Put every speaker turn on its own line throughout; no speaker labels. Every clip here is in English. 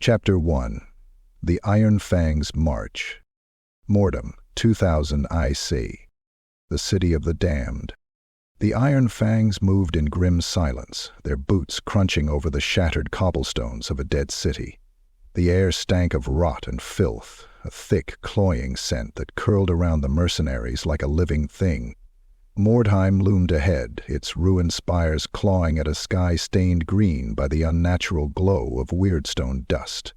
Chapter 1. The Iron-Fangs March. Mordheim, 2000 IC. The City of the Damned. The Iron-Fangs moved in grim silence, their boots crunching over the shattered cobblestones of a dead city. The air stank of rot and filth, a thick, cloying scent that curled around the mercenaries like a living thing. Mordheim loomed ahead, its ruined spires clawing at a sky stained green by the unnatural glow of weirdstone dust.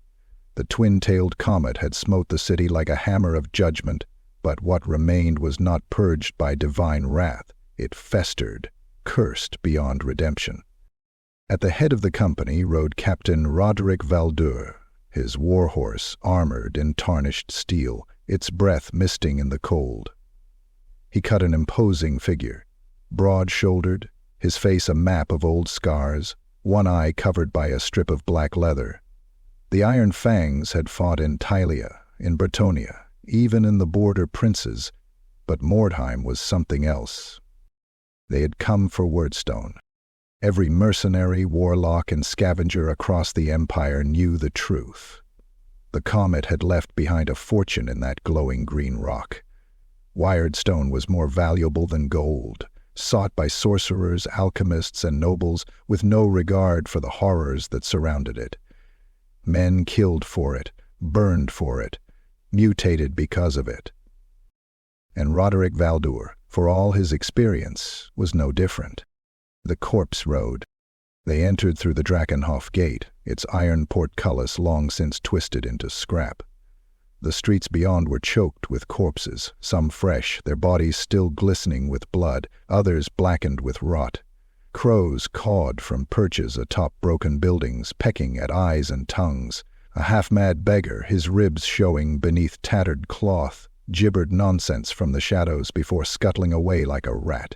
The twin-tailed comet had smote the city like a hammer of judgment, but what remained was not purged by divine wrath. It festered, cursed beyond redemption. At the head of the company rode Captain Roderic Valdur, his war-horse armored in tarnished steel, its breath misting in the cold. He cut an imposing figure, broad-shouldered, his face a map of old scars, one eye covered by a strip of black leather. The Iron-Fangs had fought in Tylia, in Bretonnia, even in the border princes, but Mordheim was something else. They had come for Weirdstone. Every mercenary, warlock, and scavenger across the empire knew the truth. The comet had left behind a fortune in that glowing green rock. Weirdstone was more valuable than gold, sought by sorcerers, alchemists, and nobles with no regard for the horrors that surrounded it. Men killed for it, burned for it, mutated because of it. And Roderic Valdur, for all his experience, was no different. The corpse road. They entered through the Drakenhof gate, its iron portcullis long since twisted into scrap. The streets beyond were choked with corpses, some fresh, their bodies still glistening with blood, others blackened with rot. Crows cawed from perches atop broken buildings, pecking at eyes and tongues. A half-mad beggar, his ribs showing beneath tattered cloth, gibbered nonsense from the shadows before scuttling away like a rat.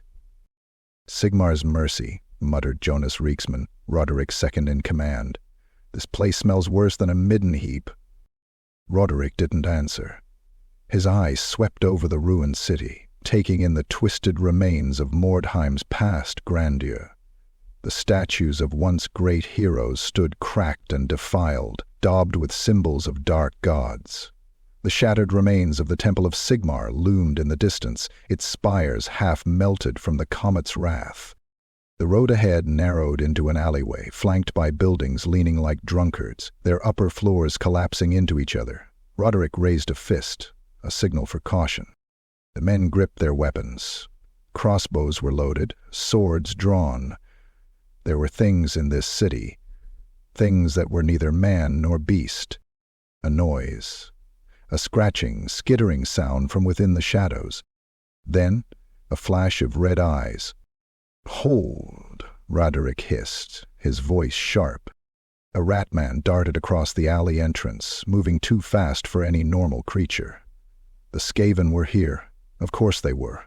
"Sigmar's mercy," muttered Jonas Reeksman, Roderic's second in command. "This place smells worse than a midden heap." Roderic didn't answer. His eyes swept over the ruined city, taking in the twisted remains of Mordheim's past grandeur. The statues of once great heroes stood cracked and defiled, daubed with symbols of dark gods. The shattered remains of the Temple of Sigmar loomed in the distance, its spires half melted from the comet's wrath. The road ahead narrowed into an alleyway, flanked by buildings leaning like drunkards, their upper floors collapsing into each other. Roderic raised a fist, a signal for caution. The men gripped their weapons. Crossbows were loaded, swords drawn. There were things in this city, things that were neither man nor beast. A noise. A scratching, skittering sound from within the shadows. Then, a flash of red eyes. "Hold," Roderic hissed, his voice sharp. A rat-man darted across the alley entrance, moving too fast for any normal creature. The Skaven were here. Of course they were.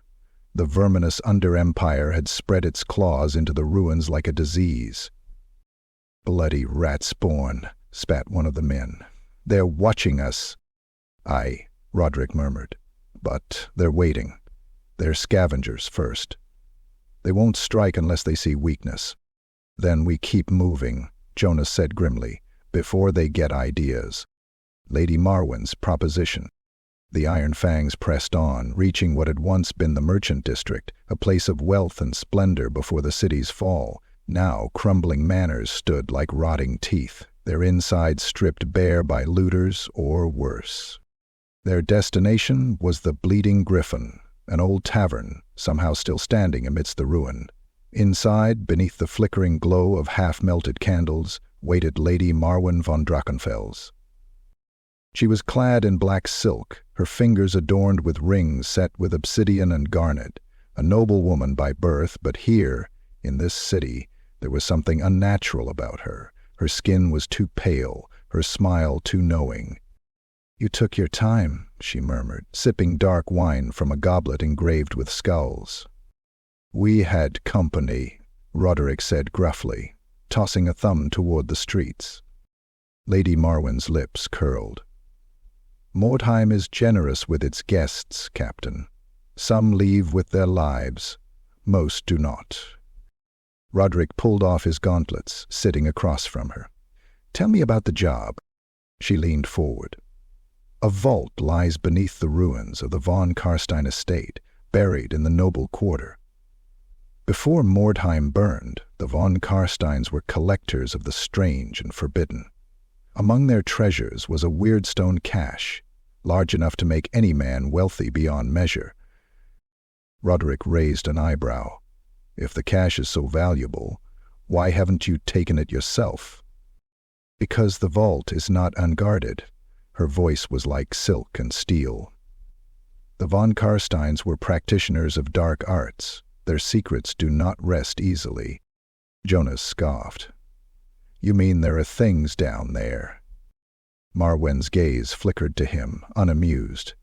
The verminous under-empire had spread its claws into the ruins like a disease. "Bloody rat spawn," spat one of the men. "They're watching us." "Aye," Roderic murmured. "But they're waiting. They're scavengers first. They won't strike unless they see weakness." "Then we keep moving," Jonas said grimly, "before they get ideas." Lady Marwen's proposition. The Iron-Fangs pressed on, reaching what had once been the merchant district, a place of wealth and splendor before the city's fall. Now crumbling manors stood like rotting teeth, their insides stripped bare by looters or worse. Their destination was the Bleeding Griffin, an old tavern, somehow still standing amidst the ruin. Inside, beneath the flickering glow of half-melted candles, waited Lady Marwen von Drachenfels. She was clad in black silk, her fingers adorned with rings set with obsidian and garnet. A noble woman by birth, but here, in this city, there was something unnatural about her. Her skin was too pale, her smile too knowing. "You took your time," she murmured, sipping dark wine from a goblet engraved with skulls. "We had company," Roderic said gruffly, tossing a thumb toward the streets. Lady Marwen's lips curled. "Mordheim is generous with its guests, Captain. Some leave with their lives, most do not." Roderic pulled off his gauntlets, sitting across from her. "Tell me about the job." She leaned forward. A vault lies beneath the ruins of the von Karstein estate, buried in the noble quarter. Before Mordheim burned, the von Karsteins were collectors of the strange and forbidden. Among their treasures was a weirdstone cache, large enough to make any man wealthy beyond measure. Roderic raised an eyebrow. If the cache is so valuable, why haven't you taken it yourself? Because the vault is not unguarded. Her voice was like silk and steel. The von Karsteins were practitioners of dark arts. Their secrets do not rest easily. Jonas scoffed. You mean there are things down there? Marwen's gaze flickered to him, unamused.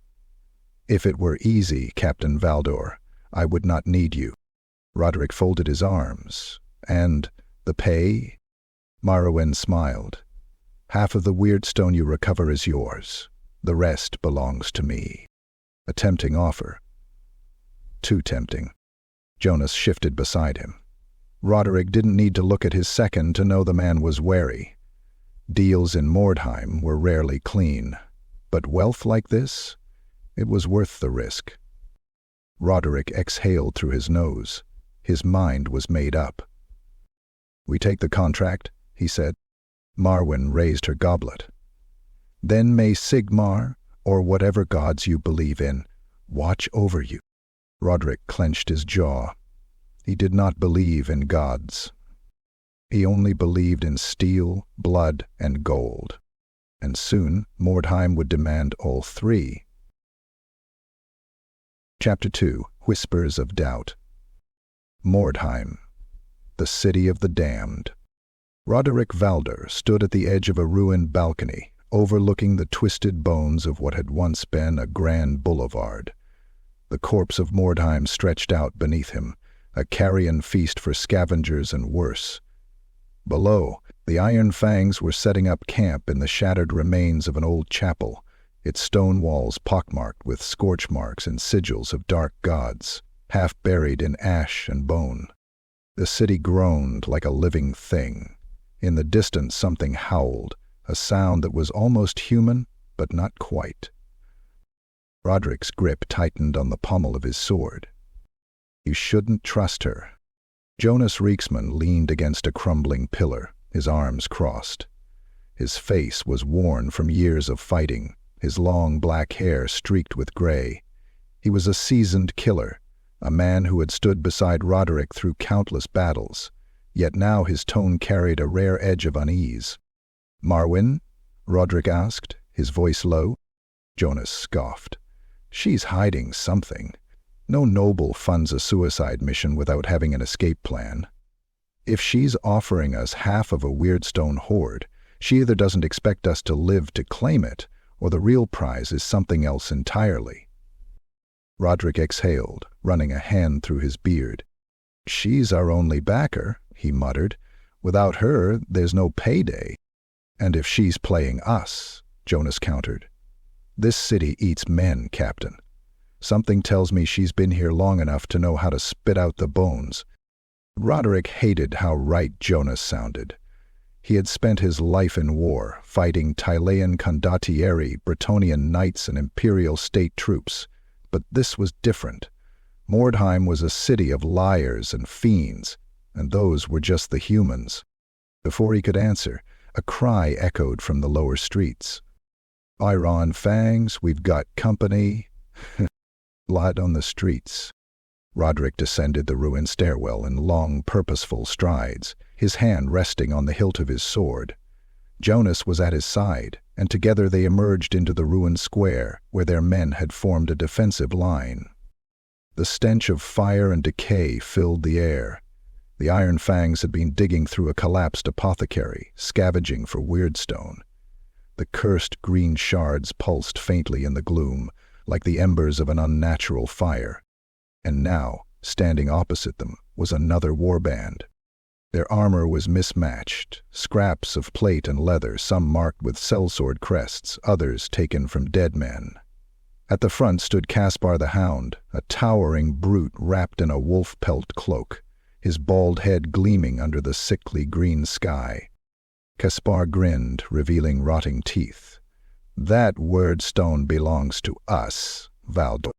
If it were easy, Captain Valdur, I would not need you. Roderic folded his arms. And the pay? Marwen smiled. Half of the weirdstone you recover is yours. The rest belongs to me. A tempting offer. Too tempting. Jonas shifted beside him. Roderic didn't need to look at his second to know the man was wary. Deals in Mordheim were rarely clean, but wealth like this? It was worth the risk. Roderic exhaled through his nose. His mind was made up. We take the contract, he said. Marwen raised her goblet. Then may Sigmar, or whatever gods you believe in, watch over you. Roderic clenched his jaw. He did not believe in gods. He only believed in steel, blood, and gold. And soon Mordheim would demand all three. Chapter 2. Whispers of Doubt. Mordheim, the city of the damned. Roderic Valdur stood at the edge of a ruined balcony, overlooking the twisted bones of what had once been a grand boulevard. The corpse of Mordheim stretched out beneath him, a carrion feast for scavengers and worse. Below, the Iron-Fangs were setting up camp in the shattered remains of an old chapel, its stone walls pockmarked with scorch marks and sigils of dark gods, half buried in ash and bone. The city groaned like a living thing. In the distance something howled, a sound that was almost human, but not quite. Roderic's grip tightened on the pommel of his sword. You shouldn't trust her. Jonas Reeksman leaned against a crumbling pillar, his arms crossed. His face was worn from years of fighting, his long black hair streaked with gray. He was a seasoned killer, a man who had stood beside Roderic through countless battles, yet now his tone carried a rare edge of unease. Marwen? Roderic asked, his voice low. Jonas scoffed. She's hiding something. No noble funds a suicide mission without having an escape plan. If she's offering us half of a weirdstone hoard, she either doesn't expect us to live to claim it, or the real prize is something else entirely. Roderic exhaled, running a hand through his beard. She's our only backer, he muttered. Without her, there's no payday. And if she's playing us, Jonas countered. This city eats men, Captain. Something tells me she's been here long enough to know how to spit out the bones. Roderic hated how right Jonas sounded. He had spent his life in war, fighting Tylean condottieri, Bretonnian knights, and imperial state troops. But this was different. Mordheim was a city of liars and fiends, and those were just the humans. Before he could answer, a cry echoed from the lower streets. Iron-Fangs, we've got company. Blood on the streets. Roderic descended the ruined stairwell in long, purposeful strides, his hand resting on the hilt of his sword. Jonas was at his side, and together they emerged into the ruined square, where their men had formed a defensive line. The stench of fire and decay filled the air. The Iron-Fangs had been digging through a collapsed apothecary, scavenging for weirdstone. The cursed green shards pulsed faintly in the gloom, like the embers of an unnatural fire. And now, standing opposite them, was another warband. Their armor was mismatched, scraps of plate and leather, some marked with sellsword crests, others taken from dead men. At the front stood Caspar the Hound, a towering brute wrapped in a wolf-pelt cloak, his bald head gleaming under the sickly green sky. Caspar grinned, revealing rotting teeth. "That wyrdstone belongs to us, Valdur."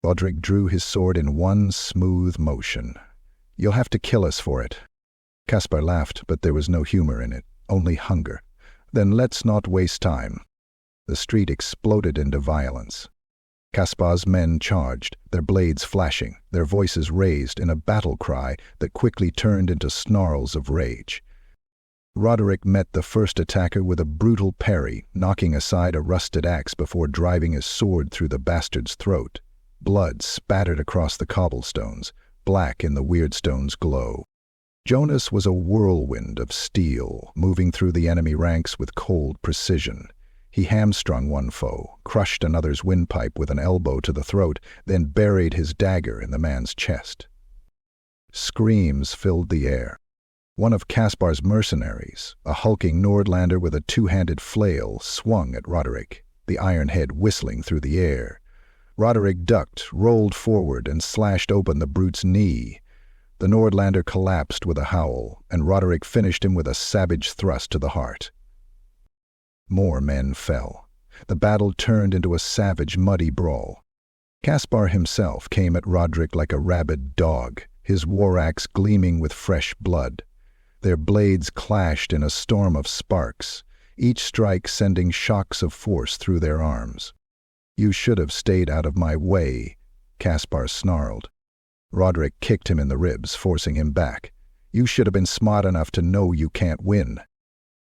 Roderic drew his sword in one smooth motion. "You'll have to kill us for it." Caspar laughed, but there was no humor in it, only hunger. "Then let's not waste time." The street exploded into violence. Caspar's men charged, their blades flashing, their voices raised in a battle cry that quickly turned into snarls of rage. Roderic met the first attacker with a brutal parry, knocking aside a rusted axe before driving his sword through the bastard's throat. Blood spattered across the cobblestones, black in the wyrdstone's glow. Jonas was a whirlwind of steel, moving through the enemy ranks with cold precision. He hamstrung one foe, crushed another's windpipe with an elbow to the throat, then buried his dagger in the man's chest. Screams filled the air. One of Caspar's mercenaries, a hulking Nordlander with a two-handed flail, swung at Roderic, the iron head whistling through the air. Roderic ducked, rolled forward, and slashed open the brute's knee. The Nordlander collapsed with a howl, and Roderic finished him with a savage thrust to the heart. More men fell. The battle turned into a savage, muddy brawl. Caspar himself came at Roderic like a rabid dog, his war axe gleaming with fresh blood. Their blades clashed in a storm of sparks, each strike sending shocks of force through their arms. "You should have stayed out of my way," Caspar snarled. Roderic kicked him in the ribs, forcing him back. "You should have been smart enough to know you can't win."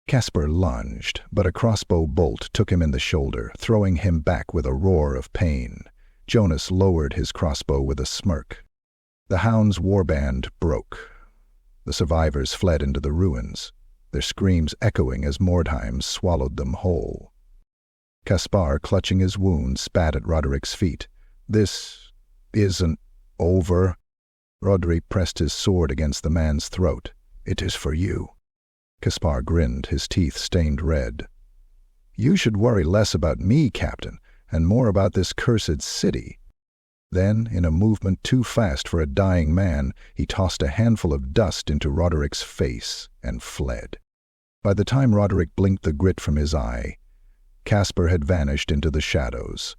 Caspar lunged, but a crossbow bolt took him in the shoulder, throwing him back with a roar of pain. Jonas lowered his crossbow with a smirk. The hound's warband broke. The survivors fled into the ruins, their screams echoing as Mordheim swallowed them whole. Caspar, clutching his wound, spat at Roderic's feet. "This isn't over." Roderic pressed his sword against the man's throat. "It is for you." Caspar grinned, his teeth stained red. "You should worry less about me, Captain, and more about this cursed city." Then, in a movement too fast for a dying man, he tossed a handful of dust into Roderic's face and fled. By the time Roderic blinked the grit from his eye, Caspar had vanished into the shadows.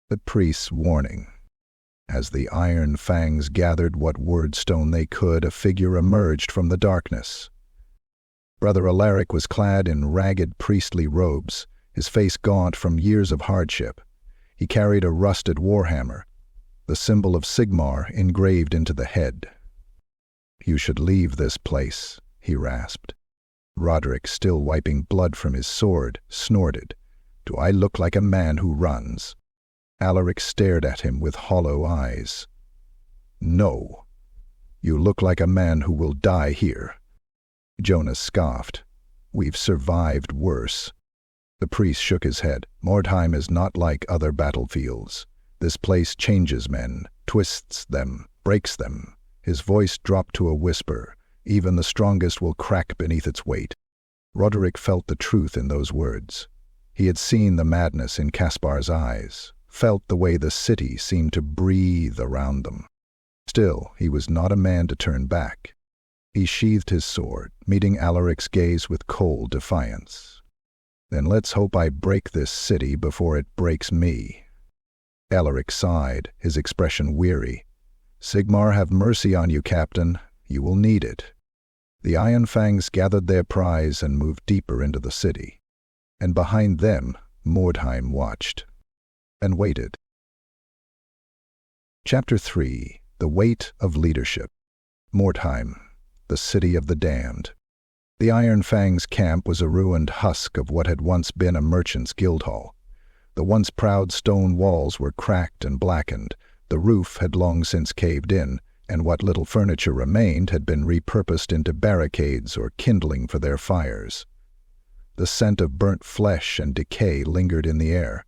The priest's warning. As the Iron-Fangs gathered what wyrdstone they could, a figure emerged from the darkness. Brother Alaric was clad in ragged priestly robes, his face gaunt from years of hardship. He carried a rusted warhammer, the symbol of Sigmar engraved into the head. "You should leave this place," he rasped. Roderic, still wiping blood from his sword, snorted. "Do I look like a man who runs?" Alaric stared at him with hollow eyes. "No. You look like a man who will die here." Jonas scoffed. "We've survived worse." The priest shook his head. "Mordheim is not like other battlefields. This place changes men, twists them, breaks them." His voice dropped to a whisper. "Even the strongest will crack beneath its weight." Roderic felt the truth in those words. He had seen the madness in Caspar's eyes, felt the way the city seemed to breathe around them. Still, he was not a man to turn back. He sheathed his sword, meeting Alaric's gaze with cold defiance. "Then let's hope I break this city before it breaks me." Alaric sighed, his expression weary. "Sigmar have mercy on you, Captain. You will need it." The Iron-Fangs gathered their prize and moved deeper into the city. And behind them, Mordheim watched. And waited. Chapter 3. The Weight of Leadership. Mordheim, the City of the Damned. The Iron-Fangs camp was a ruined husk of what had once been a merchant's guild hall. The once proud stone walls were cracked and blackened, the roof had long since caved in, and what little furniture remained had been repurposed into barricades or kindling for their fires. The scent of burnt flesh and decay lingered in the air,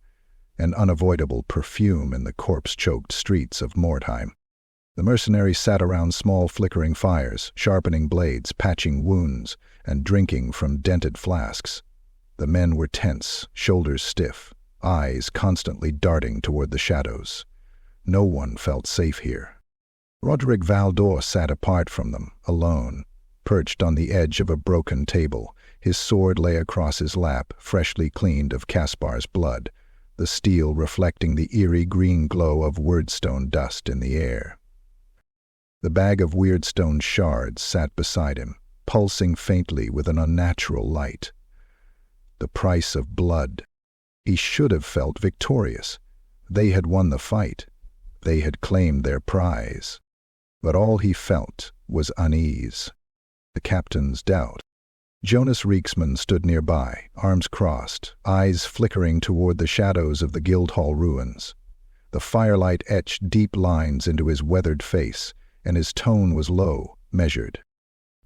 an unavoidable perfume in the corpse-choked streets of Mordheim. The mercenaries sat around small flickering fires, sharpening blades, patching wounds, and drinking from dented flasks. The men were tense, shoulders stiff, eyes constantly darting toward the shadows. No one felt safe here. Roderic Valdur sat apart from them, alone, perched on the edge of a broken table, His sword lay across his lap, freshly cleaned of Caspar's blood, the steel reflecting the eerie green glow of wyrdstone dust in the air. The bag of weirdstone shards sat beside him, pulsing faintly with an unnatural light. The price of blood. He should have felt victorious. They had won the fight. They had claimed their prize. But all he felt was unease. The captain's doubt. Jonas Reeksman stood nearby, arms crossed, eyes flickering toward the shadows of the Guildhall ruins. The firelight etched deep lines into his weathered face, and his tone was low, measured.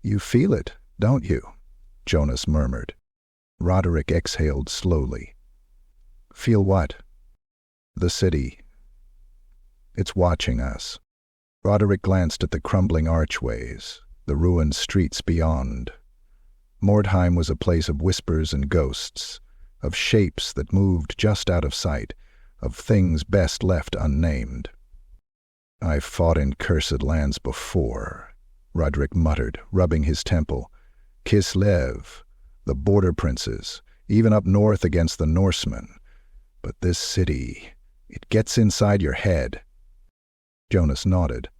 "You feel it, don't you?" Jonas murmured. Roderic exhaled slowly. "Feel what?" "The city. It's watching us." Roderic glanced at the crumbling archways, the ruined streets beyond. Mordheim was a place of whispers and ghosts, of shapes that moved just out of sight, of things best left unnamed. "I've fought in cursed lands before," Roderic muttered, rubbing his temple. "Kislev, the border princes, even up north against the Norsemen. But this city, it gets inside your head." Jonas nodded.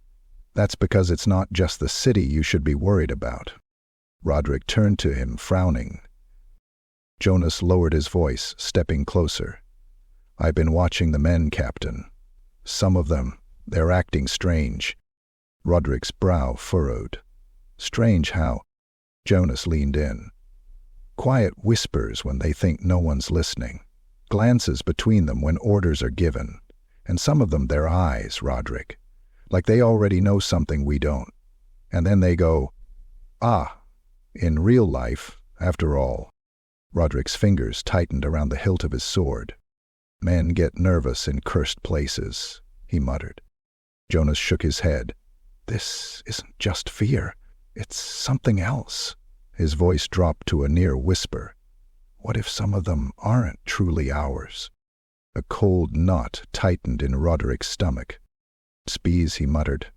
"That's because it's not just the city you should be worried about." Roderic turned to him, frowning. Jonas lowered his voice, stepping closer. "I've been watching the men, Captain. Some of them, they're acting strange." Roderic's brow furrowed. "Strange how?" Jonas leaned in. "Quiet whispers when they think no one's listening. Glances between them when orders are given. And some of them their eyes, Roderic. Like they already know something we don't. And then they go, 'Ah.' In real life, after all." Roderic's fingers tightened around the hilt of his sword. "Men get nervous in cursed places," he muttered. Jonas shook his head. "This isn't just fear. It's something else." His voice dropped to a near whisper. "What if some of them aren't truly ours?" A cold knot tightened in Roderic's stomach. "Spies," he muttered.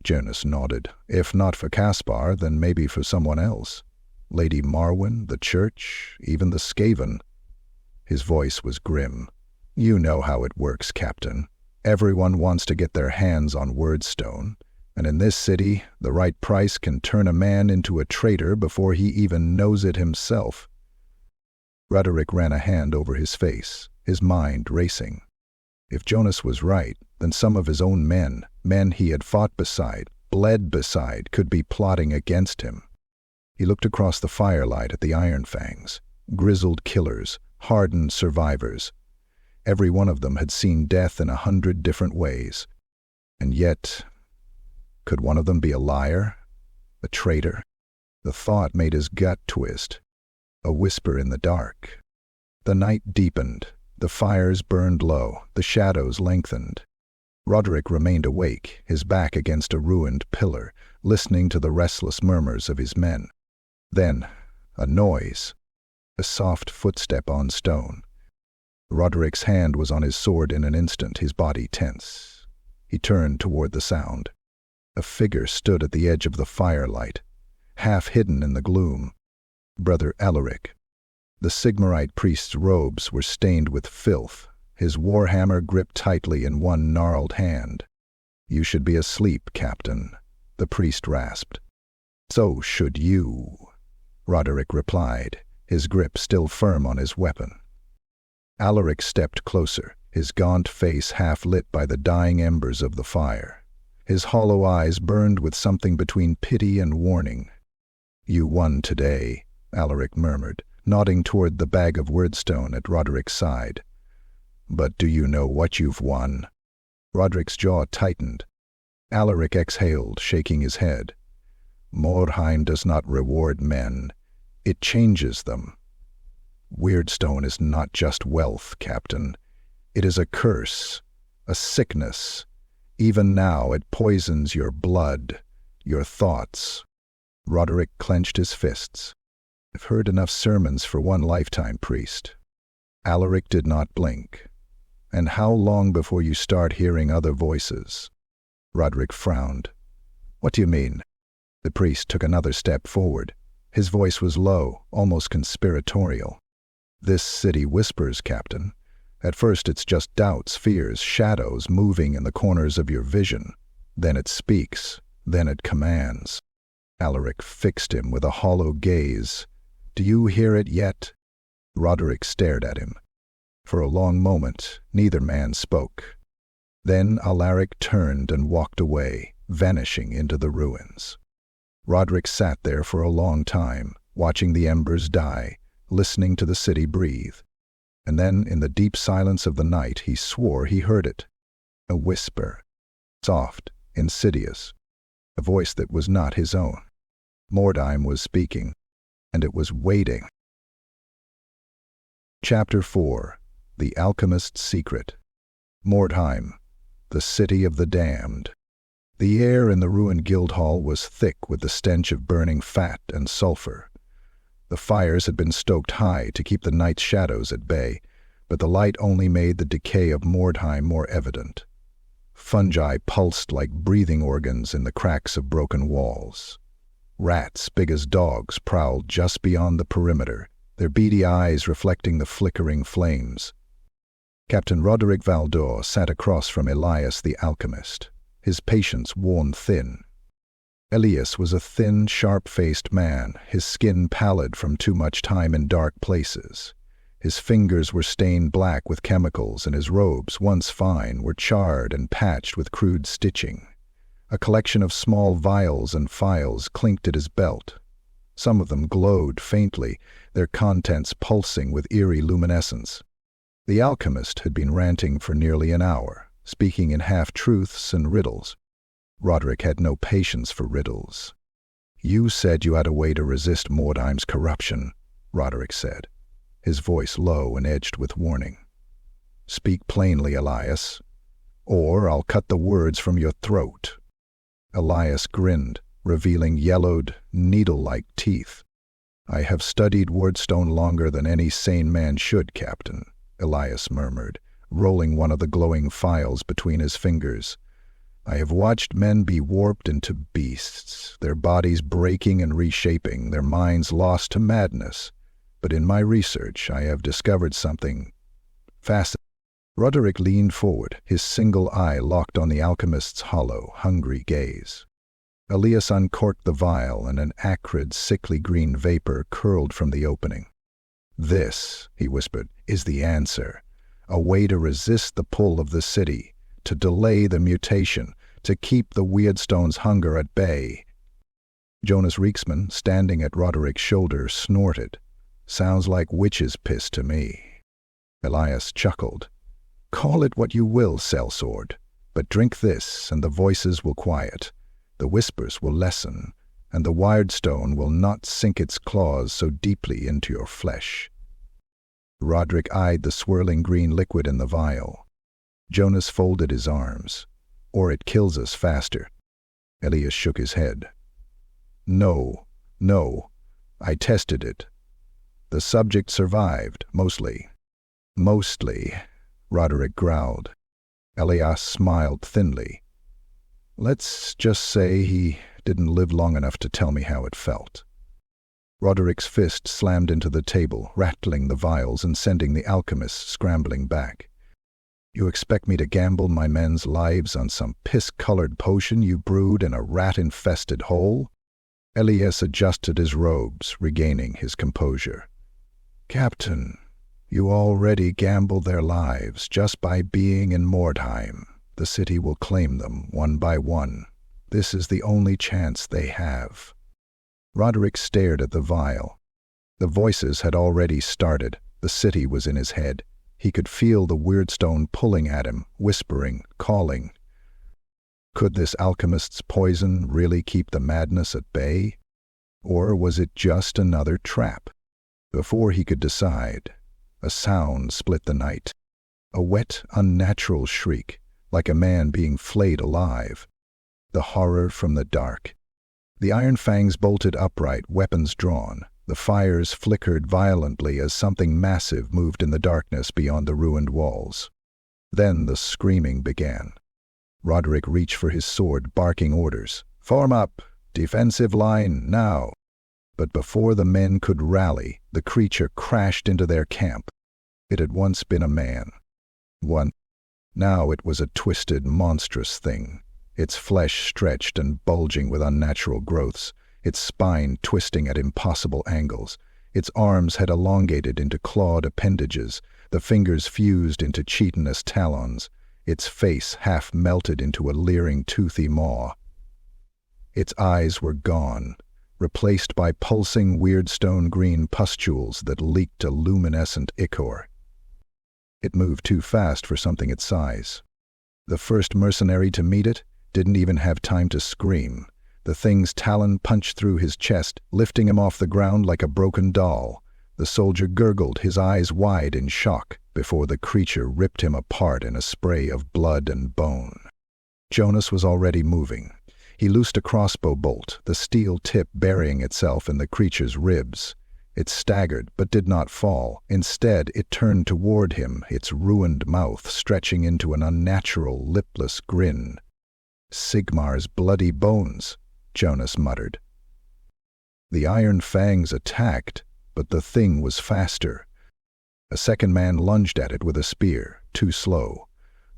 Jonas nodded. "If not for Caspar, then maybe for someone else. Lady Marwyn, the church, even the Skaven." His voice was grim. "You know how it works, Captain. Everyone wants to get their hands on wyrdstone, and in this city, the right price can turn a man into a traitor before he even knows it himself." Roderic ran a hand over his face, his mind racing. If Jonas was right, then some of his own men he had fought beside, bled beside, could be plotting against him. He looked across the firelight at the Iron-Fangs, grizzled killers, hardened survivors. Every one of them had seen death in 100 different ways. And yet, could one of them be a liar? A traitor? The thought made his gut twist. A whisper in the dark. The night deepened. The fires burned low, the shadows lengthened. Roderic remained awake, his back against a ruined pillar, listening to the restless murmurs of his men. Then, a noise. A soft footstep on stone. Roderic's hand was on his sword in an instant, his body tense. He turned toward the sound. A figure stood at the edge of the firelight, half hidden in the gloom. Brother Alaric. The sigmarite priest's robes were stained with filth, his warhammer gripped tightly in one gnarled hand. "You should be asleep, Captain," the priest rasped. "So should you," Roderic replied, his grip still firm on his weapon. Alaric stepped closer, his gaunt face half lit by the dying embers of the fire. His hollow eyes burned with something between pity and warning. "You won today," Alaric murmured, nodding toward the bag of wyrdstone at Roderic's side. "But do you know what you've won?" Roderic's jaw tightened. Alaric exhaled, shaking his head. "Mordheim does not reward men. It changes them. Weirdstone is not just wealth, Captain. It is a curse, a sickness. Even now it poisons your blood, your thoughts." Roderic clenched his fists. "I've heard enough sermons for one lifetime, priest." Alaric did not blink. "And how long before you start hearing other voices?" Roderic frowned. "What do you mean?" The priest took another step forward, His voice was low, almost conspiratorial. "This city whispers, Captain. At first it's just doubts, fears, shadows moving in the corners of your vision. Then it speaks. Then it commands." Alaric fixed him with a hollow gaze. "Do you hear it yet?" Roderic stared at him. For a long moment, neither man spoke. Then Alaric turned and walked away, vanishing into the ruins. Roderic sat there for a long time, watching the embers die, listening to the city breathe. And then, in the deep silence of the night, he swore he heard it. A whisper. Soft, insidious. A voice that was not his own. Mordheim was speaking, and it was waiting. Chapter 4. The Alchemist's Secret. Mordheim, the city of the damned. The air in the ruined guild hall was thick with the stench of burning fat and sulfur. The fires had been stoked high to keep the night's shadows at bay, but the light only made the decay of Mordheim more evident. Fungi pulsed like breathing organs in the cracks of broken walls. Rats, big as dogs, prowled just beyond the perimeter, their beady eyes reflecting the flickering flames. Captain Roderic Valdur sat across from Elias the alchemist, his patience worn thin. Elias was a thin, sharp-faced man, his skin pallid from too much time in dark places. His fingers were stained black with chemicals, and his robes, once fine, were charred and patched with crude stitching. A collection of small vials and phials clinked at his belt. Some of them glowed faintly, their contents pulsing with eerie luminescence. The alchemist had been ranting for nearly an hour, speaking in half-truths and riddles. Roderic had no patience for riddles. "You said you had a way to resist Mordheim's corruption," Roderic said, his voice low and edged with warning. "Speak plainly, Elias, or I'll cut the words from your throat." Elias grinned, revealing yellowed, needle-like teeth. "I have studied wyrdstone longer than any sane man should, Captain," Elias murmured, rolling one of the glowing phials between his fingers. "I have watched men be warped into beasts, their bodies breaking and reshaping, their minds lost to madness. But in my research, I have discovered something fascinating." Roderic leaned forward, his single eye locked on the alchemist's hollow, hungry gaze. Elias uncorked the vial, and an acrid, sickly green vapor curled from the opening. "This," he whispered, "is the answer. A way to resist the pull of the city, to delay the mutation, to keep the Weirdstone's hunger at bay." Jonas Reeksman, standing at Roderic's shoulder, snorted. "Sounds like witch's piss to me." Elias chuckled. "Call it what you will, sellsword, but drink this and the voices will quiet, the whispers will lessen, and the weirdstone will not sink its claws so deeply into your flesh." Roderic eyed the swirling green liquid in the vial. Jonas folded his arms. "Or it kills us faster." Elias shook his head. No, I tested it. The subject survived, mostly." "Mostly," Roderic growled. Elias smiled thinly. "Let's just say he didn't live long enough to tell me how it felt." Roderic's fist slammed into the table, rattling the vials and sending the alchemist scrambling back. "You expect me to gamble my men's lives on some piss-colored potion you brewed in a rat-infested hole?" Elias adjusted his robes, regaining his composure. "Captain, you already gamble their lives just by being in Mordheim. The city will claim them, one by one. This is the only chance they have." Roderic stared at the vial. The voices had already started. The city was in his head. He could feel the weirdstone pulling at him, whispering, calling. Could this alchemist's poison really keep the madness at bay? Or was it just another trap? Before he could decide, a sound split the night. A wet, unnatural shriek, like a man being flayed alive. The horror from the dark. The Iron-Fangs bolted upright, weapons drawn. The fires flickered violently as something massive moved in the darkness beyond the ruined walls. Then the screaming began. Roderic reached for his sword, barking orders. "Form up! Defensive line, now!" But before the men could rally, the creature crashed into their camp. It had once been a man. Now it was a twisted, monstrous thing, its flesh stretched and bulging with unnatural growths, its spine twisting at impossible angles. Its arms had elongated into clawed appendages, the fingers fused into chitinous talons, its face half melted into a leering, toothy maw. Its eyes were gone, replaced by pulsing weirdstone green pustules that leaked a luminescent ichor. It moved too fast for something its size. The first mercenary to meet it didn't even have time to scream. The thing's talon punched through his chest, lifting him off the ground like a broken doll. The soldier gurgled, his eyes wide in shock, before the creature ripped him apart in a spray of blood and bone. Jonas was already moving. He loosed a crossbow bolt, the steel tip burying itself in the creature's ribs. It staggered, but did not fall. Instead, it turned toward him, its ruined mouth stretching into an unnatural, lipless grin. "Sigmar's bloody bones," Jonas muttered. The Iron-Fangs attacked, but the thing was faster. A second man lunged at it with a spear, too slow.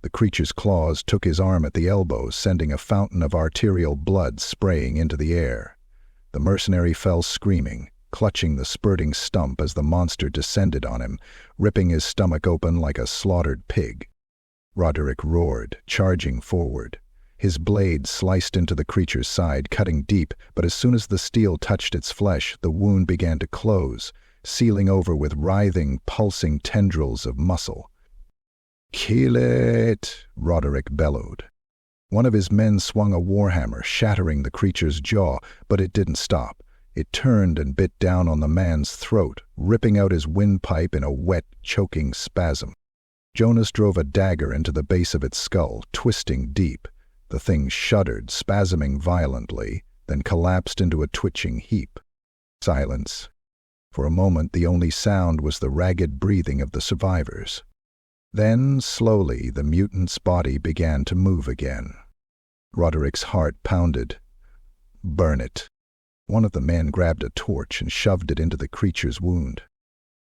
The creature's claws took his arm at the elbow, sending a fountain of arterial blood spraying into the air. The mercenary fell screaming, clutching the spurting stump as the monster descended on him, ripping his stomach open like a slaughtered pig. Roderic roared, charging forward. His blade sliced into the creature's side, cutting deep, but as soon as the steel touched its flesh, the wound began to close, sealing over with writhing, pulsing tendrils of muscle. "Kill it!" Roderic bellowed. One of his men swung a warhammer, shattering the creature's jaw, but it didn't stop. It turned and bit down on the man's throat, ripping out his windpipe in a wet, choking spasm. Jonas drove a dagger into the base of its skull, twisting deep. The thing shuddered, spasming violently, then collapsed into a twitching heap. Silence. For a moment, the only sound was the ragged breathing of the survivors. Then, slowly, the mutant's body began to move again. Roderic's heart pounded. "Burn it." One of the men grabbed a torch and shoved it into the creature's wound.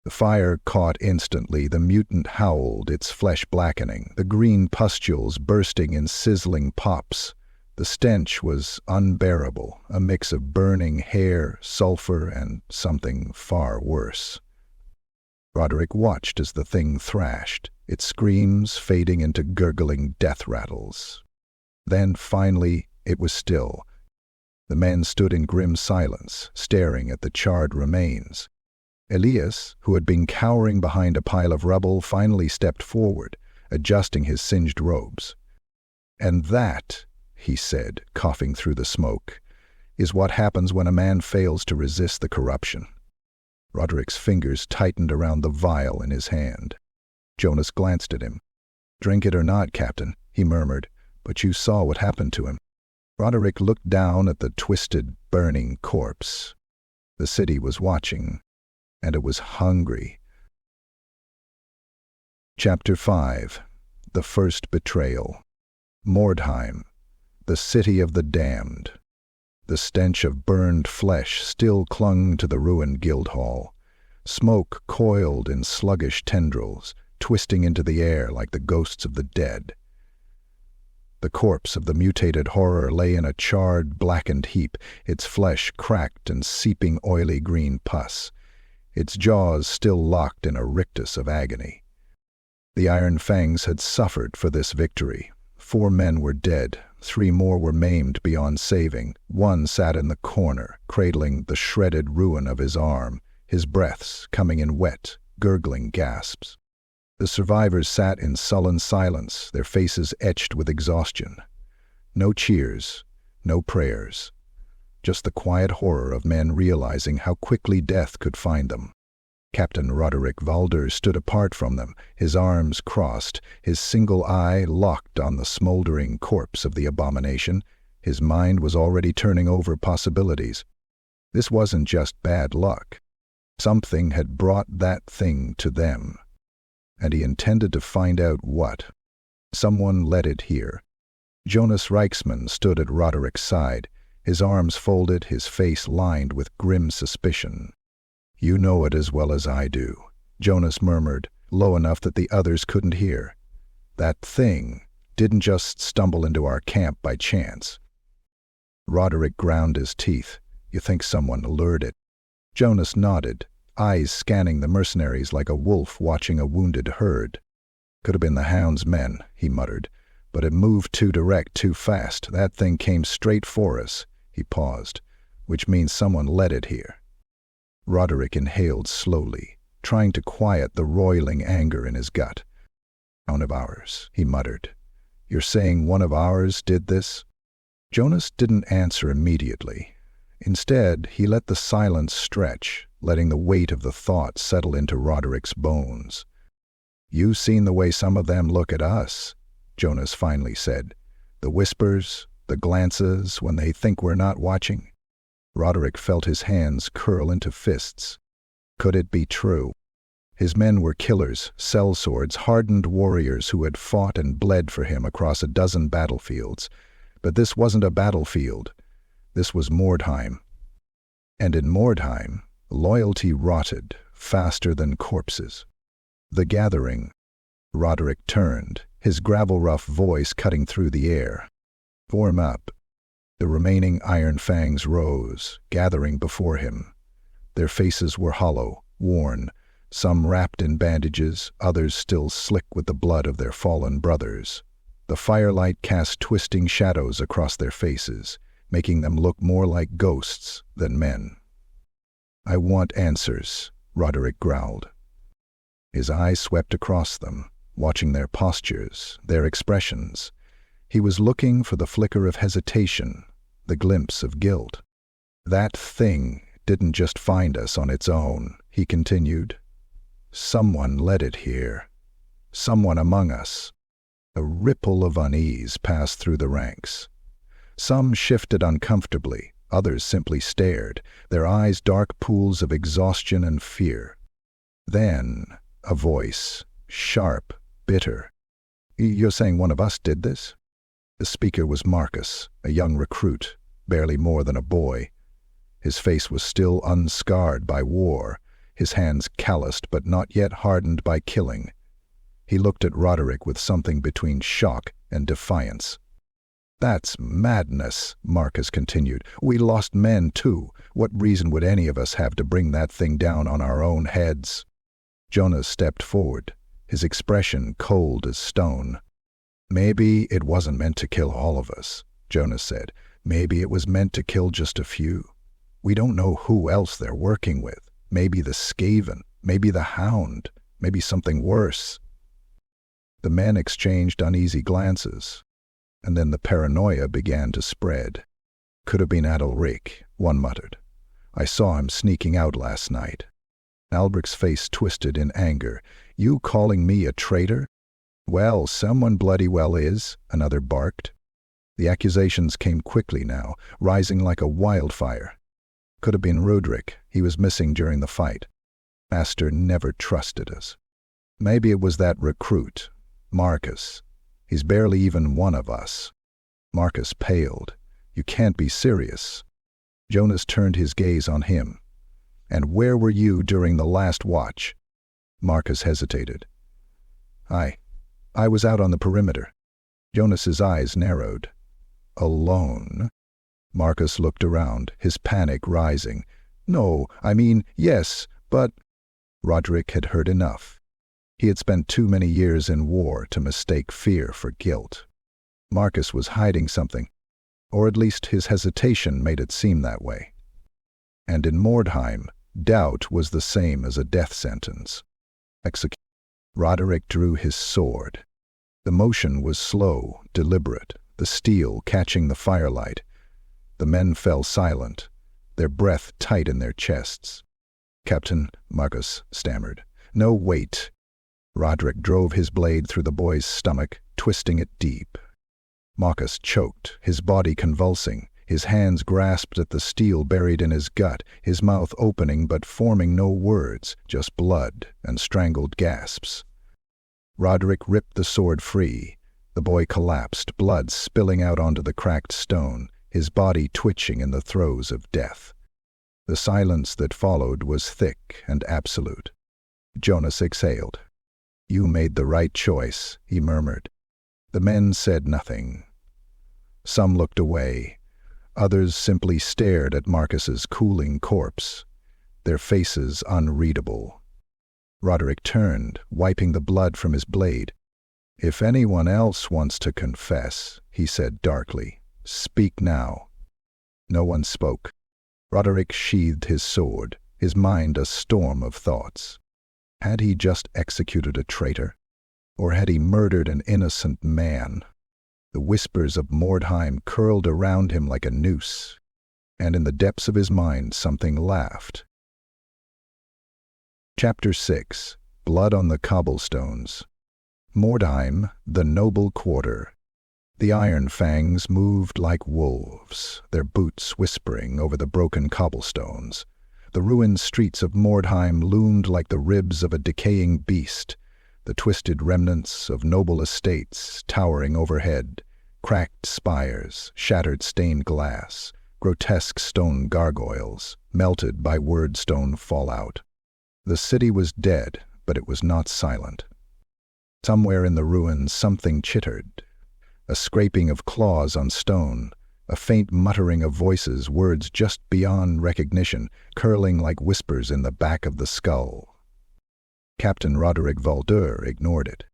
The fire caught instantly. The mutant howled, its flesh blackening, the green pustules bursting in sizzling pops. The stench was unbearable, a mix of burning hair, sulfur, and something far worse. Roderic watched as the thing thrashed, its screams fading into gurgling death rattles. Then, finally, it was still. The men stood in grim silence, staring at the charred remains. Elias, who had been cowering behind a pile of rubble, finally stepped forward, adjusting his singed robes. "And that," he said, coughing through the smoke, "is what happens when a man fails to resist the corruption." Roderic's fingers tightened around the vial in his hand. Jonas glanced at him. "Drink it or not, Captain," he murmured, "but you saw what happened to him." Roderic looked down at the twisted, burning corpse. The city was watching, and it was hungry. Chapter 5. The First Betrayal. Mordheim, the city of the damned. The stench of burned flesh still clung to the ruined Guildhall. Smoke coiled in sluggish tendrils, twisting into the air like the ghosts of the dead. The corpse of the mutated horror lay in a charred, blackened heap, its flesh cracked and seeping oily green pus, its jaws still locked in a rictus of agony. The Iron-Fangs had suffered for this victory. 4 men were dead, 3 more were maimed beyond saving. 1 sat in the corner, cradling the shredded ruin of his arm, his breaths coming in wet, gurgling gasps. The survivors sat in sullen silence, their faces etched with exhaustion. No cheers, no prayers. Just the quiet horror of men realizing how quickly death could find them. Captain Roderic Valdur stood apart from them, his arms crossed, his single eye locked on the smoldering corpse of the abomination. His mind was already turning over possibilities. This wasn't just bad luck. Something had brought that thing to them, and he intended to find out what. Someone led it here. Jonas Reichsman stood at Roderic's side, his arms folded, his face lined with grim suspicion. "You know it as well as I do," Jonas murmured, low enough that the others couldn't hear. "That thing didn't just stumble into our camp by chance." Roderic ground his teeth. "You think someone lured it?" Jonas nodded, eyes scanning the mercenaries like a wolf watching a wounded herd. "Could have been the Hound's men," he muttered, "but it moved too direct, too fast. That thing came straight for us." He paused. "Which means someone led it here." Roderic inhaled slowly, trying to quiet the roiling anger in his gut. "One of ours," he muttered. "You're saying one of ours did this?" Jonas didn't answer immediately. Instead, he let the silence stretch, letting the weight of the thought settle into Roderic's bones. "You've seen the way some of them look at us," Jonas finally said. "The whispers, the glances when they think we're not watching." Roderic felt his hands curl into fists. Could it be true? His men were killers, sellswords, hardened warriors who had fought and bled for him across a dozen battlefields. But this wasn't a battlefield. This was Mordheim. And in Mordheim, loyalty rotted faster than corpses. The gathering. Roderic turned, his gravel-rough voice cutting through the air. "Form up." The remaining Iron-Fangs rose, gathering before him. Their faces were hollow, worn, some wrapped in bandages, others still slick with the blood of their fallen brothers. The firelight cast twisting shadows across their faces, making them look more like ghosts than men. "I want answers," Roderic growled. His eyes swept across them, watching their postures, their expressions. He was looking for the flicker of hesitation, the glimpse of guilt. "That thing didn't just find us on its own," he continued. "Someone led it here. Someone among us." A ripple of unease passed through the ranks. Some shifted uncomfortably, others simply stared, their eyes dark pools of exhaustion and fear. Then a voice, sharp, bitter. "You're saying one of us did this?" The speaker was Marcus, a young recruit, barely more than a boy. His face was still unscarred by war, his hands calloused but not yet hardened by killing. He looked at Roderic with something between shock and defiance. "That's madness," Marcus continued. "We lost men, too. What reason would any of us have to bring that thing down on our own heads?" Jonas stepped forward, his expression cold as stone. "Maybe it wasn't meant to kill all of us," Jonas said. "Maybe it was meant to kill just a few. We don't know who else they're working with. Maybe the Skaven, maybe the Hound, maybe something worse." The men exchanged uneasy glances, and then the paranoia began to spread. "Could have been Adalric," one muttered. "I saw him sneaking out last night." Albric's face twisted in anger. "You calling me a traitor?" "Well, someone bloody well is," another barked. The accusations came quickly now, rising like a wildfire. "Could have been Roderic. He was missing during the fight. Master never trusted us." "Maybe it was that recruit, Marcus. He's barely even one of us." Marcus paled. "You can't be serious." Jonas turned his gaze on him. "And where were you during the last watch?" Marcus hesitated. I was out on the perimeter." Jonas's eyes narrowed. "Alone?" Marcus looked around, his panic rising. "No, I mean, yes, but—" Roderic had heard enough. He had spent too many years in war to mistake fear for guilt. Marcus was hiding something, or at least his hesitation made it seem that way. And in Mordheim, doubt was the same as a death sentence. Roderic drew his sword. The motion was slow, deliberate, the steel catching the firelight. The men fell silent, their breath tight in their chests. "Captain," Marcus stammered. "No, wait." Roderic drove his blade through the boy's stomach, twisting it deep. Marcus choked, his body convulsing, his hands grasped at the steel buried in his gut, his mouth opening but forming no words, just blood and strangled gasps. Roderic ripped the sword free. The boy collapsed, blood spilling out onto the cracked stone, his body twitching in the throes of death. The silence that followed was thick and absolute. Jonas exhaled. "You made the right choice," he murmured. The men said nothing. Some looked away. Others simply stared at Marcus's cooling corpse, their faces unreadable. Roderic turned, wiping the blood from his blade. "If anyone else wants to confess," he said darkly, "speak now." No one spoke. Roderic sheathed his sword, his mind a storm of thoughts. Had he just executed a traitor? Or had he murdered an innocent man? The whispers of Mordheim curled around him like a noose, and in the depths of his mind something laughed. Chapter 6. Blood on the Cobblestones. Mordheim, the noble quarter. The Iron-Fangs moved like wolves, their boots whispering over the broken cobblestones. The ruined streets of Mordheim loomed like the ribs of a decaying beast, the twisted remnants of noble estates towering overhead, cracked spires, shattered stained glass, grotesque stone gargoyles, melted by wyrdstone fallout. The city was dead, but it was not silent. Somewhere in the ruins something chittered, a scraping of claws on stone, a faint muttering of voices, words just beyond recognition, curling like whispers in the back of the skull. Captain Roderic Valdur ignored it.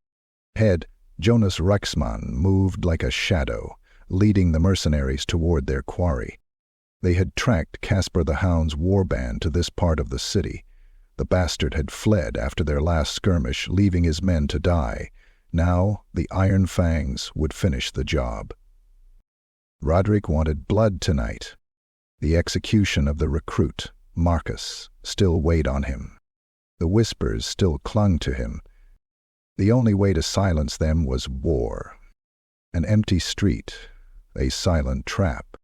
Head, Jonas Rexman moved like a shadow, leading the mercenaries toward their quarry. They had tracked Caspar the Hound's warband to this part of the city. The bastard had fled after their last skirmish, leaving his men to die. Now the Iron-Fangs would finish the job. Roderic wanted blood tonight. The execution of the recruit, Marcus, still weighed on him. The whispers still clung to him. The only way to silence them was war. An empty street, a silent trap.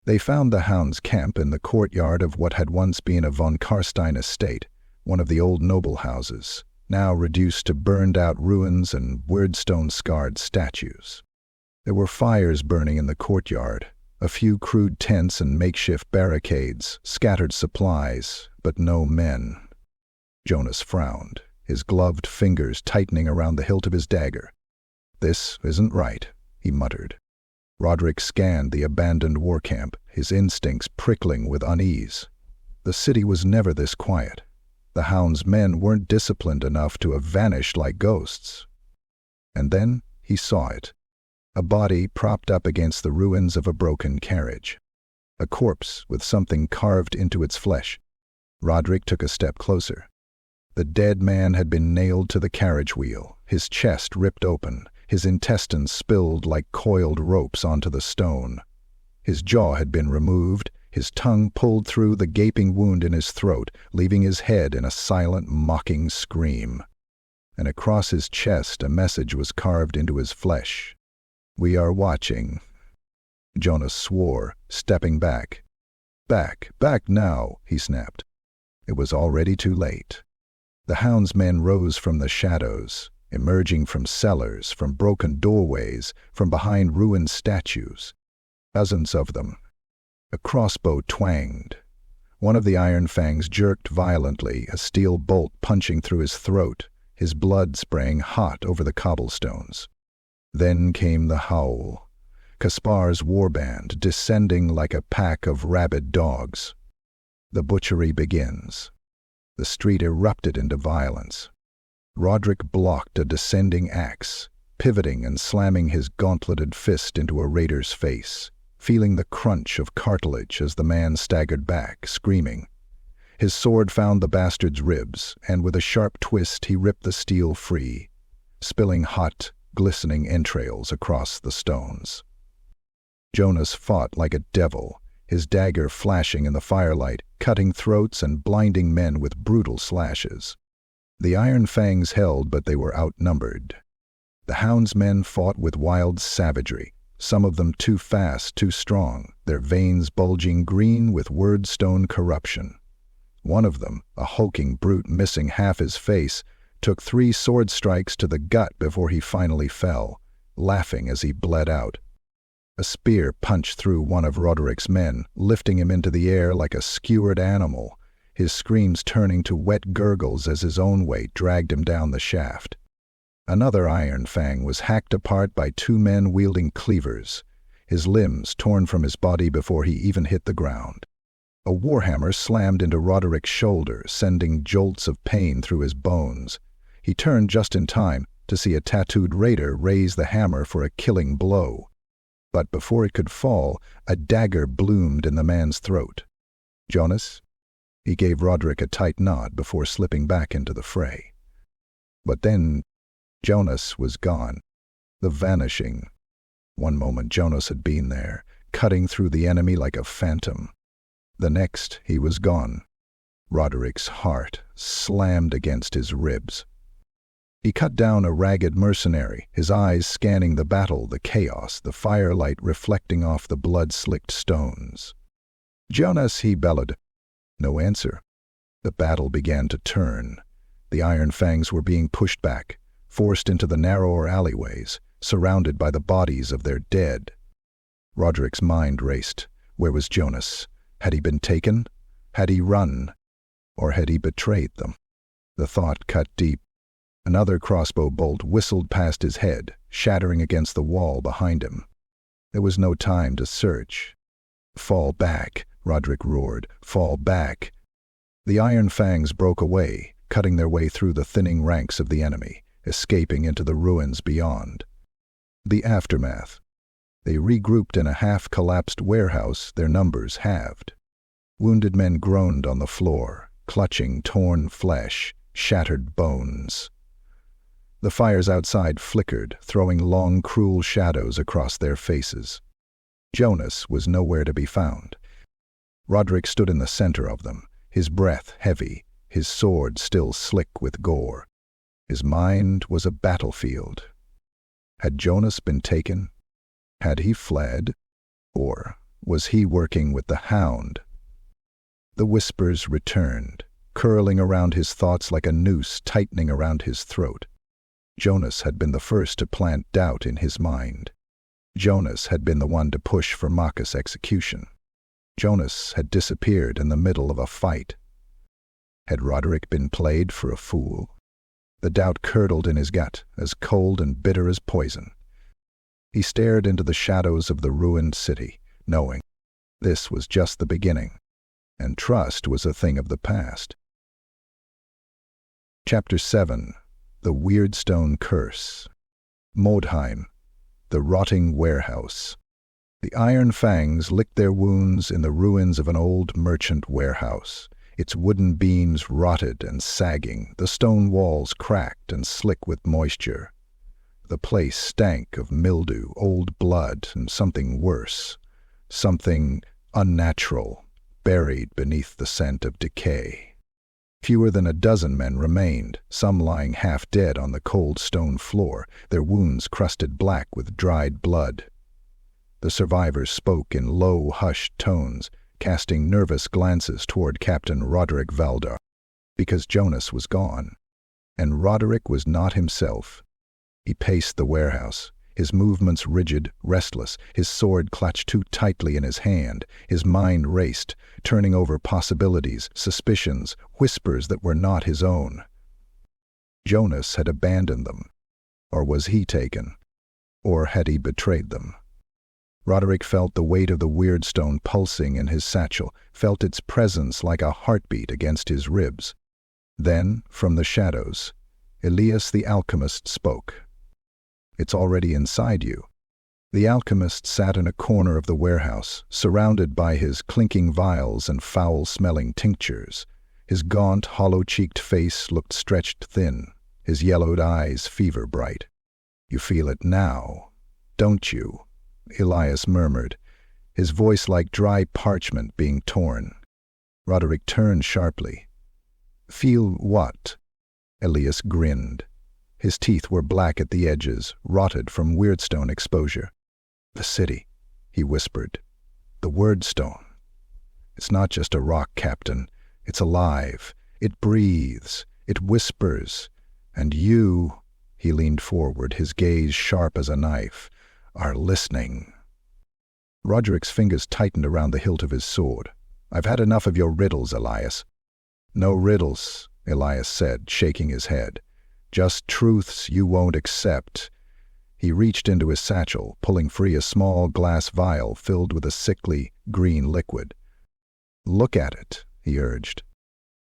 They found the Hound's camp in the courtyard of what had once been a von Karstein estate, one of the old noble houses, now reduced to burned-out ruins and weirdstone-scarred statues. There were fires burning in the courtyard, a few crude tents and makeshift barricades, scattered supplies, but no men. Jonas frowned, his gloved fingers tightening around the hilt of his dagger. "This isn't right," he muttered. Roderic scanned the abandoned war camp, his instincts prickling with unease. The city was never this quiet. The Hound's men weren't disciplined enough to have vanished like ghosts. And then he saw it. A body propped up against the ruins of a broken carriage. A corpse with something carved into its flesh. Roderic took a step closer. The dead man had been nailed to the carriage wheel, his chest ripped open, his intestines spilled like coiled ropes onto the stone. His jaw had been removed, his tongue pulled through the gaping wound in his throat, leaving his head in a silent, mocking scream. And across his chest a message was carved into his flesh. "We are watching." Jonas swore, stepping back. Back now," he snapped. It was already too late. The Hound's men rose from the shadows, emerging from cellars, from broken doorways, from behind ruined statues. Dozens of them. A crossbow twanged. One of the Iron-Fangs jerked violently, a steel bolt punching through his throat, his blood spraying hot over the cobblestones. Then came the howl. Caspar's warband descending like a pack of rabid dogs. The butchery begins. The street erupted into violence. Roderic blocked a descending axe, pivoting and slamming his gauntleted fist into a raider's face, feeling the crunch of cartilage as the man staggered back, screaming. His sword found the bastard's ribs, and with a sharp twist he ripped the steel free, spilling hot, glistening entrails across the stones. Jonas fought like a devil, his dagger flashing in the firelight, cutting throats and blinding men with brutal slashes. The Iron-Fangs held, but they were outnumbered. The Hound's men fought with wild savagery, some of them too fast, too strong, their veins bulging green with wyrdstone corruption. One of them, a hulking brute missing half his face, took 3 sword strikes to the gut before he finally fell, laughing as he bled out. A spear punched through one of Roderic's men, lifting him into the air like a skewered animal, his screams turning to wet gurgles as his own weight dragged him down the shaft. Another Iron-Fang was hacked apart by two men wielding cleavers, his limbs torn from his body before he even hit the ground. A warhammer slammed into Roderic's shoulder, sending jolts of pain through his bones. He turned just in time to see a tattooed raider raise the hammer for a killing blow. But before it could fall, a dagger bloomed in the man's throat. "Jonas?" He gave Roderic a tight nod before slipping back into the fray. But then Jonas was gone. The vanishing. One moment Jonas had been there, cutting through the enemy like a phantom. The next, he was gone. Roderic's heart slammed against his ribs. He cut down a ragged mercenary, his eyes scanning the battle, the chaos, the firelight reflecting off the blood-slicked stones. "Jonas," he bellowed. No answer. The battle began to turn. The Iron-Fangs were being pushed back, forced into the narrower alleyways, surrounded by the bodies of their dead. Roderic's mind raced. Where was Jonas? Had he been taken? Had he run? Or had he betrayed them? The thought cut deep. Another crossbow bolt whistled past his head, shattering against the wall behind him. There was no time to search. "Fall back," Roderic roared. "Fall back." The Iron-Fangs broke away, cutting their way through the thinning ranks of the enemy, escaping into the ruins beyond. The aftermath. They regrouped in a half-collapsed warehouse, their numbers halved. Wounded men groaned on the floor, clutching torn flesh, shattered bones. The fires outside flickered, throwing long, cruel shadows across their faces. Jonas was nowhere to be found. Roderic stood in the center of them, his breath heavy, his sword still slick with gore. His mind was a battlefield. Had Jonas been taken? Had he fled? Or was he working with the Hound? The whispers returned, curling around his thoughts like a noose tightening around his throat. Jonas had been the first to plant doubt in his mind. Jonas had been the one to push for Maka's execution. Jonas had disappeared in the middle of a fight. Had Roderic been played for a fool? The doubt curdled in his gut, as cold and bitter as poison. He stared into the shadows of the ruined city, knowing this was just the beginning, and trust was a thing of the past. Chapter 7. The Weirdstone Curse. Mordheim, the rotting warehouse. The Iron-Fangs licked their wounds in the ruins of an old merchant warehouse, its wooden beams rotted and sagging, the stone walls cracked and slick with moisture. The place stank of mildew, old blood, and something worse, something unnatural, buried beneath the scent of decay. Fewer than a dozen men remained, some lying half dead on the cold stone floor, their wounds crusted black with dried blood. The survivors spoke in low, hushed tones, casting nervous glances toward Captain Roderic Valdur, because Jonas was gone, and Roderic was not himself. He paced the warehouse, his movements rigid, restless, his sword clutched too tightly in his hand, his mind raced, turning over possibilities, suspicions, whispers that were not his own. Jonas had abandoned them. Or was he taken? Or had he betrayed them? Roderic felt the weight of the weirdstone pulsing in his satchel, felt its presence like a heartbeat against his ribs. Then, from the shadows, Elias the alchemist spoke. "It's already inside you." The alchemist sat in a corner of the warehouse, surrounded by his clinking vials and foul-smelling tinctures. His gaunt, hollow-cheeked face looked stretched thin, his yellowed eyes fever-bright. "You feel it now, don't you?" Elias murmured, his voice like dry parchment being torn. Roderic turned sharply. "Feel what?" Elias grinned. His teeth were black at the edges, rotted from weirdstone exposure. "The city," he whispered. "The wyrdstone. It's not just a rock, Captain. It's alive. It breathes. It whispers. And you," he leaned forward, his gaze sharp as a knife, "are listening." Roderic's fingers tightened around the hilt of his sword. "I've had enough of your riddles, Elias." "No riddles," Elias said, shaking his head. "Just truths you won't accept." He reached into his satchel, pulling free a small glass vial filled with a sickly, green liquid. "Look at it," he urged.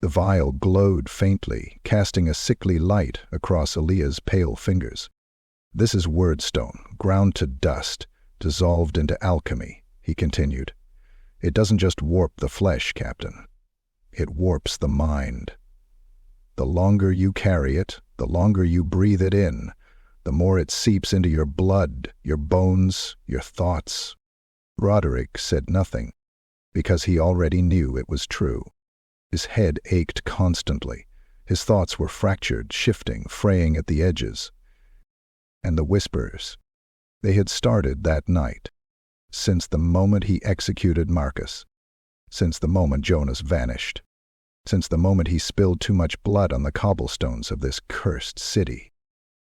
The vial glowed faintly, casting a sickly light across Elias's pale fingers. "This is wyrdstone, ground to dust, dissolved into alchemy," he continued. "It doesn't just warp the flesh, Captain. It warps the mind. The longer you carry it, the longer you breathe it in, the more it seeps into your blood, your bones, your thoughts." Roderic said nothing, because he already knew it was true. His head ached constantly. His thoughts were fractured, shifting, fraying at the edges. And the whispers, they had started that night, since the moment he executed Marcus, since the moment Jonas vanished, since the moment he spilled too much blood on the cobblestones of this cursed city.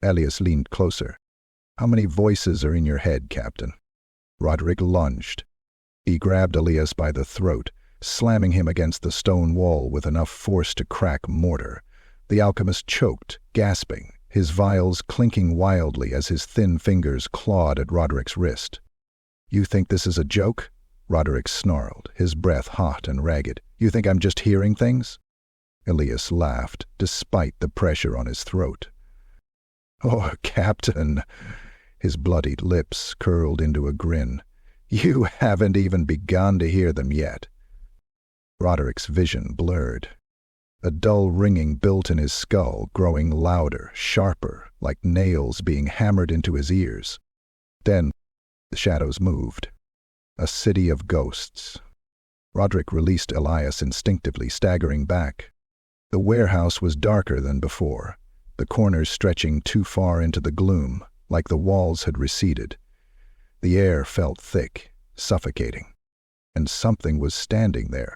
Elias leaned closer. "How many voices are in your head, Captain?" Roderic lunged. He grabbed Elias by the throat, slamming him against the stone wall with enough force to crack mortar. The alchemist choked, gasping, his vials clinking wildly as his thin fingers clawed at Roderic's wrist. "You think this is a joke?" Roderic snarled, his breath hot and ragged. "You think I'm just hearing things?" Elias laughed, despite the pressure on his throat. "Oh, Captain," his bloodied lips curled into a grin, "you haven't even begun to hear them yet." Roderic's vision blurred. A dull ringing built in his skull, growing louder, sharper, like nails being hammered into his ears. Then the shadows moved. A city of ghosts. Roderic released Elias instinctively, staggering back. The warehouse was darker than before, the corners stretching too far into the gloom, like the walls had receded. The air felt thick, suffocating, and something was standing there,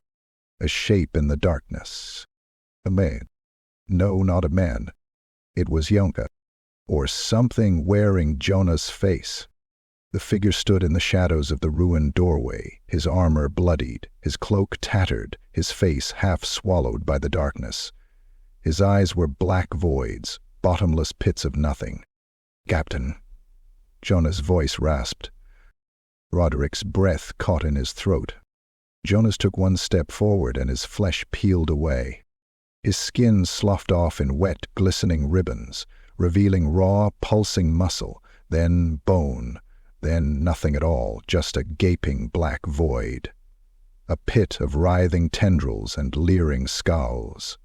a shape in the darkness. A man. No, not a man. It was Yonka, or something wearing Jonah's face. The figure stood in the shadows of the ruined doorway, his armor bloodied, his cloak tattered, his face half swallowed by the darkness. His eyes were black voids, bottomless pits of nothing. "Captain," Jonah's voice rasped. Roderic's breath caught in his throat. Jonas took one step forward and his flesh peeled away. His skin sloughed off in wet, glistening ribbons, revealing raw, pulsing muscle, then bone, then nothing at all, just a gaping black void. A pit of writhing tendrils and leering scowls.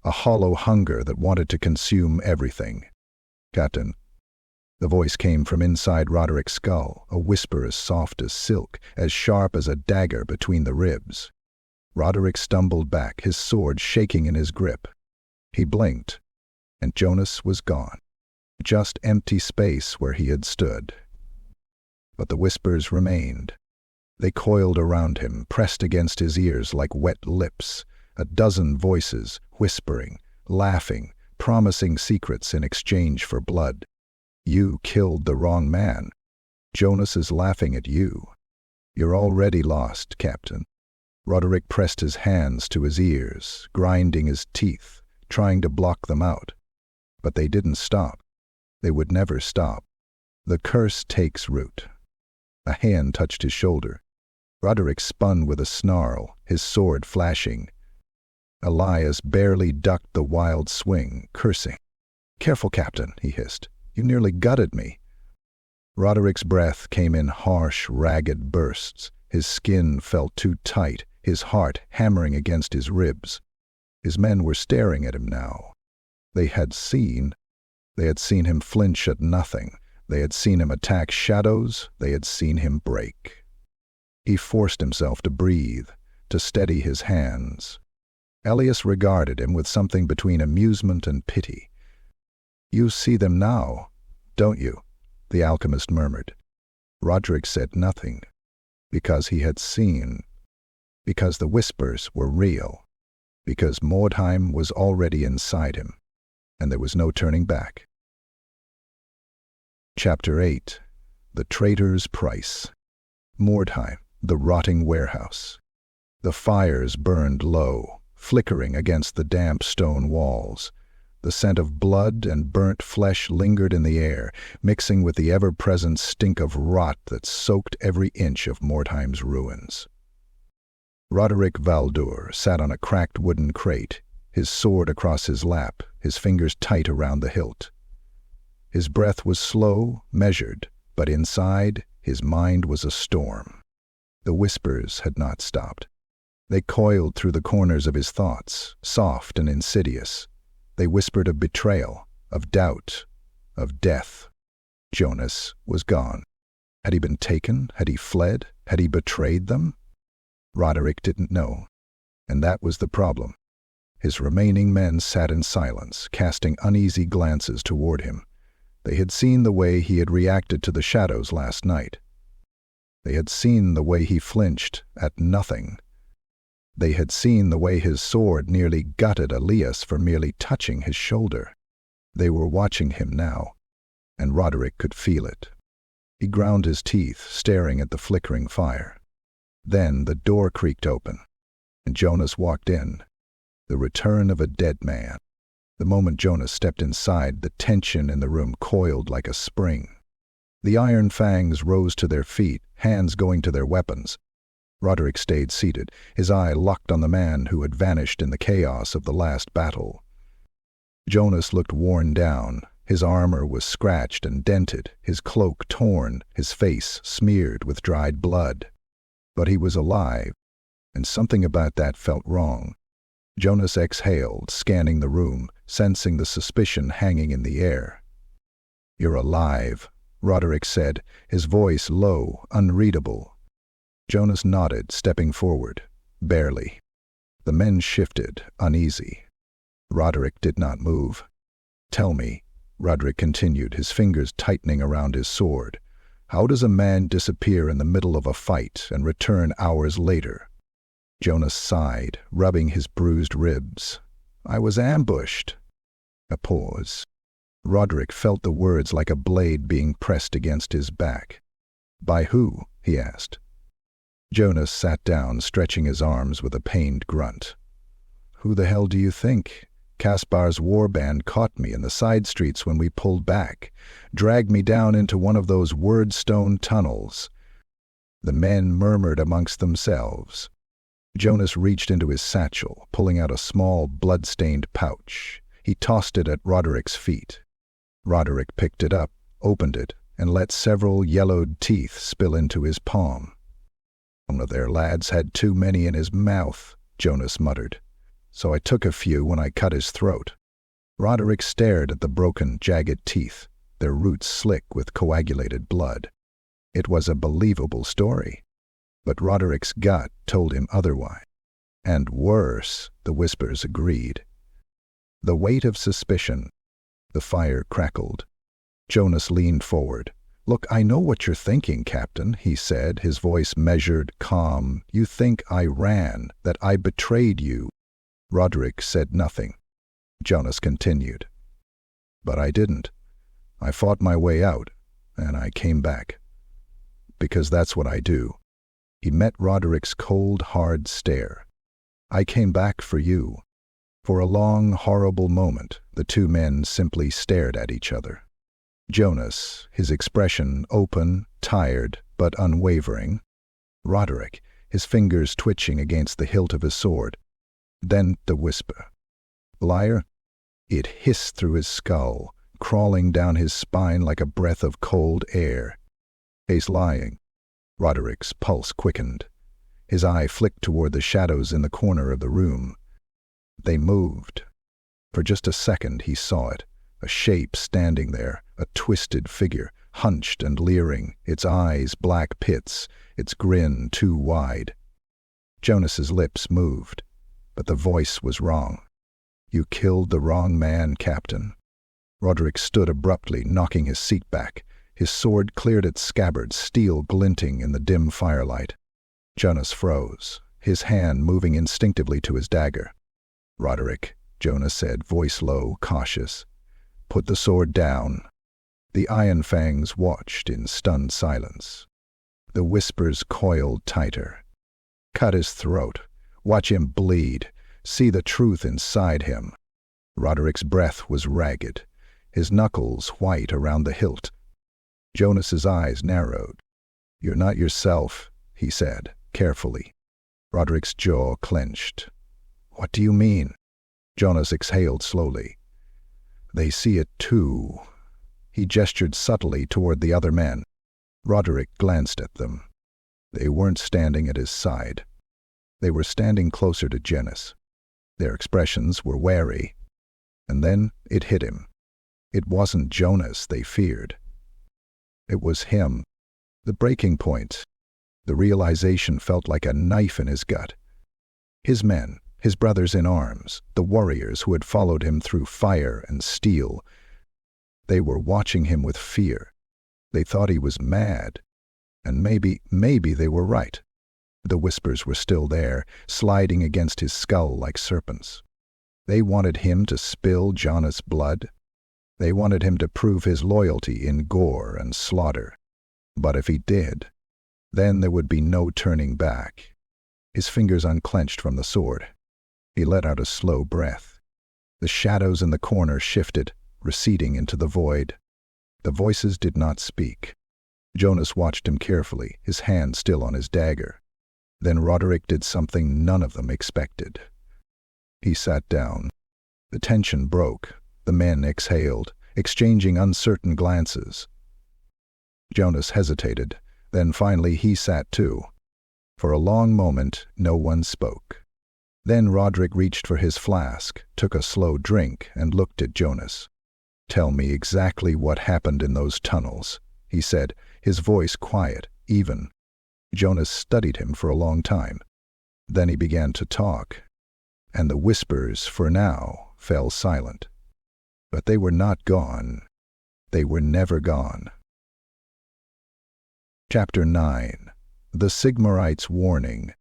A hollow hunger that wanted to consume everything. "Captain." The voice came from inside Roderic's skull, a whisper as soft as silk, as sharp as a dagger between the ribs. Roderic stumbled back, his sword shaking in his grip. He blinked, and Jonas was gone. Just empty space where he had stood. But the whispers remained. They coiled around him, pressed against his ears like wet lips, a dozen voices, whispering, laughing, promising secrets in exchange for blood. "You killed the wrong man. Jonas is laughing at you. You're already lost, Captain." Roderic pressed his hands to his ears, grinding his teeth, trying to block them out. But they didn't stop. They would never stop. The curse takes root. A hand touched his shoulder. Roderic spun with a snarl, his sword flashing. Elias barely ducked the wild swing, cursing. "Careful, Captain," he hissed. "You nearly gutted me." Roderic's breath came in harsh, ragged bursts. His skin felt too tight, his heart hammering against his ribs. His men were staring at him now. They had seen him flinch at nothing. They had seen him attack shadows. They had seen him break. He forced himself to breathe, to steady his hands. Elias regarded him with something between amusement and pity. "You see them now, don't you?" the alchemist murmured. Roderic said nothing, because he had seen, because the whispers were real, because Mordheim was already inside him, and there was no turning back. Chapter 8. The Traitor's Price. Mordheim, the rotting warehouse. The fires burned low, flickering against the damp stone walls. The scent of blood and burnt flesh lingered in the air, mixing with the ever-present stink of rot that soaked every inch of Mordheim's ruins. Roderic Valdur sat on a cracked wooden crate, his sword across his lap, his fingers tight around the hilt. His breath was slow, measured, but inside, his mind was a storm. The whispers had not stopped. They coiled through the corners of his thoughts, soft and insidious. They whispered of betrayal, of doubt, of death. Jonas was gone. Had he been taken? Had he fled? Had he betrayed them? Roderic didn't know, and that was the problem. His remaining men sat in silence, casting uneasy glances toward him. They had seen the way he had reacted to the shadows last night. They had seen the way he flinched at nothing. They had seen the way his sword nearly gutted Elias for merely touching his shoulder. They were watching him now, and Roderic could feel it. He ground his teeth, staring at the flickering fire. Then the door creaked open, and Jonas walked in. The return of a dead man. The moment Jonas stepped inside, the tension in the room coiled like a spring. The Iron-Fangs rose to their feet, hands going to their weapons. Roderic stayed seated, his eye locked on the man who had vanished in the chaos of the last battle. Jonas looked worn down. His armor was scratched and dented, his cloak torn, his face smeared with dried blood. But he was alive, and something about that felt wrong. Jonas exhaled, scanning the room, sensing the suspicion hanging in the air. "You're alive," Roderic said, his voice low, unreadable. Jonas nodded, stepping forward. Barely. The men shifted, uneasy. Roderic did not move. "Tell me," Roderic continued, his fingers tightening around his sword, "how does a man disappear in the middle of a fight and return hours later?" Jonas sighed, rubbing his bruised ribs. "I was ambushed." A pause. Roderic felt the words like a blade being pressed against his back. "By who?" he asked. Jonas sat down, stretching his arms with a pained grunt. "Who the hell do you think? Kaspar's warband caught me in the side streets when we pulled back, dragged me down into one of those wyrdstone tunnels." The men murmured amongst themselves. Jonas reached into his satchel, pulling out a small, blood-stained pouch. He tossed it at Roderic's feet. Roderic picked it up, opened it, and let several yellowed teeth spill into his palm. "One of their lads had too many in his mouth," Jonas muttered. "So I took a few when I cut his throat." Roderic stared at the broken, jagged teeth, their roots slick with coagulated blood. It was a believable story, but Roderic's gut told him otherwise. And worse, the whispers agreed. The weight of suspicion. The fire crackled. Jonas leaned forward. "Look, I know what you're thinking, Captain," he said, his voice measured, calm. "You think I ran, that I betrayed you." Roderic said nothing. Jonas continued. "But I didn't. I fought my way out, and I came back. Because that's what I do." He met Roderic's cold, hard stare. "I came back for you." For a long, horrible moment, the two men simply stared at each other. Jonas, his expression open, tired, but unwavering. Roderic, his fingers twitching against the hilt of his sword. Then the whisper. "Liar?" It hissed through his skull, crawling down his spine like a breath of cold air. "He's lying." Roderic's pulse quickened. His eye flicked toward the shadows in the corner of the room. They moved. For just a second he saw it, a shape standing there, a twisted figure, hunched and leering, its eyes black pits, its grin too wide. Jonas's lips moved, but the voice was wrong. "You killed the wrong man, Captain." Roderic stood abruptly, knocking his seat back. His sword cleared its scabbard, steel glinting in the dim firelight. Jonas froze, his hand moving instinctively to his dagger. "Roderic," Jonas said, voice low, cautious. "Put the sword down." The Iron-Fangs watched in stunned silence. The whispers coiled tighter. Cut his throat. Watch him bleed. See the truth inside him. Roderic's breath was ragged, his knuckles white around the hilt. Jonas's eyes narrowed. "You're not yourself," he said, carefully. Roderic's jaw clenched. "What do you mean?" Jonas exhaled slowly. "They see it too." He gestured subtly toward the other men. Roderic glanced at them. They weren't standing at his side. They were standing closer to Jonas. Their expressions were wary. And then it hit him. It wasn't Jonas they feared. It was him. The breaking point. The realization felt like a knife in his gut. His men, his brothers in arms, the warriors who had followed him through fire and steel, they were watching him with fear. They thought he was mad. And maybe they were right. The whispers were still there, sliding against his skull like serpents. They wanted him to spill Jonas' blood. They wanted him to prove his loyalty in gore and slaughter. But if he did, then there would be no turning back. His fingers unclenched from the sword. He let out a slow breath. The shadows in the corner shifted, receding into the void. The voices did not speak. Jonas watched him carefully, his hand still on his dagger. Then Roderic did something none of them expected. He sat down. The tension broke. The men exhaled, exchanging uncertain glances. Jonas hesitated. Then finally he sat too. For a long moment, no one spoke. Then Roderic reached for his flask, took a slow drink, and looked at Jonas. "Tell me exactly what happened in those tunnels," he said, his voice quiet, even. Jonas studied him for a long time. Then he began to talk, and the whispers, for now, fell silent. But they were not gone. They were never gone. Chapter 9. The Sigmarite's Warning.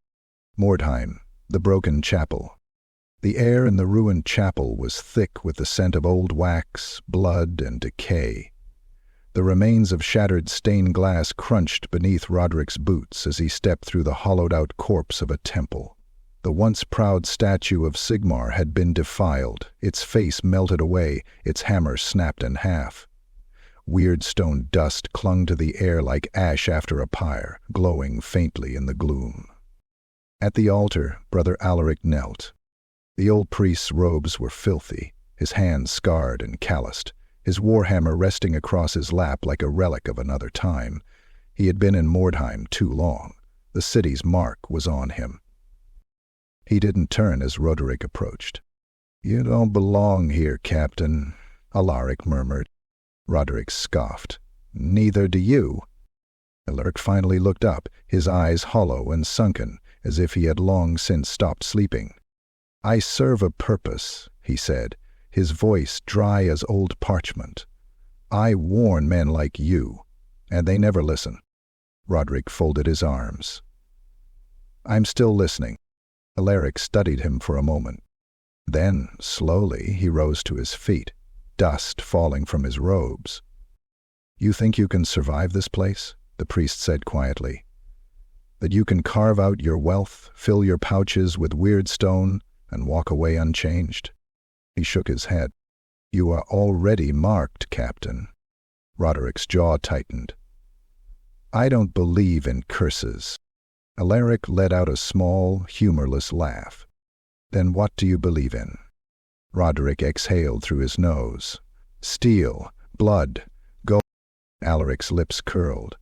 Mordheim, the broken chapel. The air in the ruined chapel was thick with the scent of old wax, blood, and decay. The remains of shattered stained glass crunched beneath Roderic's boots as he stepped through the hollowed-out corpse of a temple. The once proud statue of Sigmar had been defiled, its face melted away, its hammer snapped in half. Weirdstone dust clung to the air like ash after a pyre, glowing faintly in the gloom. At the altar, Brother Alaric knelt. The old priest's robes were filthy, his hands scarred and calloused, his warhammer resting across his lap like a relic of another time. He had been in Mordheim too long. The city's mark was on him. He didn't turn as Roderic approached. "You don't belong here, Captain," Alaric murmured. Roderic scoffed. "Neither do you." Alaric finally looked up, his eyes hollow and sunken, as if he had long since stopped sleeping. "I serve a purpose," he said, his voice dry as old parchment. "I warn men like you, and they never listen." Roderic folded his arms. "I'm still listening." Alaric studied him for a moment. Then, slowly, he rose to his feet, dust falling from his robes. "You think you can survive this place?" the priest said quietly. "That you can carve out your wealth, fill your pouches with weirdstone, and walk away unchanged?" He shook his head. "You are already marked, Captain." Roderic's jaw tightened. "I don't believe in curses." Alaric let out a small, humorless laugh. "Then what do you believe in?" Roderic exhaled through his nose. "Steel, blood, gold." Alaric's lips curled.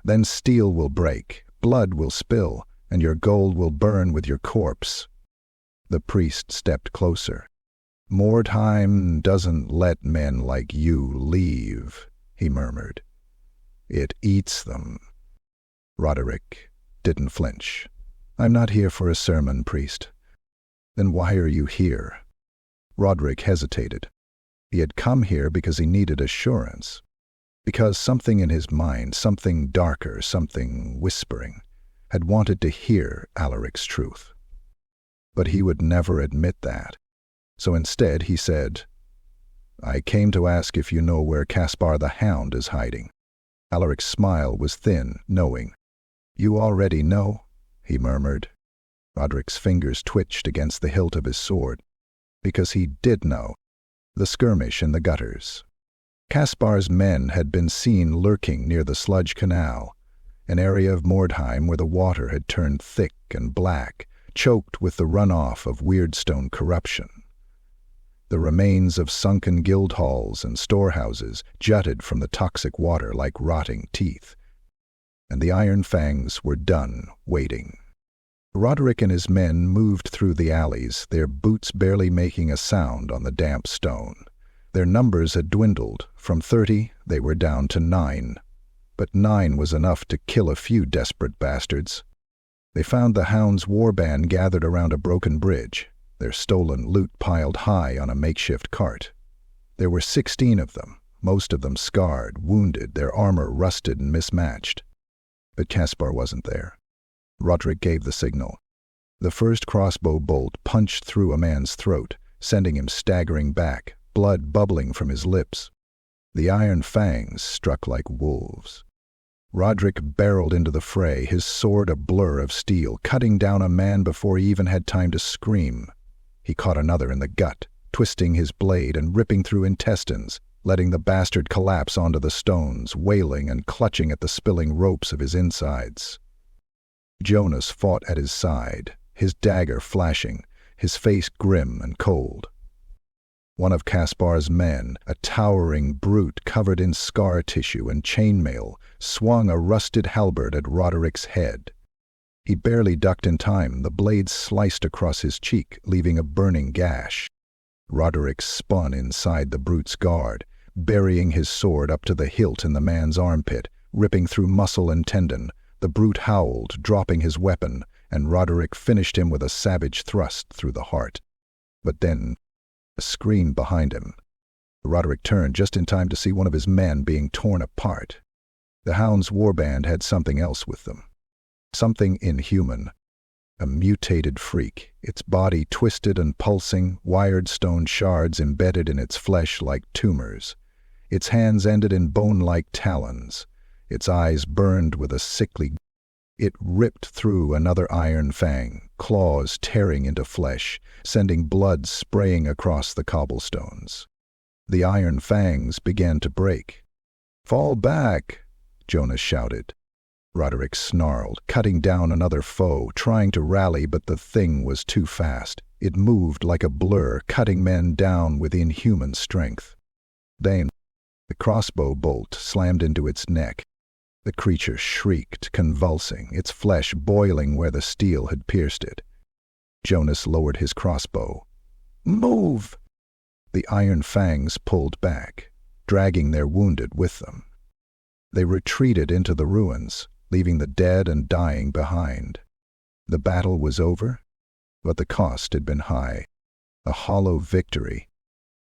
"Then steel will break, blood will spill, and your gold will burn with your corpse." The priest stepped closer. "Mordheim doesn't let men like you leave," he murmured. "It eats them." Roderic didn't flinch. "I'm not here for a sermon, priest." "Then why are you here?" Roderic hesitated. He had come here because he needed assurance. Because something in his mind, something darker, something whispering, had wanted to hear Alaric's truth. But he would never admit that. So instead he said, "I came to ask if you know where Caspar the Hound is hiding." Alaric's smile was thin, knowing. "You already know," he murmured. Roderick's fingers twitched against the hilt of his sword, because he did know. The skirmish in the gutters. Caspar's men had been seen lurking near the sludge canal, an area of Mordheim where the water had turned thick and black, choked with the runoff of weirdstone corruption. The remains of sunken guild halls and storehouses jutted from the toxic water like rotting teeth. And the Iron-Fangs were done waiting. Roderic and his men moved through the alleys, their boots barely making a sound on the damp stone. Their numbers had dwindled. From 30, they were down to 9. But 9 was enough to kill a few desperate bastards. They found the Hound's warband gathered around a broken bridge, their stolen loot piled high on a makeshift cart. There were 16 of them, most of them scarred, wounded, their armor rusted and mismatched. But Caspar wasn't there. Roderic gave the signal. The first crossbow bolt punched through a man's throat, sending him staggering back, blood bubbling from his lips. The Iron-Fangs struck like wolves. Roderic barreled into the fray, his sword a blur of steel, cutting down a man before he even had time to scream. He caught another in the gut, twisting his blade and ripping through intestines, letting the bastard collapse onto the stones, wailing and clutching at the spilling ropes of his insides. Jonas fought at his side, his dagger flashing, his face grim and cold. One of Caspar's men, a towering brute covered in scar tissue and chainmail, swung a rusted halberd at Roderic's head. He barely ducked in time, the blade sliced across his cheek, leaving a burning gash. Roderic spun inside the brute's guard, burying his sword up to the hilt in the man's armpit, ripping through muscle and tendon. The brute howled, dropping his weapon, and Roderic finished him with a savage thrust through the heart. But then, a scream behind him. Roderic turned just in time to see one of his men being torn apart. The Hound's warband had something else with them. Something inhuman. A mutated freak, its body twisted and pulsing, wyrdstone shards embedded in its flesh like tumors. Its hands ended in bone-like talons. Its eyes burned with a sickly. It ripped through another Iron-Fang, claws tearing into flesh, sending blood spraying across the cobblestones. The Iron-Fangs began to break. "Fall back!" Jonas shouted. Roderic snarled, cutting down another foe, trying to rally, but the thing was too fast. It moved like a blur, cutting men down with inhuman strength. Then, the crossbow bolt slammed into its neck. The creature shrieked, convulsing, its flesh boiling where the steel had pierced it. Jonas lowered his crossbow. "Move!" The Iron-Fangs pulled back, dragging their wounded with them. They retreated into the ruins, leaving the dead and dying behind. The battle was over, but the cost had been high. A hollow victory.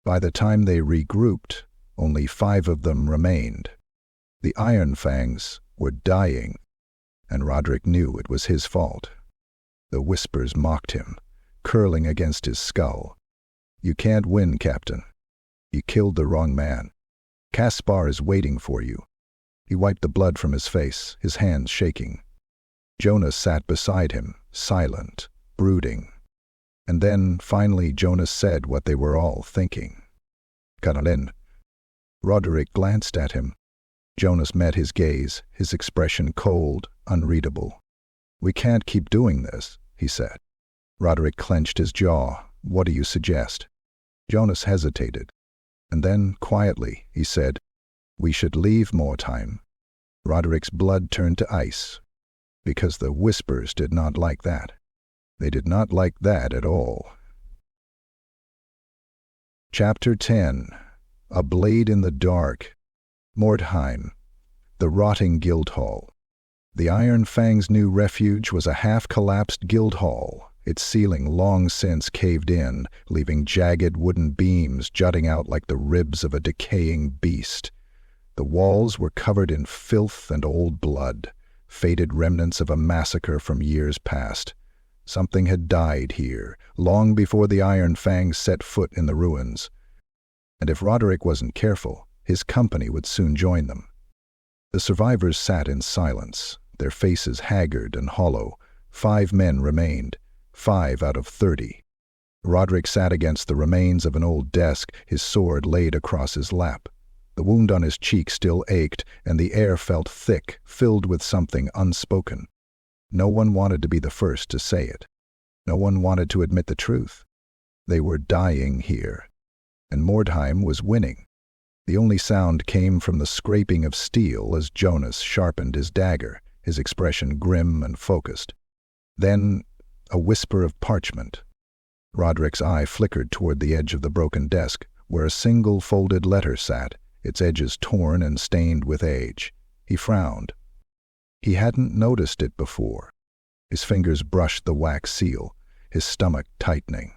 By the time they regrouped, only 5 of them remained. The Iron-Fangs were dying, and Roderic knew it was his fault. The whispers mocked him, curling against his skull. "You can't win, Captain. You killed the wrong man. Caspar is waiting for you." He wiped the blood from his face, his hands shaking. Jonas sat beside him, silent, brooding. And then, finally, Jonas said what they were all thinking. "Caroline." Roderic glanced at him. Jonas met his gaze, his expression cold, unreadable. "We can't keep doing this," he said. Roderic clenched his jaw. "What do you suggest?" Jonas hesitated. And then, quietly, he said, "We should leave Mordheim." Roderic's blood turned to ice, because the whispers did not like that. They did not like that at all. Chapter 10. A Blade in the Dark. Mordheim, the rotting guild hall. The Iron-Fang's new refuge was a half-collapsed guild hall, its ceiling long since caved in, leaving jagged wooden beams jutting out like the ribs of a decaying beast. The walls were covered in filth and old blood, faded remnants of a massacre from years past. Something had died here, long before the Iron-Fangs set foot in the ruins. And if Roderic wasn't careful, his company would soon join them. The survivors sat in silence, their faces haggard and hollow. 5 men remained, 5 out of 30. Roderic sat against the remains of an old desk, his sword laid across his lap. The wound on his cheek still ached, and the air felt thick, filled with something unspoken. No one wanted to be the first to say it. No one wanted to admit the truth. They were dying here, and Mordheim was winning. The only sound came from the scraping of steel as Jonas sharpened his dagger, his expression grim and focused. Then, a whisper of parchment. Roderic's eye flickered toward the edge of the broken desk, where a single folded letter sat, its edges torn and stained with age. He frowned. He hadn't noticed it before. His fingers brushed the wax seal, his stomach tightening.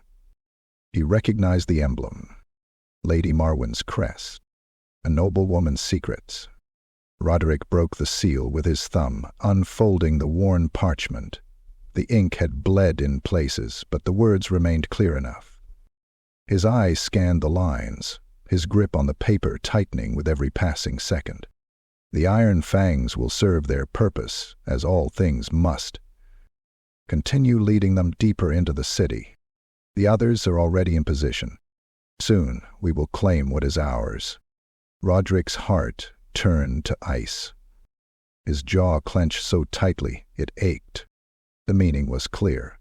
He recognized the emblem, Lady Marwen's crest, a noblewoman's secrets. Roderic broke the seal with his thumb, unfolding the worn parchment. The ink had bled in places, but the words remained clear enough. His eyes scanned the lines, his grip on the paper tightening with every passing second. The Iron-Fangs will serve their purpose, as all things must. Continue leading them deeper into the city. The others are already in position. Soon we will claim what is ours. Roderic's heart turned to ice. His jaw clenched so tightly it ached. The meaning was clear.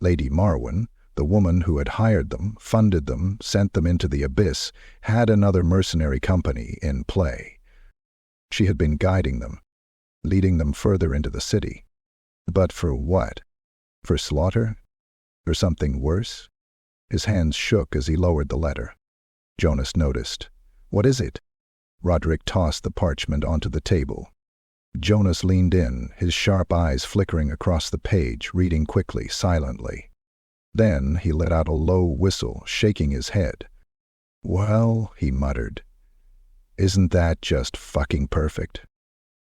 Lady Marwen, the woman who had hired them, funded them, sent them into the abyss, had another mercenary company in play. She had been guiding them, leading them further into the city. But for what? For slaughter? For something worse? His hands shook as he lowered the letter. Jonas noticed. "What is it?" Roderic tossed the parchment onto the table. Jonas leaned in, his sharp eyes flickering across the page, reading quickly, silently. Then he let out a low whistle, shaking his head. "Well," he muttered, "isn't that just fucking perfect?"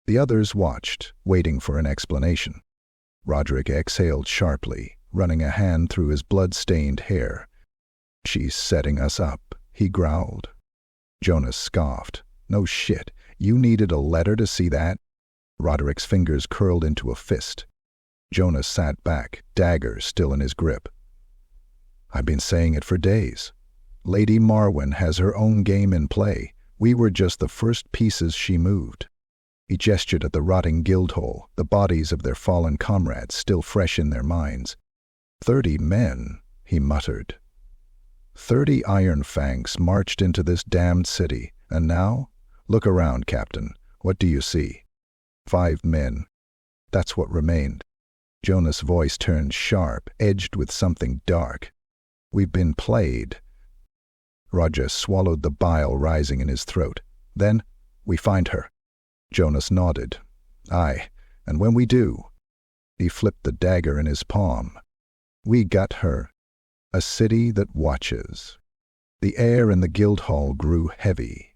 The others watched, waiting for an explanation. Roderic exhaled sharply, running a hand through his blood-stained hair. "She's setting us up," he growled. Jonas scoffed. "No shit, you needed a letter to see that?" Roderic's fingers curled into a fist. Jonas sat back, dagger still in his grip. "I've been saying it for days. Lady Marwen has her own game in play. We were just the first pieces she moved." He gestured at the rotting guildhall, the bodies of their fallen comrades still fresh in their minds. 30 men, he muttered. 30 Iron-Fangs marched into this damned city, and now? Look around, Captain. What do you see? 5 men. That's what remained. Jonas' voice turned sharp, edged with something dark. "We've been played." Roger swallowed the bile rising in his throat. "Then, we find her." Jonas nodded. "Aye, and when we do..." He flipped the dagger in his palm. "We got her. A city that watches." The air in the guildhall grew heavy.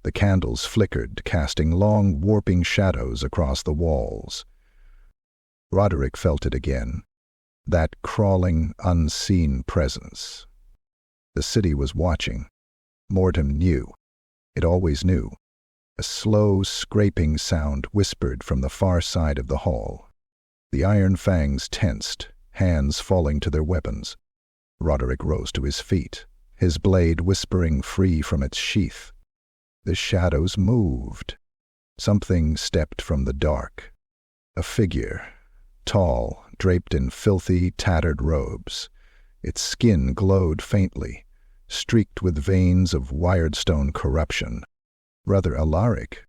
The candles flickered, casting long, warping shadows across the walls. Roderic felt it again. That crawling, unseen presence. The city was watching. Mordheim knew. It always knew. A slow, scraping sound whispered from the far side of the hall. The Iron-Fangs tensed, hands falling to their weapons. Roderic rose to his feet, his blade whispering free from its sheath. The shadows moved. Something stepped from the dark. A figure, tall, draped in filthy, tattered robes. Its skin glowed faintly, streaked with veins of wyrdstone corruption. Rather Alaric,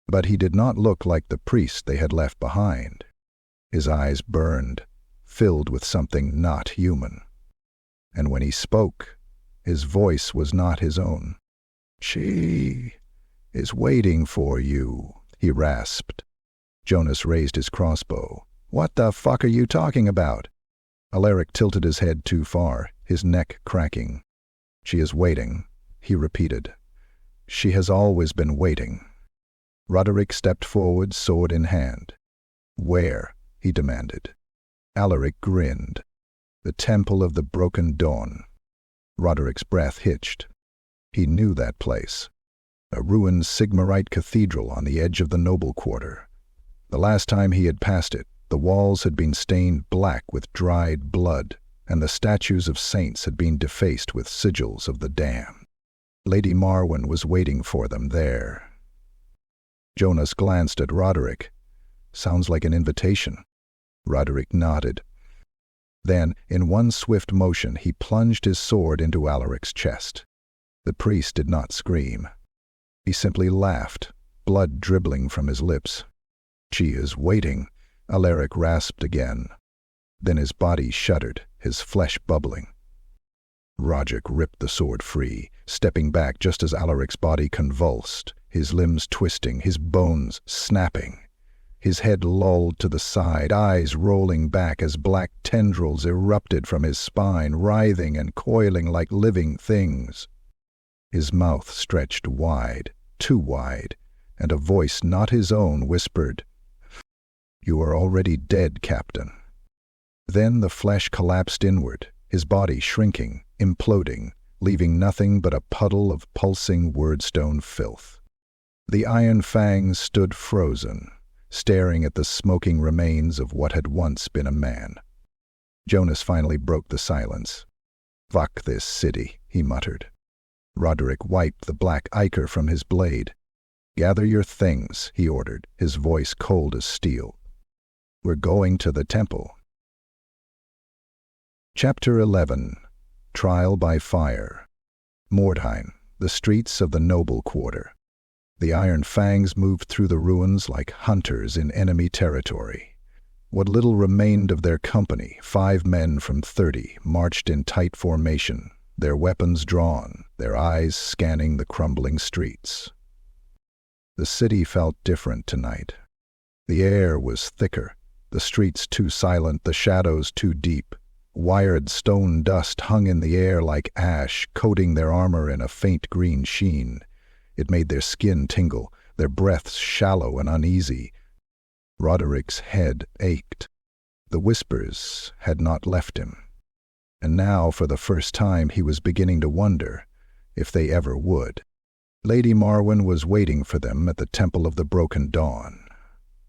but he did not look like the priest they had left behind. His eyes burned, filled with something not human. And when he spoke, his voice was not his own. "She is waiting for you," he rasped. Jonas raised his crossbow. "What the fuck are you talking about?" Alaric tilted his head too far, his neck cracking. "She is waiting," he repeated. "She has always been waiting." Roderic stepped forward, sword in hand. "Where?" he demanded. Alaric grinned. "The Temple of the Broken Dawn." Roderic's breath hitched. He knew that place. A ruined sigmarite cathedral on the edge of the noble quarter. The last time he had passed it, the walls had been stained black with dried blood, and the statues of saints had been defaced with sigils of the damned. Lady Marwen was waiting for them there. Jonas glanced at Roderic. "Sounds like an invitation." Roderic nodded. Then, in one swift motion, he plunged his sword into Alaric's chest. The priest did not scream. He simply laughed, blood dribbling from his lips. "She is waiting," Alaric rasped again. Then his body shuddered, his flesh bubbling. Roderic ripped the sword free, stepping back just as Alaric's body convulsed, his limbs twisting, his bones snapping. His head lolled to the side, eyes rolling back as black tendrils erupted from his spine, writhing and coiling like living things. His mouth stretched wide, too wide, and a voice not his own whispered, "You are already dead, Captain." Then the flesh collapsed inward, his body shrinking, imploding, leaving nothing but a puddle of pulsing wyrdstone filth. The Iron-Fangs stood frozen, staring at the smoking remains of what had once been a man. Jonas finally broke the silence. "Fuck this city," he muttered. Roderic wiped the black ichor from his blade. "Gather your things," he ordered, his voice cold as steel. "We're going to the temple." Chapter 11. Trial by Fire. Mordheim, the streets of the noble quarter. The Iron-Fangs moved through the ruins like hunters in enemy territory. What little remained of their company, 5 men from 30, marched in tight formation, their weapons drawn, their eyes scanning the crumbling streets. The city felt different tonight. The air was thicker, the streets too silent, the shadows too deep. Wired stone dust hung in the air like ash, coating their armor in a faint green sheen. It made their skin tingle, their breaths shallow and uneasy. Roderic's head ached. The whispers had not left him. And now, for the first time, he was beginning to wonder if they ever would. Lady Marwen was waiting for them at the Temple of the Broken Dawn.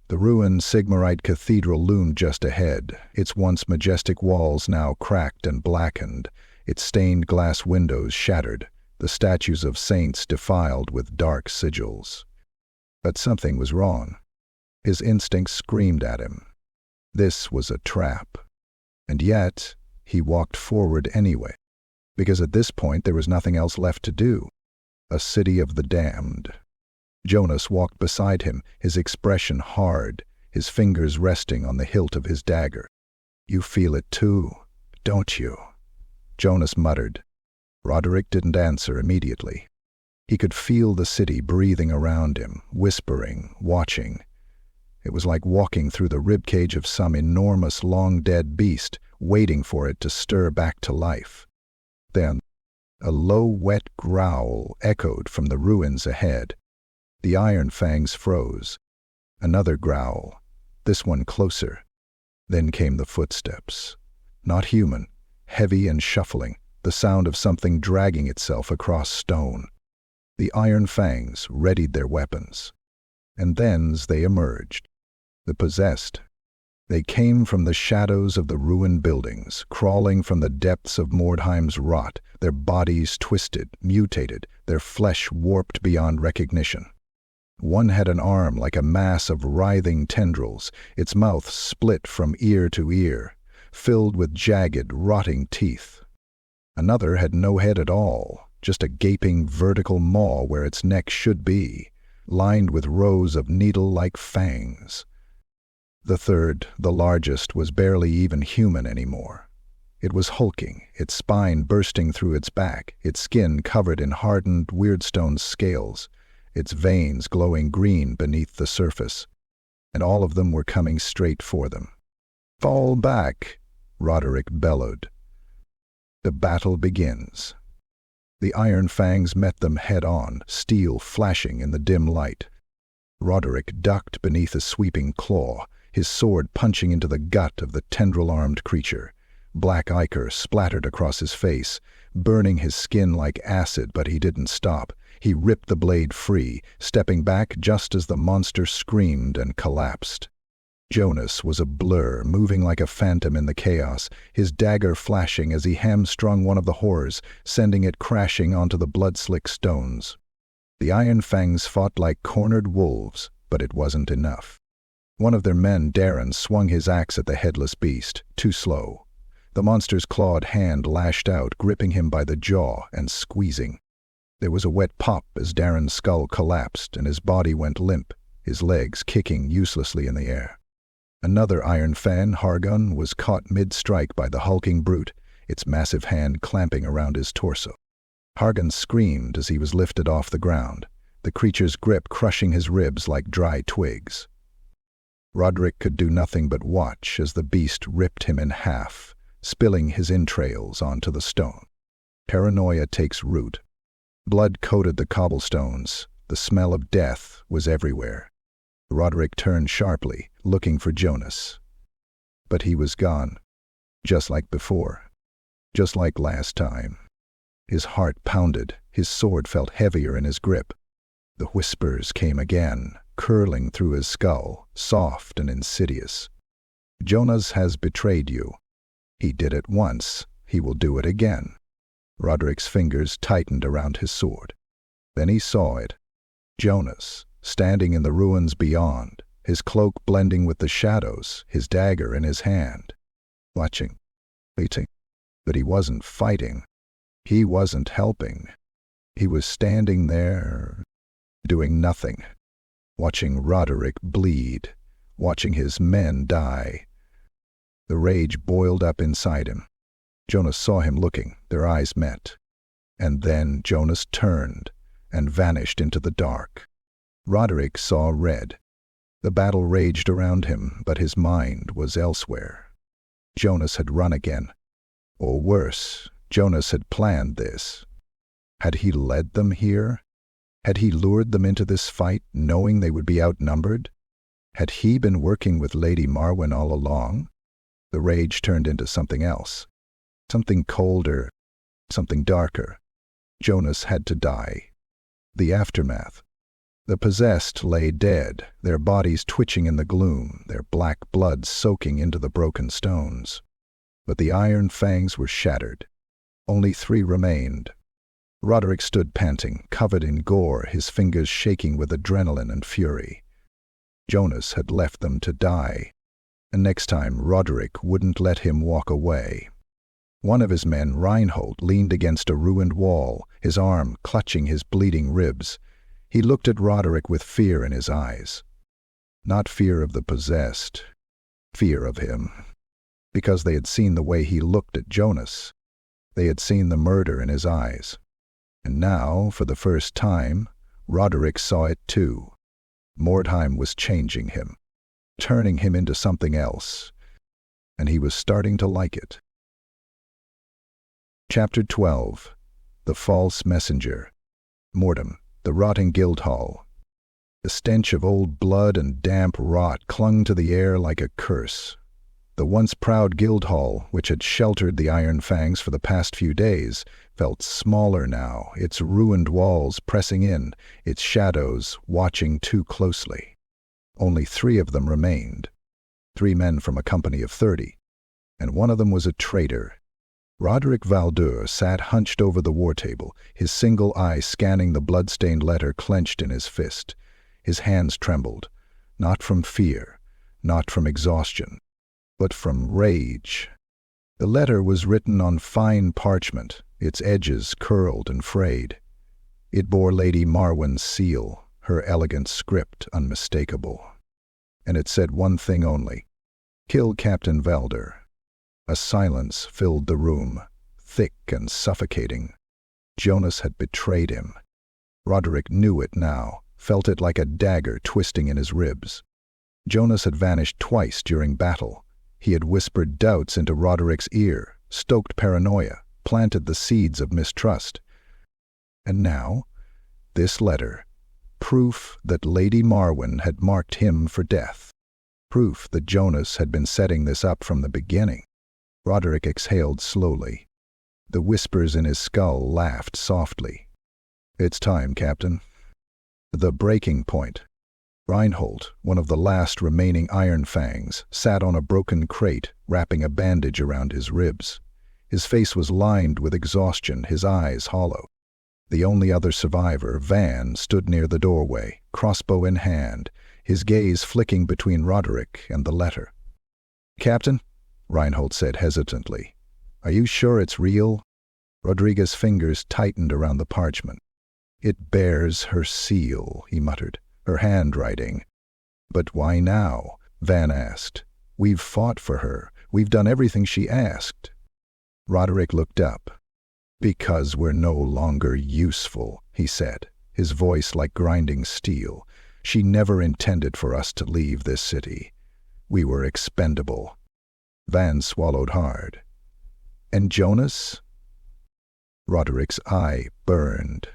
The ruined sigmarite cathedral loomed just ahead, its once majestic walls now cracked and blackened, its stained glass windows shattered, the statues of saints defiled with dark sigils. But something was wrong. His instincts screamed at him. This was a trap. And yet, he walked forward anyway, because at this point there was nothing else left to do. A city of the damned. Jonas walked beside him, his expression hard, his fingers resting on the hilt of his dagger. "You feel it too, don't you?" Jonas muttered. Roderic didn't answer immediately. He could feel the city breathing around him, whispering, watching. It was like walking through the ribcage of some enormous, long-dead beast, waiting for it to stir back to life. Then, a low, wet growl echoed from the ruins ahead. The Iron-Fangs froze. Another growl, this one closer. Then came the footsteps. Not human, heavy and shuffling, the sound of something dragging itself across stone. The Iron-Fangs readied their weapons. And thence they emerged. The possessed. They came from the shadows of the ruined buildings, crawling from the depths of Mordheim's rot, their bodies twisted, mutated, their flesh warped beyond recognition. One had an arm like a mass of writhing tendrils, its mouth split from ear to ear, filled with jagged, rotting teeth. Another had no head at all, just a gaping vertical maw where its neck should be, lined with rows of needle-like fangs. The third, the largest, was barely even human anymore. It was hulking, its spine bursting through its back, its skin covered in hardened weirdstone scales, its veins glowing green beneath the surface. And all of them were coming straight for them. "Fall back," Roderic bellowed. The battle begins. The Iron-Fangs met them head-on, steel flashing in the dim light. Roderic ducked beneath a sweeping claw, his sword punching into the gut of the tendril-armed creature. Black ichor splattered across his face, burning his skin like acid, but he didn't stop. He ripped the blade free, stepping back just as the monster screamed and collapsed. Jonas was a blur, moving like a phantom in the chaos, his dagger flashing as he hamstrung one of the horrors, sending it crashing onto the blood-slick stones. The Iron-Fangs fought like cornered wolves, but it wasn't enough. One of their men, Darren, swung his axe at the headless beast, too slow. The monster's clawed hand lashed out, gripping him by the jaw and squeezing. There was a wet pop as Darren's skull collapsed and his body went limp, his legs kicking uselessly in the air. Another Iron-Fang, Hargun, was caught mid-strike by the hulking brute, its massive hand clamping around his torso. Hargun screamed as he was lifted off the ground, the creature's grip crushing his ribs like dry twigs. Roderic could do nothing but watch as the beast ripped him in half, spilling his entrails onto the stone. Paranoia takes root. Blood coated the cobblestones. The smell of death was everywhere. Roderic turned sharply, looking for Jonas. But he was gone, just like before, just like last time. His heart pounded, his sword felt heavier in his grip. The whispers came again, curling through his skull, soft and insidious. Jonas has betrayed you. He did it once, he will do it again. Roderic's fingers tightened around his sword. Then he saw it. Jonas, standing in the ruins beyond, his cloak blending with the shadows, his dagger in his hand. Watching, waiting. But he wasn't fighting. He wasn't helping. He was standing there, doing nothing, watching Roderic bleed, watching his men die. The rage boiled up inside him. Jonas saw him looking, their eyes met. And then Jonas turned and vanished into the dark. Roderic saw red. The battle raged around him, but his mind was elsewhere. Jonas had run again. Or worse, Jonas had planned this. Had he led them here? Had he lured them into this fight, knowing they would be outnumbered? Had he been working with Lady Marwen all along? The rage turned into something else. Something colder, something darker. Jonas had to die. The aftermath. The possessed lay dead, their bodies twitching in the gloom, their black blood soaking into the broken stones. But the Iron-Fangs were shattered. Only 3 remained. Roderic stood panting, covered in gore, his fingers shaking with adrenaline and fury. Jonas had left them to die, and next time Roderic wouldn't let him walk away. One of his men, Reinhold, leaned against a ruined wall, his arm clutching his bleeding ribs. He looked at Roderic with fear in his eyes. Not fear of the possessed, fear of him. Because they had seen the way he looked at Jonas. They had seen the murder in his eyes. And now, for the first time, Roderic saw it too. Mordheim was changing him, turning him into something else, and he was starting to like it. Chapter 12. The False Messenger. Mordheim, the rotting Guildhall. The stench of old blood and damp rot clung to the air like a curse. The once proud Guildhall, which had sheltered the Iron-Fangs for the past few days, felt smaller now, its ruined walls pressing in, its shadows watching too closely. Only 3 of them remained. 3 men from a company of 30, and one of them was a traitor. Roderic Valdur sat hunched over the war table, his single eye scanning the blood-stained letter clenched in his fist. His hands trembled, not from fear, not from exhaustion, but from rage. The letter was written on fine parchment, its edges curled and frayed. It bore Lady Marwen's seal, her elegant script unmistakable. And it said one thing only: "Kill Captain Valdur." A silence filled the room, thick and suffocating. Jonas had betrayed him. Roderic knew it now, felt it like a dagger twisting in his ribs. Jonas had vanished twice during battle. He had whispered doubts into Roderic's ear, stoked paranoia, planted the seeds of mistrust. And now, this letter, proof that Lady Marwen had marked him for death. Proof that Jonas had been setting this up from the beginning. Roderic exhaled slowly. The whispers in his skull laughed softly. It's time, Captain. The breaking point. Reinhold, one of the last remaining Iron-Fangs, sat on a broken crate, wrapping a bandage around his ribs. His face was lined with exhaustion, his eyes hollow. The only other survivor, Van, stood near the doorway, crossbow in hand, his gaze flicking between Roderic and the letter. "Captain," Reinhold said hesitantly, "are you sure it's real?" Rodriguez's fingers tightened around the parchment. "It bears her seal," he muttered, "her handwriting." "But why now?" Van asked. "We've fought for her. We've done everything she asked." Roderic looked up. "Because we're no longer useful," he said, his voice like grinding steel. "She never intended for us to leave this city. We were expendable." Van swallowed hard. "And Jonas?" Roderic's eye burned.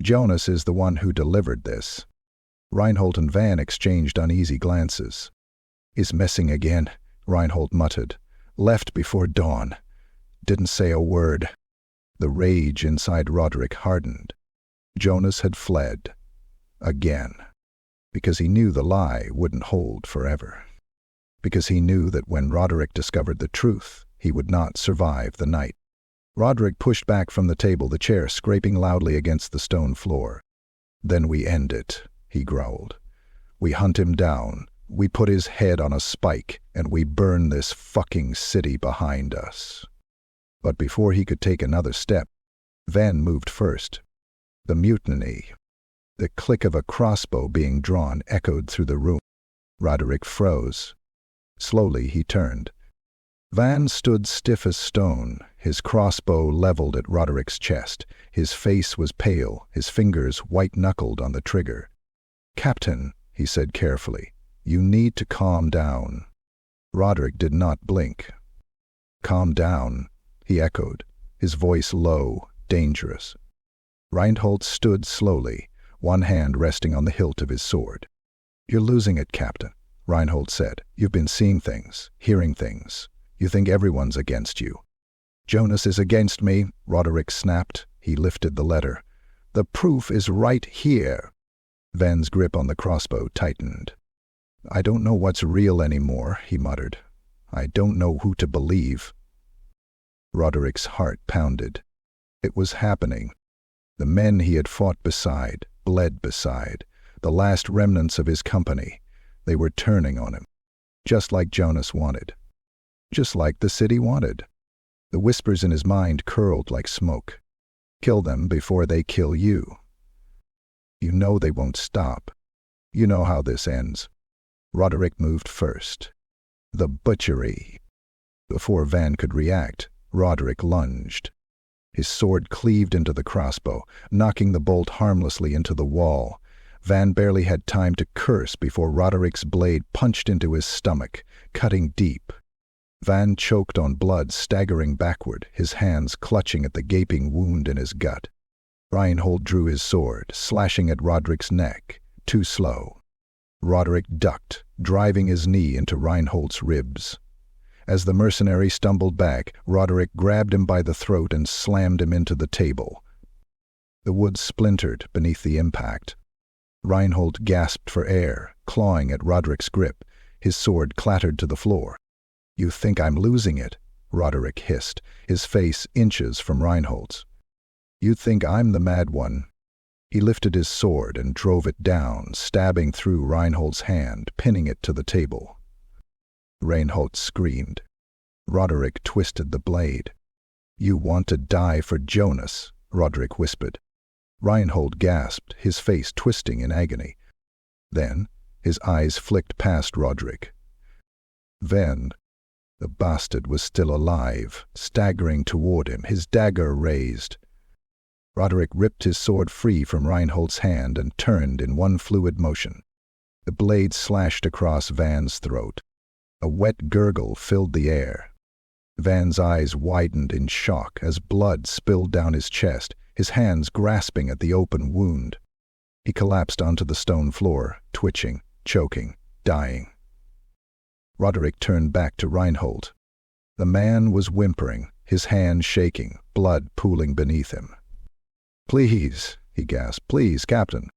"Jonas is the one who delivered this." Reinhold and Van exchanged uneasy glances. "Is missing again," Reinhold muttered. "Left before dawn. Didn't say a word." The rage inside Roderic hardened. Jonas had fled. Again. Because he knew the lie wouldn't hold forever. Because he knew that when Roderic discovered the truth, he would not survive the night. Roderic pushed back from the table, the chair scraping loudly against the stone floor. "Then we end it," he growled. "We hunt him down, we put his head on a spike, and we burn this fucking city behind us." But before he could take another step, Van moved first. The mutiny. The click of a crossbow being drawn echoed through the room. Roderic froze. Slowly he turned. Van stood stiff as stone, his crossbow leveled at Roderic's chest. His face was pale, his fingers white-knuckled on the trigger. "Captain," he said carefully, "you need to calm down." Roderic did not blink. "Calm down," he echoed, his voice low, dangerous. Reinhold stood slowly, one hand resting on the hilt of his sword. "You're losing it, Captain," Reinhold said. "You've been seeing things, hearing things. You think everyone's against you." "Jonas is against me," Roderic snapped. He lifted the letter. "The proof is right here." Van's grip on the crossbow tightened. "I don't know what's real anymore," he muttered. "I don't know who to believe." Roderic's heart pounded. It was happening. The men he had fought beside, bled beside, the last remnants of his company, they were turning on him. Just like Jonas wanted. Just like the city wanted. The whispers in his mind curled like smoke. "Kill them before they kill you." "You know they won't stop. You know how this ends." Roderic moved first. The butchery. Before Van could react, Roderic lunged. His sword cleaved into the crossbow, knocking the bolt harmlessly into the wall. Van barely had time to curse before Roderic's blade punched into his stomach, cutting deep. Van choked on blood, staggering backward, his hands clutching at the gaping wound in his gut. Reinhold drew his sword, slashing at Roderic's neck, too slow. Roderic ducked, driving his knee into Reinhold's ribs. As the mercenary stumbled back, Roderic grabbed him by the throat and slammed him into the table. The wood splintered beneath the impact. Reinhold gasped for air, clawing at Roderic's grip. His sword clattered to the floor. "You think I'm losing it?" Roderic hissed, his face inches from Reinhold's. "You think I'm the mad one?" He lifted his sword and drove it down, stabbing through Reinhold's hand, pinning it to the table. Reinhold screamed. Roderic twisted the blade. "You want to die for Jonas," Roderic whispered. Reinhold gasped, his face twisting in agony. Then, his eyes flicked past Roderic. Then, the bastard was still alive, staggering toward him, his dagger raised. Roderic ripped his sword free from Reinhold's hand and turned in one fluid motion. The blade slashed across Van's throat. A wet gurgle filled the air. Van's eyes widened in shock as blood spilled down his chest, his hands grasping at the open wound. He collapsed onto the stone floor, twitching, choking, dying. Roderic turned back to Reinhold. The man was whimpering, his hand shaking, blood pooling beneath him. "Please," he gasped. "Please, Captain."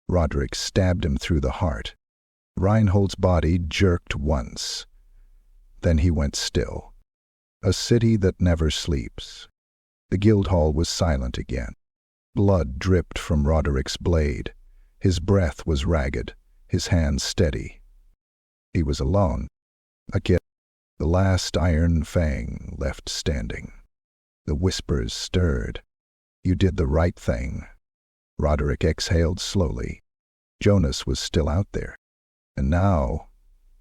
Roderic stabbed him through the heart. Reinhold's body jerked once. Then he went still. A city that never sleeps. The Guildhall was silent again. Blood dripped from Roderic's blade. His breath was ragged, his hands steady. He was alone. A kid. The last Iron-Fang left standing. The whispers stirred. "You did the right thing." Roderic exhaled slowly. Jonas was still out there. And now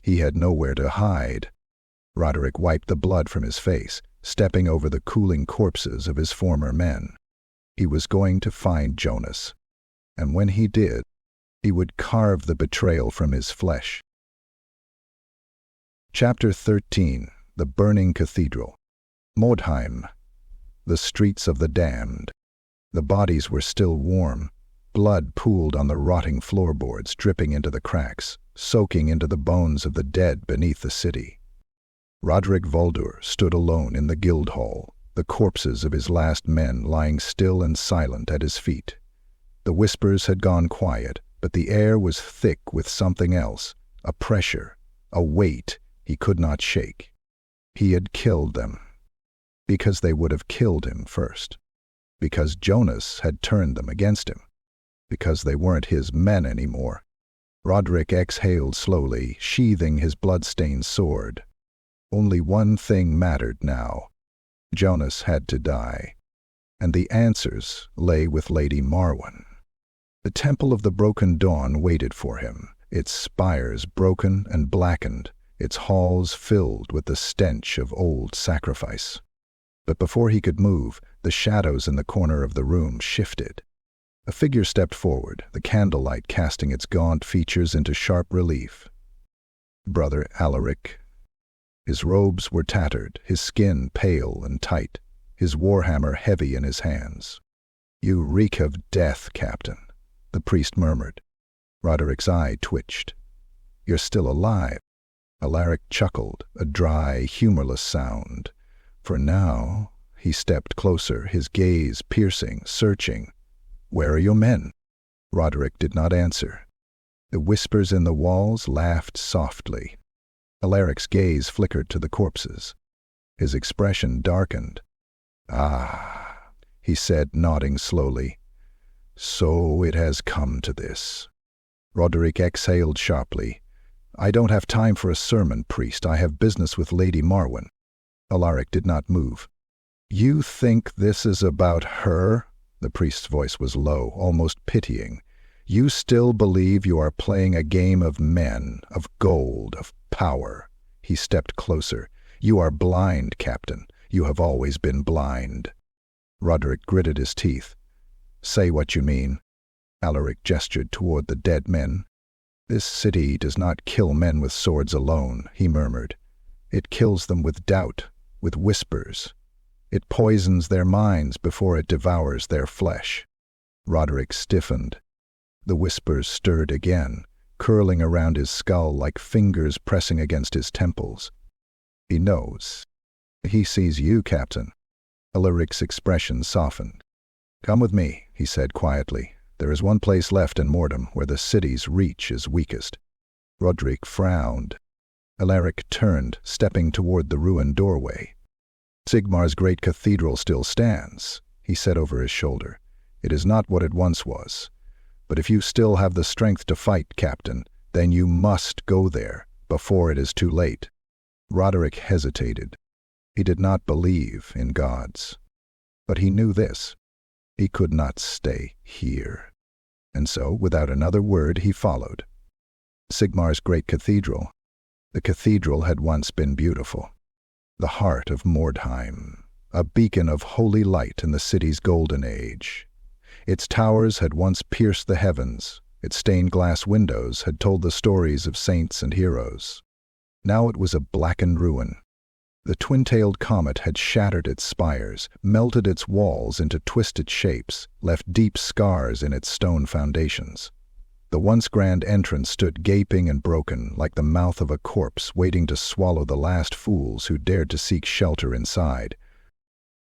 he had nowhere to hide. Roderic wiped the blood from his face, stepping over the cooling corpses of his former men. He was going to find Jonas. And when he did, he would carve the betrayal from his flesh. Chapter 13. The Burning Cathedral. Mordheim. The streets of the damned. The bodies were still warm. Blood pooled on the rotting floorboards, dripping into the cracks, soaking into the bones of the dead beneath the city. Roderic Valdur stood alone in the Guildhall, the corpses of his last men lying still and silent at his feet. The whispers had gone quiet, but the air was thick with something else, a pressure, a weight he could not shake. He had killed them. Because they would have killed him first. Because Jonas had turned them against him. Because they weren't his men anymore. Roderic exhaled slowly, sheathing his blood-stained sword. Only one thing mattered now. Jonas had to die. And the answers lay with Lady Marwen. The Temple of the Broken Dawn waited for him, its spires broken and blackened, its halls filled with the stench of old sacrifice. But before he could move, the shadows in the corner of the room shifted. A figure stepped forward, the candlelight casting its gaunt features into sharp relief. Brother Alaric. His robes were tattered, his skin pale and tight, his warhammer heavy in his hands. "You reek of death, Captain," the priest murmured. Roderic's eye twitched. "You're still alive." Alaric chuckled, a dry, humorless sound. For now, he stepped closer, his gaze piercing, searching. "Where are your men?" Roderic did not answer. The whispers in the walls laughed softly. Alaric's gaze flickered to the corpses. His expression darkened. "Ah," he said, nodding slowly. "So it has come to this." Roderic exhaled sharply. "I don't have time for a sermon, priest. I have business with Lady Marwen." Alaric did not move. "You think this is about her?" The priest's voice was low, almost pitying. "You still believe you are playing a game of men, of gold, of power." He stepped closer. "You are blind, Captain. You have always been blind." Roderic gritted his teeth. "Say what you mean." Alaric gestured toward the dead men. "This city does not kill men with swords alone," he murmured. "It kills them with doubt, with whispers. It poisons their minds before it devours their flesh." Roderic stiffened. The whispers stirred again, curling around his skull like fingers pressing against his temples. "He knows. He sees you, Captain." Alaric's expression softened. "Come with me," he said quietly. "There is one place left in Mordheim where the city's reach is weakest." Roderic frowned. Alaric turned, stepping toward the ruined doorway. "Sigmar's great cathedral still stands," he said over his shoulder. "It is not what it once was. But if you still have the strength to fight, Captain, then you must go there, before it is too late." Roderic hesitated. He did not believe in gods. But he knew this. He could not stay here. And so, without another word, he followed. Sigmar's great cathedral. The cathedral had once been beautiful. The heart of Mordheim, a beacon of holy light in the city's golden age. Its towers had once pierced the heavens, its stained-glass windows had told the stories of saints and heroes. Now it was a blackened ruin. The twin-tailed comet had shattered its spires, melted its walls into twisted shapes, left deep scars in its stone foundations. The once grand entrance stood gaping and broken, like the mouth of a corpse waiting to swallow the last fools who dared to seek shelter inside.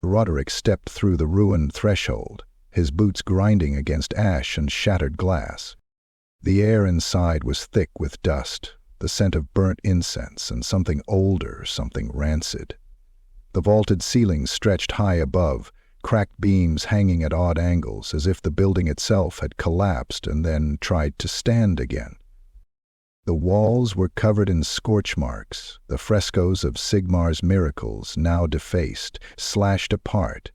Roderic stepped through the ruined threshold, his boots grinding against ash and shattered glass. The air inside was thick with dust, the scent of burnt incense and something older, something rancid. The vaulted ceilings stretched high above, cracked beams hanging at odd angles as if the building itself had collapsed and then tried to stand again. The walls were covered in scorch marks, the frescoes of Sigmar's miracles now defaced, slashed apart.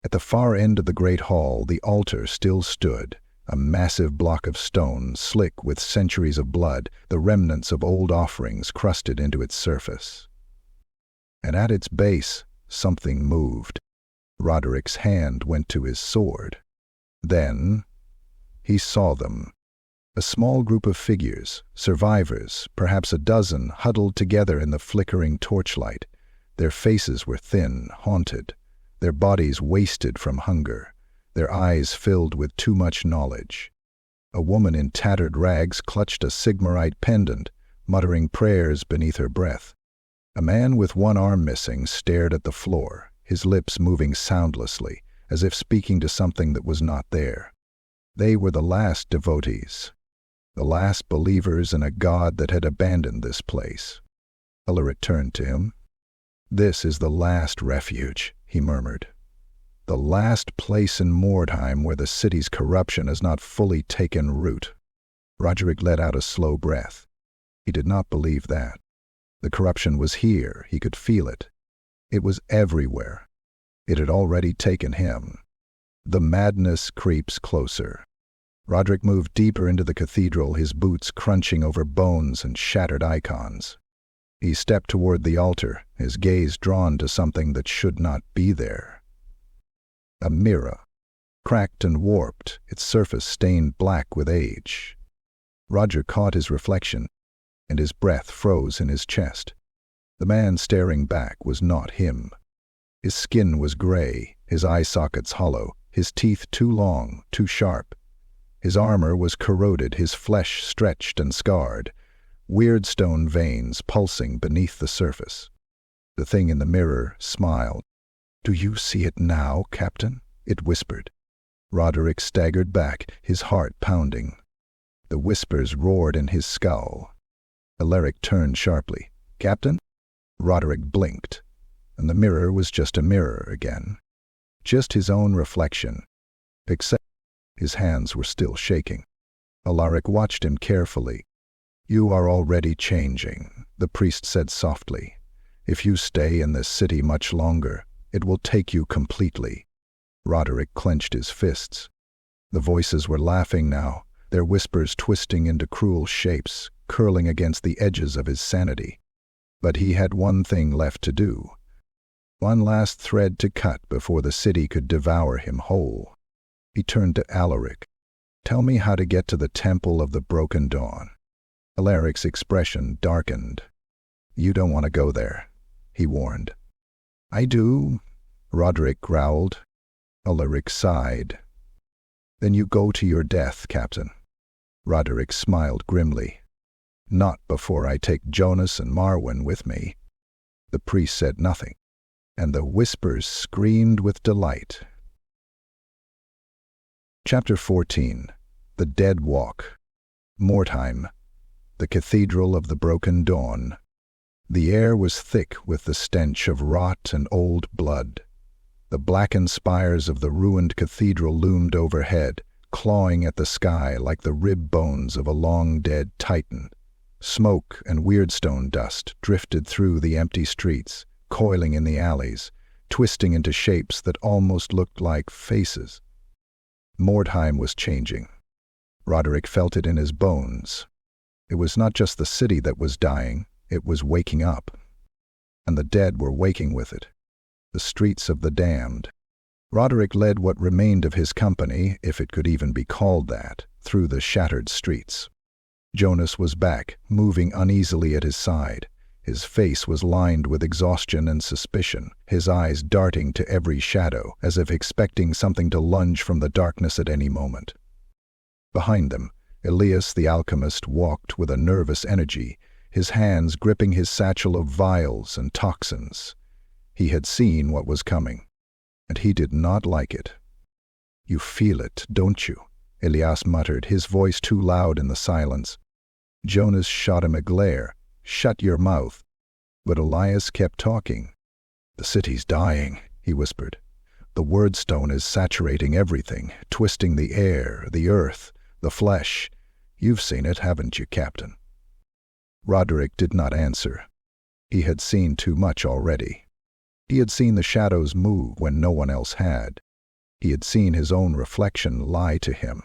At the far end of the great hall, the altar still stood, a massive block of stone, slick with centuries of blood, the remnants of old offerings crusted into its surface. And at its base, something moved. Roderic's hand went to his sword. Then he saw them. A small group of figures, survivors, perhaps a dozen, huddled together in the flickering torchlight. Their faces were thin, haunted, their bodies wasted from hunger, their eyes filled with too much knowledge. A woman in tattered rags clutched a sigmarite pendant, muttering prayers beneath her breath. A man with one arm missing stared at the floor, his lips moving soundlessly, as if speaking to something that was not there. They were the last devotees, the last believers in a god that had abandoned this place. Alaric turned to him. "This is the last refuge," he murmured. "The last place in Mordheim where the city's corruption has not fully taken root." Roderic let out a slow breath. He did not believe that. The corruption was here, he could feel it. It was everywhere. It had already taken him. The madness creeps closer. Roderic moved deeper into the cathedral, his boots crunching over bones and shattered icons. He stepped toward the altar, his gaze drawn to something that should not be there. A mirror, cracked and warped, its surface stained black with age. Roger caught his reflection, and his breath froze in his chest. The man staring back was not him. His skin was gray, his eye sockets hollow, his teeth too long, too sharp. His armor was corroded, his flesh stretched and scarred, weirdstone veins pulsing beneath the surface. The thing in the mirror smiled. "Do you see it now, Captain?" it whispered. Roderic staggered back, his heart pounding. The whispers roared in his skull. Alaric turned sharply. "Captain?" Roderic blinked, and the mirror was just a mirror again. Just his own reflection, except his hands were still shaking. Alaric watched him carefully. "You are already changing," the priest said softly. "If you stay in this city much longer, it will take you completely." Roderic clenched his fists. The voices were laughing now, their whispers twisting into cruel shapes, curling against the edges of his sanity. But he had one thing left to do. One last thread to cut before the city could devour him whole. He turned to Alaric. "Tell me how to get to the Temple of the Broken Dawn." Alaric's expression darkened. "You don't want to go there," he warned. "I do," Roderic growled. Alaric sighed. "Then you go to your death, Captain." Roderic smiled grimly. "Not before I take Jonas and Marwyn with me." The priest said nothing, and the whispers screamed with delight. Chapter 14. The Dead Walk. Mordheim, the Cathedral of the Broken Dawn. The air was thick with the stench of rot and old blood. The blackened spires of the ruined cathedral loomed overhead, clawing at the sky like the rib bones of a long-dead titan. Smoke and weirdstone dust drifted through the empty streets, coiling in the alleys, twisting into shapes that almost looked like faces. Mordheim was changing. Roderic felt it in his bones. It was not just the city that was dying, it was waking up. And the dead were waking with it. The streets of the damned. Roderic led what remained of his company, if it could even be called that, through the shattered streets. Jonas was back, moving uneasily at his side. His face was lined with exhaustion and suspicion, his eyes darting to every shadow, as if expecting something to lunge from the darkness at any moment. Behind them, Elias the alchemist walked with a nervous energy, his hands gripping his satchel of vials and toxins. He had seen what was coming, and he did not like it. "You feel it, don't you?" Elias muttered, his voice too loud in the silence. Jonas shot him a glare. "Shut your mouth." But Elias kept talking. "The city's dying," he whispered. "The wyrdstone is saturating everything, twisting the air, the earth, the flesh. You've seen it, haven't you, Captain?" Roderic did not answer. He had seen too much already. He had seen the shadows move when no one else had. He had seen his own reflection lie to him.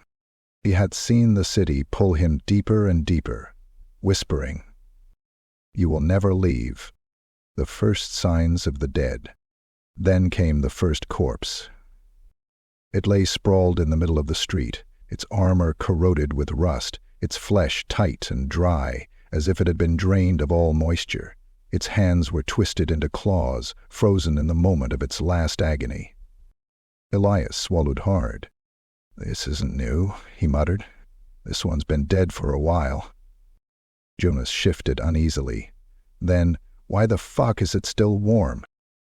He had seen the city pull him deeper and deeper, whispering, "You will never leave." The first signs of the dead. Then came the first corpse. It lay sprawled in the middle of the street, its armor corroded with rust, its flesh tight and dry, as if it had been drained of all moisture. Its hands were twisted into claws, frozen in the moment of its last agony. Elias swallowed hard. "This isn't new," he muttered. "This one's been dead for a while." Jonas shifted uneasily. Then, "Why the fuck is it still warm?"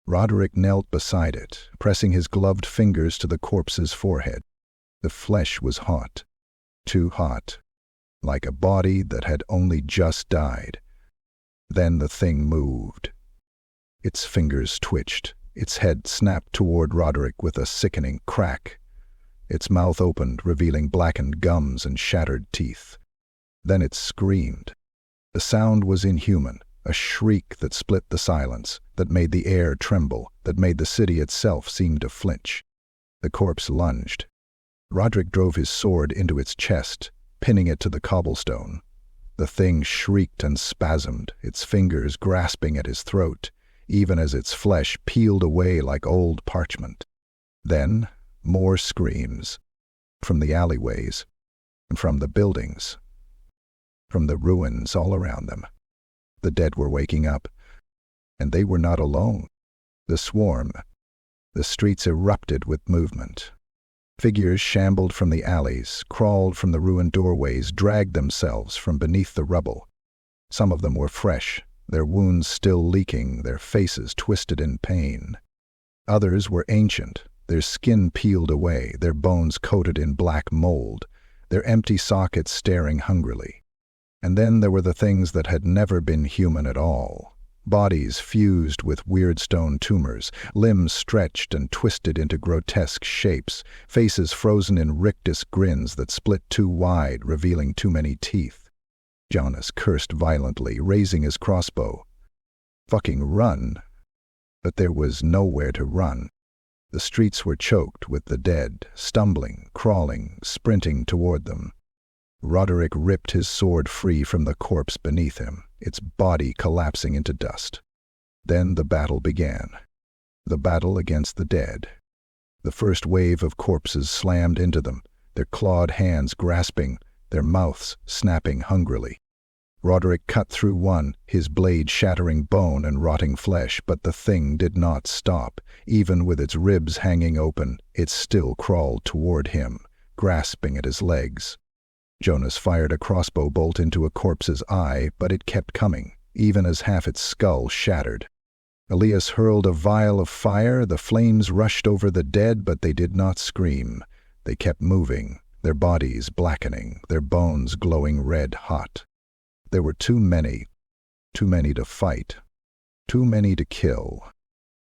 Roderic knelt beside it, pressing his gloved fingers to the corpse's forehead. The flesh was hot. Too hot. Like a body that had only just died. Then the thing moved. Its fingers twitched. Its head snapped toward Roderic with a sickening crack. Its mouth opened, revealing blackened gums and shattered teeth. Then it screamed. The sound was inhuman, a shriek that split the silence, that made the air tremble, that made the city itself seem to flinch. The corpse lunged. Roderic drove his sword into its chest, pinning it to the cobblestone. The thing shrieked and spasmed, its fingers grasping at his throat, even as its flesh peeled away like old parchment. Then, more screams. From the alleyways, from the buildings, from the ruins all around them. The dead were waking up, and they were not alone. The swarm. The streets erupted with movement. Figures shambled from the alleys, crawled from the ruined doorways, dragged themselves from beneath the rubble. Some of them were fresh, their wounds still leaking, their faces twisted in pain. Others were ancient, their skin peeled away, their bones coated in black mold, their empty sockets staring hungrily. And then there were the things that had never been human at all. Bodies fused with weirdstone tumors, limbs stretched and twisted into grotesque shapes, faces frozen in rictus grins that split too wide, revealing too many teeth. Jonas cursed violently, raising his crossbow. Fucking run! But there was nowhere to run. The streets were choked with the dead, stumbling, crawling, sprinting toward them. Roderic ripped his sword free from the corpse beneath him, its body collapsing into dust. Then the battle began. The battle against the dead. The first wave of corpses slammed into them, their clawed hands grasping, their mouths snapping hungrily. Roderic cut through one, his blade shattering bone and rotting flesh, but the thing did not stop. Even with its ribs hanging open, it still crawled toward him, grasping at his legs. Jonas fired a crossbow bolt into a corpse's eye, but it kept coming, even as half its skull shattered. Elias hurled a vial of fire, the flames rushed over the dead, but they did not scream. They kept moving, their bodies blackening, their bones glowing red-hot. There were too many to fight, too many to kill.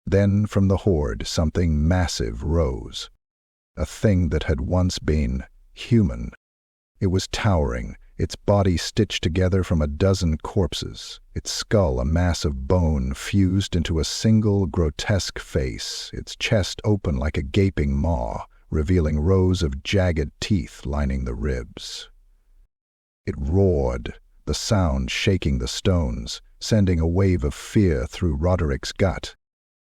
Then from the horde something massive rose. A thing that had once been human. It was towering, its body stitched together from a dozen corpses, its skull a mass of bone fused into a single grotesque face, its chest open like a gaping maw, revealing rows of jagged teeth lining the ribs. It roared, the sound shaking the stones, sending a wave of fear through Roderic's gut.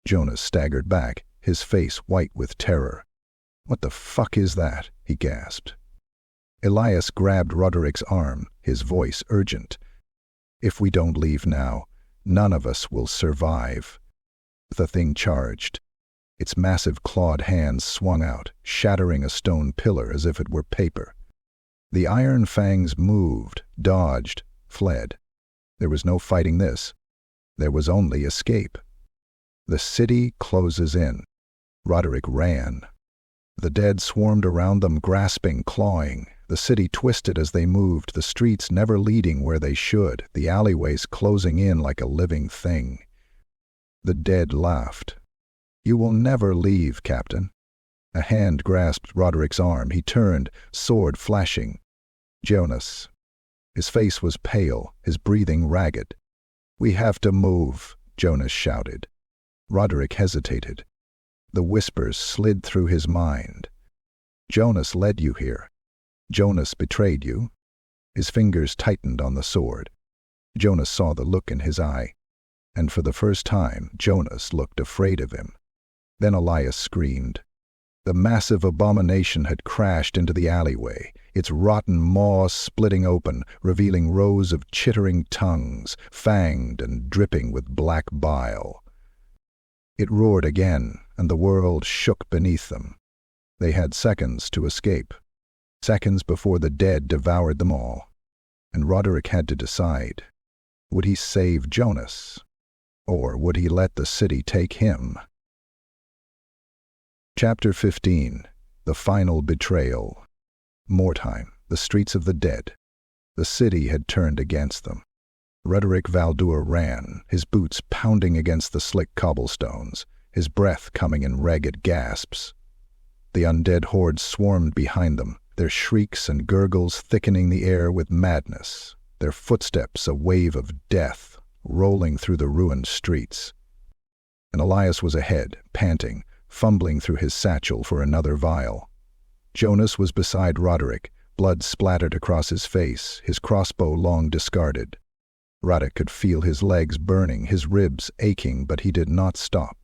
Jonas staggered back, his face white with terror. "What the fuck is that?" he gasped. Elias grabbed Roderic's arm, his voice urgent. "If we don't leave now, none of us will survive." The thing charged. Its massive clawed hands swung out, shattering a stone pillar as if it were paper. The Iron-Fangs moved, dodged, fled. There was no fighting this. There was only escape. The city closes in. Roderic ran. The dead swarmed around them, grasping, clawing. The city twisted as they moved, the streets never leading where they should, the alleyways closing in like a living thing. The dead laughed. "You will never leave, Captain." A hand grasped Roderic's arm. He turned, sword flashing. "Jonas." His face was pale, his breathing ragged. "We have to move," Jonas shouted. Roderic hesitated. The whispers slid through his mind. "Jonas led you here. Jonas betrayed you." His fingers tightened on the sword. Jonas saw the look in his eye. And for the first time, Jonas looked afraid of him. Then Elias screamed. The massive abomination had crashed into the alleyway, its rotten maw splitting open, revealing rows of chittering tongues, fanged and dripping with black bile. It roared again, and the world shook beneath them. They had seconds to escape. Seconds before the dead devoured them all. And Roderic had to decide. Would he save Jonas? Or would he let the city take him? Chapter 15. The Final Betrayal. Mordheim, the streets of the dead. The city had turned against them. Roderic Valdur ran, his boots pounding against the slick cobblestones, his breath coming in ragged gasps. The undead horde swarmed behind them, their shrieks and gurgles thickening the air with madness, their footsteps a wave of death, rolling through the ruined streets. And Elias was ahead, panting, fumbling through his satchel for another vial. Jonas was beside Roderic, blood splattered across his face, his crossbow long discarded. Roderic could feel his legs burning, his ribs aching, but he did not stop.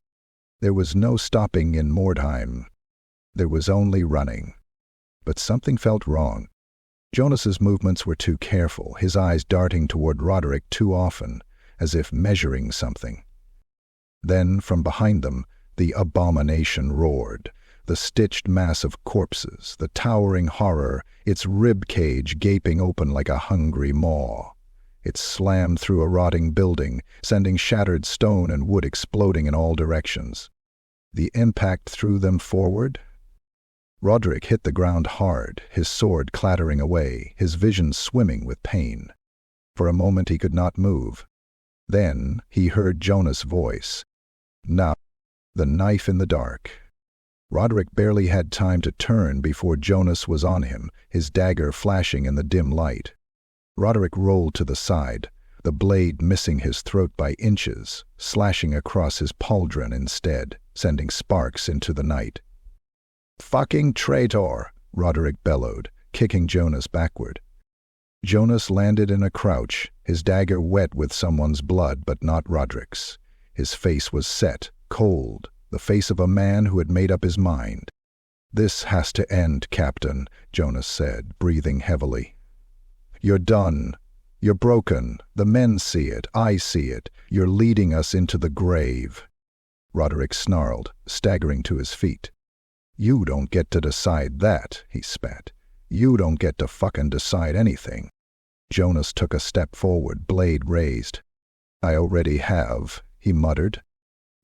There was no stopping in Mordheim. There was only running. But something felt wrong. Jonas's movements were too careful, his eyes darting toward Roderic too often, as if measuring something. Then, from behind them, the abomination roared, the stitched mass of corpses, the towering horror, its rib cage gaping open like a hungry maw. It slammed through a rotting building, sending shattered stone and wood exploding in all directions. The impact threw them forward. Roderic hit the ground hard, his sword clattering away, his vision swimming with pain. For a moment he could not move. Then he heard Jonas' voice. Now, the knife in the dark. Roderic barely had time to turn before Jonas was on him, his dagger flashing in the dim light. Roderic rolled to the side, the blade missing his throat by inches, slashing across his pauldron instead, sending sparks into the night. "Fucking traitor!" Roderic bellowed, kicking Jonas backward. Jonas landed in a crouch, his dagger wet with someone's blood but not Roderic's. His face was set, cold, the face of a man who had made up his mind. "This has to end, Captain," Jonas said, breathing heavily. "You're done. You're broken. The men see it. I see it. You're leading us into the grave." Roderic snarled, staggering to his feet. "You don't get to decide that," he spat. "You don't get to fucking decide anything." Jonas took a step forward, blade raised. "I already have," he muttered.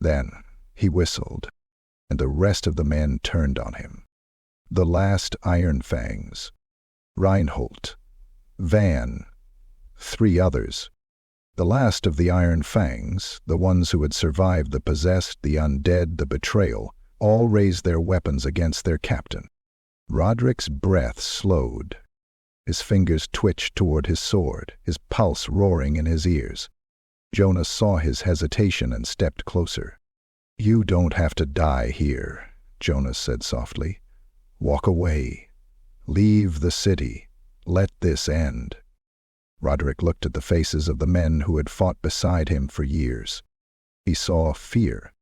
Then he whistled, and the rest of the men turned on him. The last Iron-Fangs. Reinhold. Van. 3 others. The last of the Iron-Fangs, the ones who had survived the possessed, the undead, the betrayal, all raised their weapons against their captain. Roderic's breath slowed. His fingers twitched toward his sword, his pulse roaring in his ears. Jonas saw his hesitation and stepped closer. "You don't have to die here," Jonas said softly. "Walk away. Leave the city. Let this end." Roderic looked at the faces of the men who had fought beside him for years. He saw fear.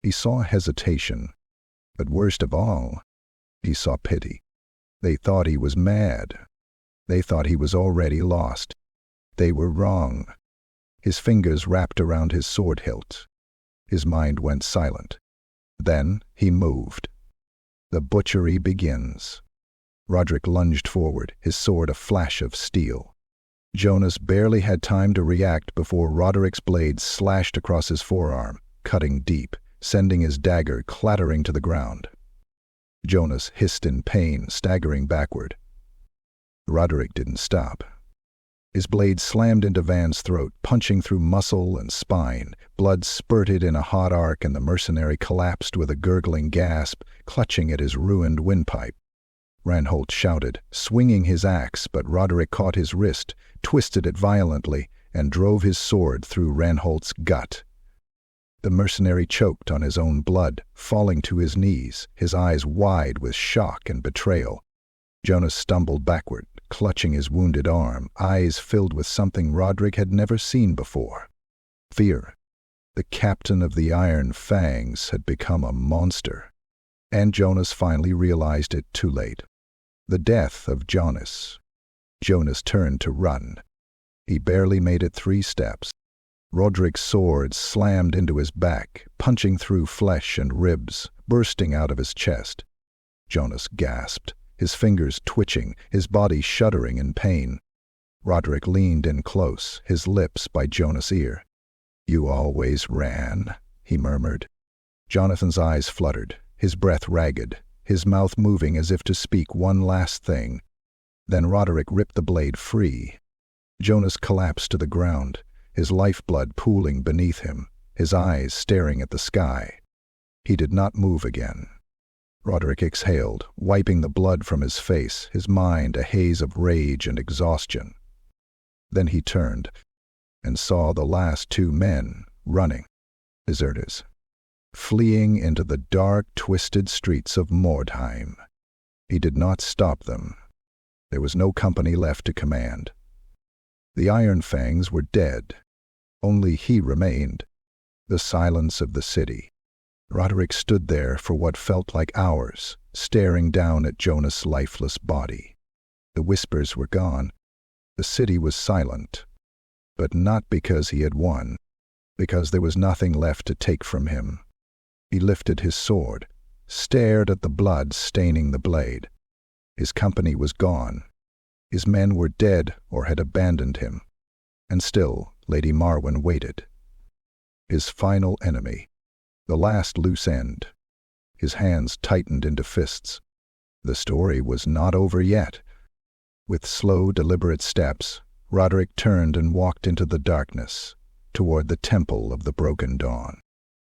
He saw hesitation. But worst of all, he saw pity. They thought he was mad. They thought he was already lost. They were wrong. His fingers wrapped around his sword hilt. His mind went silent. Then he moved. The butchery begins. Roderic lunged forward, his sword a flash of steel. Jonas barely had time to react before Roderic's blade slashed across his forearm, cutting deep, sending his dagger clattering to the ground. Jonas hissed in pain, staggering backward. Roderic didn't stop. His blade slammed into Van's throat, punching through muscle and spine. Blood spurted in a hot arc, and the mercenary collapsed with a gurgling gasp, clutching at his ruined windpipe. Ranholt shouted, swinging his axe, but Roderic caught his wrist, twisted it violently, and drove his sword through Ranholt's gut. The mercenary choked on his own blood, falling to his knees, his eyes wide with shock and betrayal. Jonas stumbled backward, clutching his wounded arm, eyes filled with something Roderic had never seen before. Fear. The captain of the Iron-Fangs had become a monster. And Jonas finally realized it too late. The death of Jonas. Jonas turned to run. He barely made it 3 steps. Roderic's sword slammed into his back, punching through flesh and ribs, bursting out of his chest. Jonas gasped, his fingers twitching, his body shuddering in pain. Roderic leaned in close, his lips by Jonas' ear. "You always ran," he murmured. Jonathan's eyes fluttered, his breath ragged, his mouth moving as if to speak one last thing. Then Roderic ripped the blade free. Jonas collapsed to the ground, his lifeblood pooling beneath him, his eyes staring at the sky. He did not move again. Roderic exhaled, wiping the blood from his face, his mind a haze of rage and exhaustion. Then he turned and saw the last 2 men running, deserters, fleeing into the dark, twisted streets of Mordheim. He did not stop them. There was no company left to command. The Iron-Fangs were dead. Only he remained. The silence of the city. Roderic stood there for what felt like hours, staring down at Jonas' lifeless body. The whispers were gone. The city was silent. But not because he had won, because there was nothing left to take from him. He lifted his sword, stared at the blood staining the blade. His company was gone. His men were dead or had abandoned him. And still, Lady Marwen waited. His final enemy. The last loose end. His hands tightened into fists. The story was not over yet. With slow, deliberate steps, Roderic turned and walked into the darkness, toward the Temple of the Broken Dawn,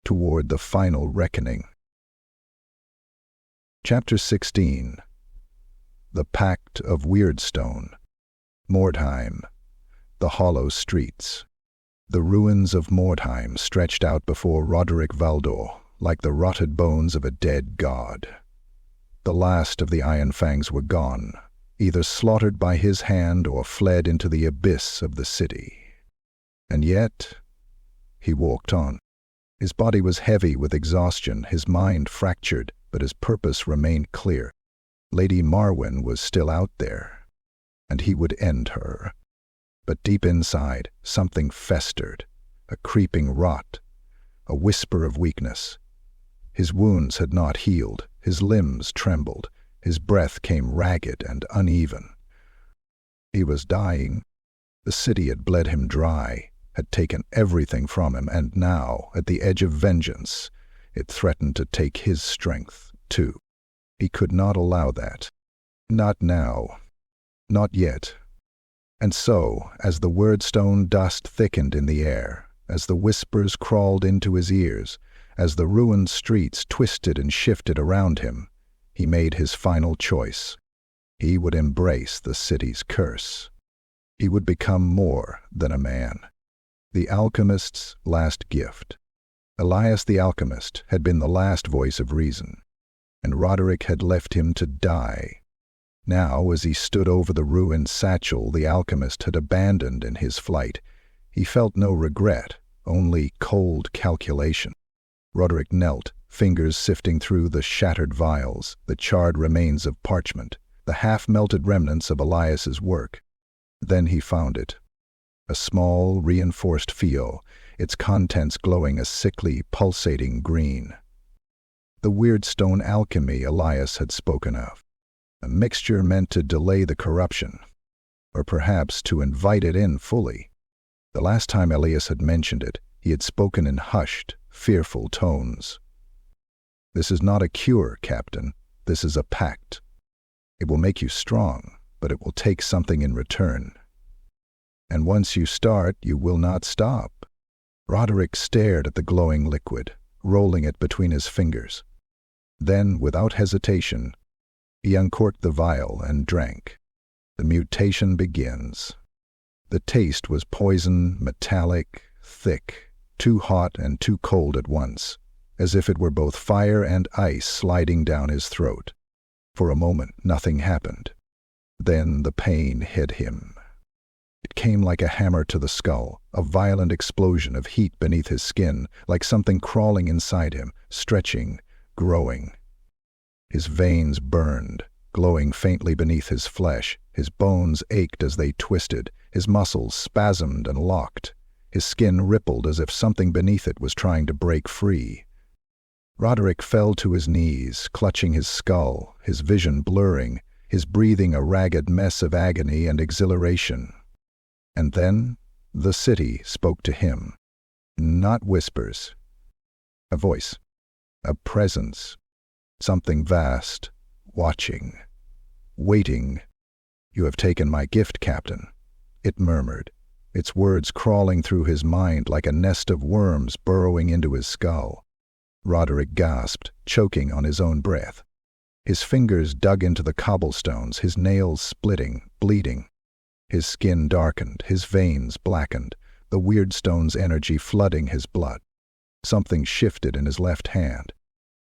toward the final reckoning. Chapter 16. The Pact of Weirdstone. Mordheim. The hollow streets. The ruins of Mordheim stretched out before Roderic Valdur, like the rotted bones of a dead god. The last of the Iron-Fangs were gone, either slaughtered by his hand or fled into the abyss of the city. And yet, he walked on. His body was heavy with exhaustion, his mind fractured, but his purpose remained clear. Lady Marwen was still out there, and he would end her. But deep inside, something festered, a creeping rot, a whisper of weakness. His wounds had not healed, his limbs trembled, his breath came ragged and uneven. He was dying. The city had bled him dry, had taken everything from him, and now, at the edge of vengeance, it threatened to take his strength, too. He could not allow that. Not now. Not yet. And so, as the wyrdstone dust thickened in the air, as the whispers crawled into his ears, as the ruined streets twisted and shifted around him, he made his final choice. He would embrace the city's curse. He would become more than a man. The alchemist's last gift. Elias the alchemist had been the last voice of reason, and Roderic had left him to die. Now, as he stood over the ruined satchel the alchemist had abandoned in his flight, he felt no regret, only cold calculation. Roderic knelt, fingers sifting through the shattered vials, the charred remains of parchment, the half-melted remnants of Elias's work. Then he found it. A small, reinforced phial, its contents glowing a sickly, pulsating green. The weirdstone alchemy Elias had spoken of. A mixture meant to delay the corruption, or perhaps to invite it in fully. The last time Elias had mentioned it, he had spoken in hushed, fearful tones. "This is not a cure, Captain," This is a pact. It will make you strong, but it will take something in return. And once you start, you will not stop. Roderic stared at the glowing liquid, rolling it between his fingers. Then, without hesitation, he uncorked the vial and drank. The mutation begins. The taste was poison, metallic, thick, too hot and too cold at once, as if it were both fire and ice sliding down his throat. For a moment, nothing happened. Then the pain hit him. It came like a hammer to the skull, a violent explosion of heat beneath his skin, like something crawling inside him, stretching, growing. His veins burned, glowing faintly beneath his flesh. His bones ached as they twisted, his muscles spasmed and locked. His skin rippled as if something beneath it was trying to break free. Roderic fell to his knees, clutching his skull, his vision blurring, his breathing a ragged mess of agony and exhilaration. And then the city spoke to him. Not whispers. A voice. A presence. Something vast, watching, waiting. "You have taken my gift, Captain," it murmured, its words crawling through his mind like a nest of worms burrowing into his skull. Roderic gasped, choking on his own breath. His fingers dug into the cobblestones, his nails splitting, bleeding. His skin darkened, his veins blackened, the wyrdstone's energy flooding his blood. Something shifted in his left hand.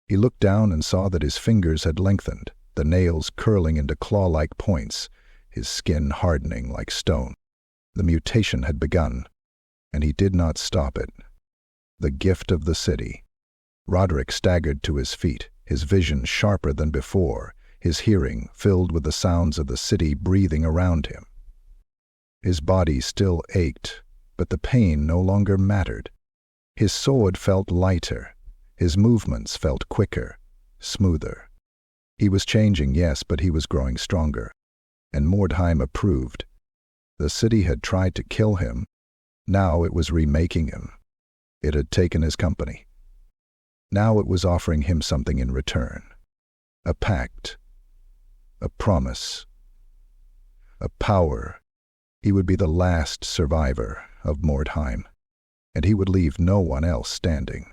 He looked down and saw that his fingers had lengthened, the nails curling into claw-like points, his skin hardening like stone. The mutation had begun, and he did not stop it. The gift of the city. Roderic staggered to his feet, his vision sharper than before, his hearing filled with the sounds of the city breathing around him. His body still ached, but the pain no longer mattered. His sword felt lighter, his movements felt quicker, smoother. He was changing, yes, but he was growing stronger. And Mordheim approved. The city had tried to kill him. Now it was remaking him. It had taken his company. Now it was offering him something in return. A pact. A promise. A power. He would be the last survivor of Mordheim, and he would leave no one else standing.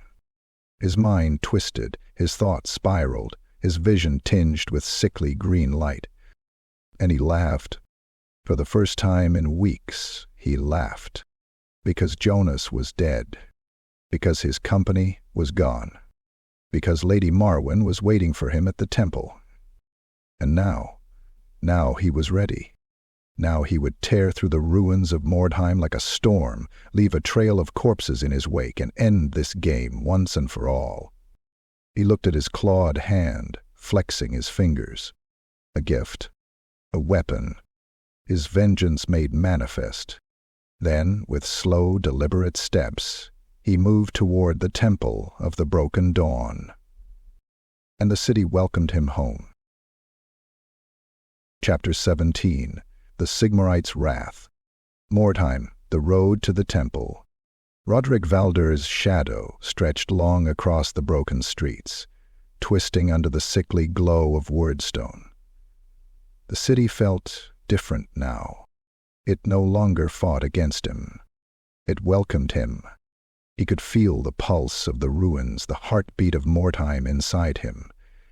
His mind twisted, his thoughts spiraled, his vision tinged with sickly green light. And he laughed. For the first time in weeks, he laughed. Because Jonas was dead. Because his company was gone. Because Lady Marwen was waiting for him at the temple. And now he was ready. Now he would tear through the ruins of Mordheim like a storm, leave a trail of corpses in his wake, and end this game once and for all. He looked at his clawed hand, flexing his fingers. A gift. A weapon. His vengeance made manifest. Then, with slow, deliberate steps, he moved toward the Temple of the Broken Dawn. And the city welcomed him home. Chapter 17. The Sigmarite's Wrath. Mordheim, the road to the temple. Roderic Valdur's shadow stretched long across the broken streets, twisting under the sickly glow of wyrdstone. The city felt different now. It no longer fought against him. It welcomed him. He could feel the pulse of the ruins, the heartbeat of Mordheim inside him.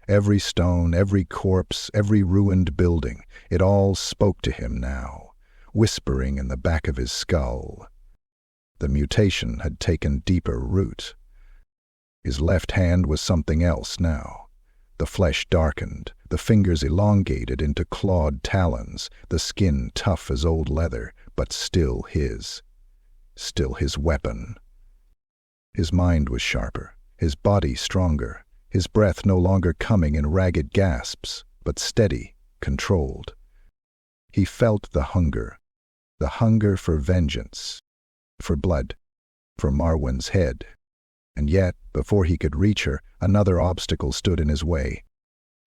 Every stone, every corpse, every ruined building, it all spoke to him now, whispering in the back of his skull. The mutation had taken deeper root. His left hand was something else now. The flesh darkened, the fingers elongated into clawed talons, the skin tough as old leather, but still his weapon. His mind was sharper, his body stronger, his breath no longer coming in ragged gasps, but steady, controlled. He felt the hunger for vengeance, for blood, for Marwen's head. And yet, before he could reach her, another obstacle stood in his way.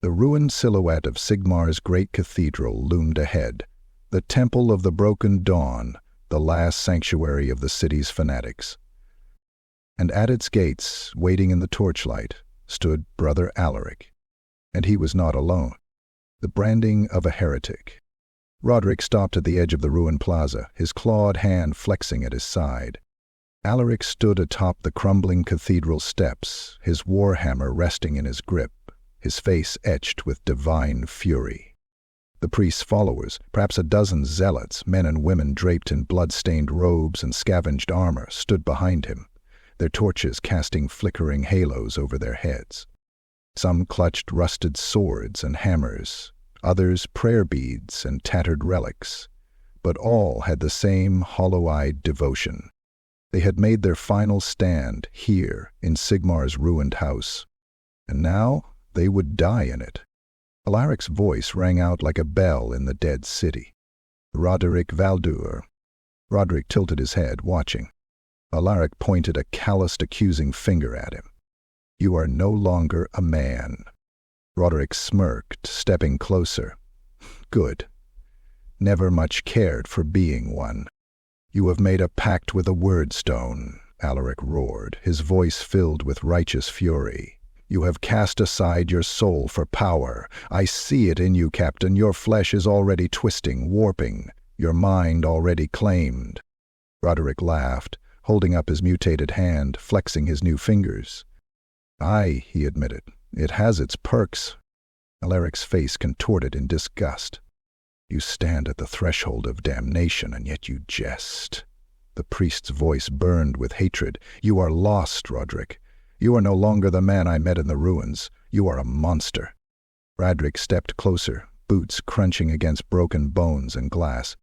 The ruined silhouette of Sigmar's great cathedral loomed ahead, the Temple of the Broken Dawn, the last sanctuary of the city's fanatics. And at its gates, waiting in the torchlight, stood Brother Alaric. And he was not alone. The branding of a heretic. Roderic stopped at the edge of the ruined plaza, his clawed hand flexing at his side. Alaric stood atop the crumbling cathedral steps, his warhammer resting in his grip, his face etched with divine fury. The priest's followers, perhaps a dozen zealots, men and women draped in blood-stained robes and scavenged armor, stood behind him, their torches casting flickering halos over their heads. Some clutched rusted swords and hammers, others prayer beads and tattered relics, but all had the same hollow-eyed devotion. They had made their final stand here in Sigmar's ruined house, and now they would die in it. Alaric's voice rang out like a bell in the dead city. Roderic Valdur. Roderic tilted his head, watching. Alaric pointed a calloused, accusing finger at him. You are no longer a man. Roderic smirked, stepping closer. Good. Never much cared for being one. You have made a pact with a wyrdstone, Alaric roared, his voice filled with righteous fury. You have cast aside your soul for power. I see it in you, Captain. Your flesh is already twisting, warping, your mind already claimed. Roderic laughed, holding up his mutated hand, flexing his new fingers. Aye, he admitted, it has its perks. Alaric's face contorted in disgust. You stand at the threshold of damnation, and yet you jest. The priest's voice burned with hatred. You are lost, Roderic. You are no longer the man I met in the ruins. You are a monster. Roderic stepped closer, boots crunching against broken bones and glass.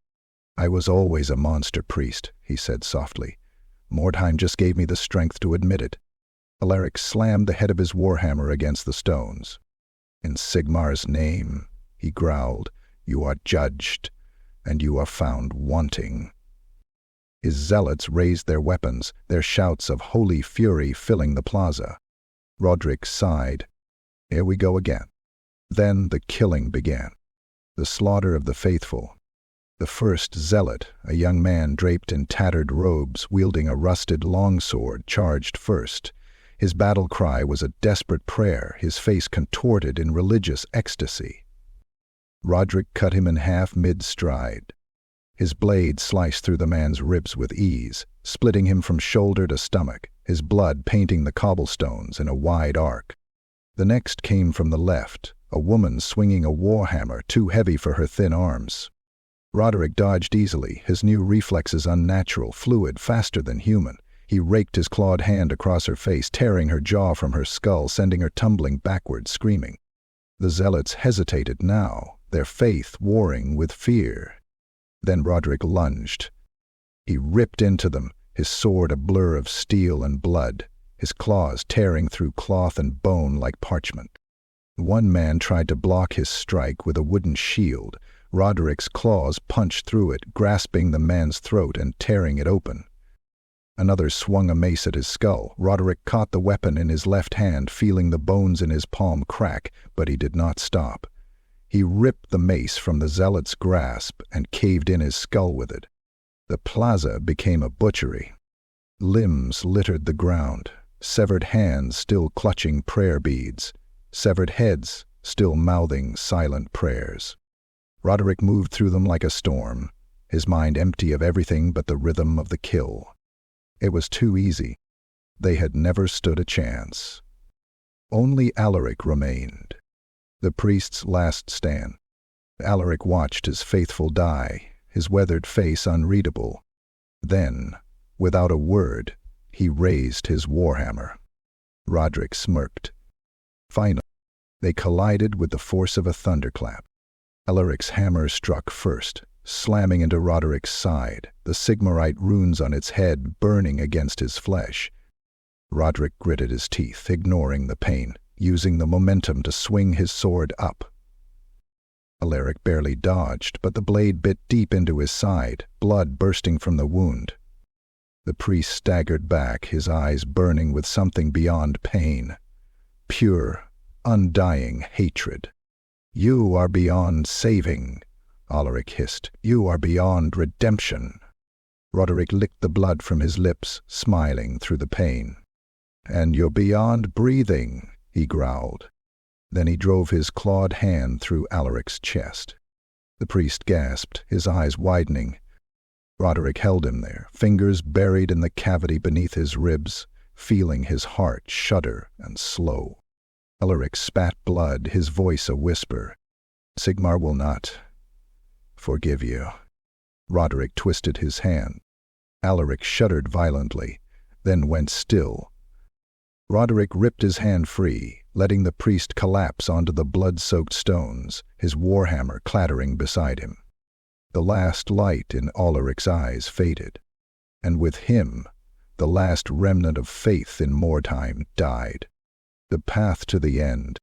I was always a monster, priest, he said softly. Mordheim just gave me the strength to admit it. Alaric slammed the head of his warhammer against the stones. In Sigmar's name, he growled, you are judged, and you are found wanting. His zealots raised their weapons, their shouts of holy fury filling the plaza. Roderic sighed. Here we go again. Then the killing began. The slaughter of the faithful. The first zealot, a young man draped in tattered robes, wielding a rusted longsword, charged first. His battle cry was a desperate prayer, his face contorted in religious ecstasy. Roderic cut him in half mid-stride. His blade sliced through the man's ribs with ease, splitting him from shoulder to stomach, his blood painting the cobblestones in a wide arc. The next came from the left, a woman swinging a warhammer too heavy for her thin arms. Roderic dodged easily, his new reflexes unnatural, fluid, faster than human. He raked his clawed hand across her face, tearing her jaw from her skull, sending her tumbling backward, screaming. The zealots hesitated now, their faith warring with fear. Then Roderic lunged. He ripped into them, his sword a blur of steel and blood, his claws tearing through cloth and bone like parchment. One man tried to block his strike with a wooden shield. Roderic's claws punched through it, grasping the man's throat and tearing it open. Another swung a mace at his skull. Roderic caught the weapon in his left hand, feeling the bones in his palm crack, but he did not stop. He ripped the mace from the zealot's grasp and caved in his skull with it. The plaza became a butchery. Limbs littered the ground, severed hands still clutching prayer beads, severed heads still mouthing silent prayers. Roderic moved through them like a storm, his mind empty of everything but the rhythm of the kill. It was too easy. They had never stood a chance. Only Alaric remained, the priest's last stand. Alaric watched his faithful die, his weathered face unreadable. Then, without a word, he raised his warhammer. Roderic smirked. Finally, they collided with the force of a thunderclap. Alaric's hammer struck first, slamming into Roderic's side, the sigmarite runes on its head burning against his flesh. Roderic gritted his teeth, ignoring the pain, using the momentum to swing his sword up. Alaric barely dodged, but the blade bit deep into his side, blood bursting from the wound. The priest staggered back, his eyes burning with something beyond pain. Pure, undying hatred. You are beyond saving, Alaric hissed. You are beyond redemption. Roderic licked the blood from his lips, smiling through the pain. And you're beyond breathing, he growled. Then he drove his clawed hand through Alaric's chest. The priest gasped, his eyes widening. Roderic held him there, fingers buried in the cavity beneath his ribs, feeling his heart shudder and slow. Alaric spat blood, his voice a whisper. "Sigmar will not forgive you." Roderic twisted his hand. Alaric shuddered violently, then went still. Roderic ripped his hand free, letting the priest collapse onto the blood-soaked stones, his warhammer clattering beside him. The last light in Alaric's eyes faded, and with him, the last remnant of faith in Mordheim died. The path to the end.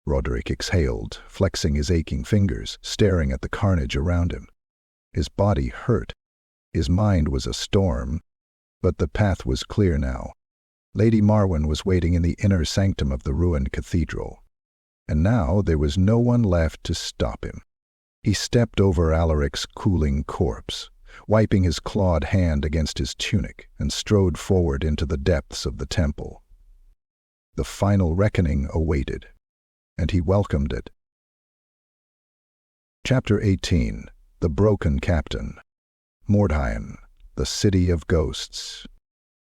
Roderic exhaled, flexing his aching fingers, staring at the carnage around him. His body hurt. His mind was a storm, but the path was clear now. Lady Marwen was waiting in the inner sanctum of the ruined cathedral, and now there was no one left to stop him. He stepped over Alaric's cooling corpse, wiping his clawed hand against his tunic, and strode forward into the depths of the temple. The final reckoning awaited, and he welcomed it. Chapter 18. The Broken Captain. Mordheim, the City of Ghosts.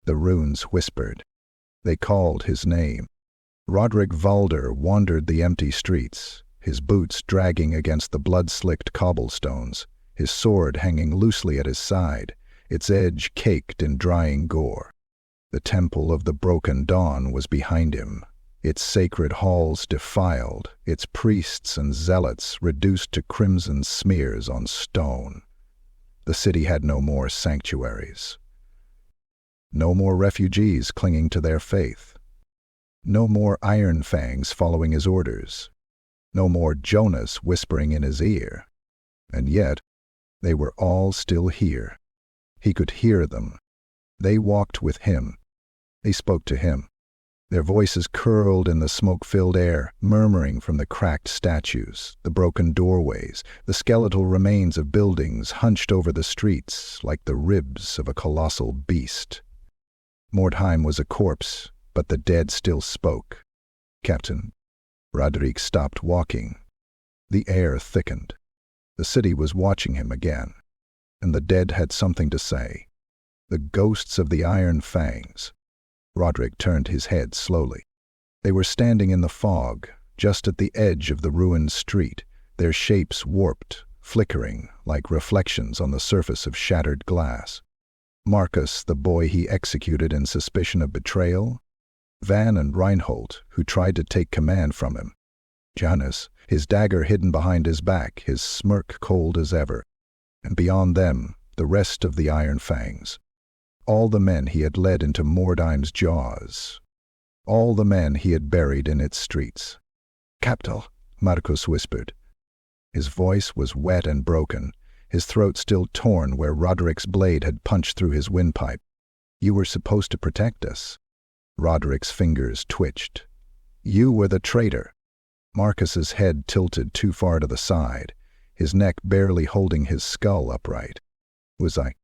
The runes whispered. They called his name. Roderic Valdur wandered the empty streets, his boots dragging against the blood-slicked cobblestones, his sword hanging loosely at his side, its edge caked in drying gore. The Temple of the Broken Dawn was behind him, its sacred halls defiled, its priests and zealots reduced to crimson smears on stone. The city had no more sanctuaries. No more refugees clinging to their faith. No more Iron-Fangs following his orders. No more Jonas whispering in his ear. And yet, they were all still here. He could hear them. They walked with him. They spoke to him. Their voices curled in the smoke-filled air, murmuring from the cracked statues, the broken doorways, the skeletal remains of buildings hunched over the streets like the ribs of a colossal beast. Mordheim was a corpse, but the dead still spoke. "Captain." Roderic stopped walking. The air thickened. The city was watching him again, and the dead had something to say. The ghosts of the Iron-Fangs. Roderic turned his head slowly. They were standing in the fog, just at the edge of the ruined street, their shapes warped, flickering like reflections on the surface of shattered glass. Marcus, the boy he executed in suspicion of betrayal. Van and Reinhold, who tried to take command from him. Janus, his dagger hidden behind his back, his smirk cold as ever. And beyond them, the rest of the Iron-Fangs. All the men he had led into Mordheim's jaws. All the men he had buried in its streets. "Captal," Marcus whispered. His voice was wet and broken, his throat still torn where Roderic's blade had punched through his windpipe. "You were supposed to protect us." Roderic's fingers twitched. "You were the traitor." Marcus's head tilted too far to the side, his neck barely holding his skull upright. "Was I?"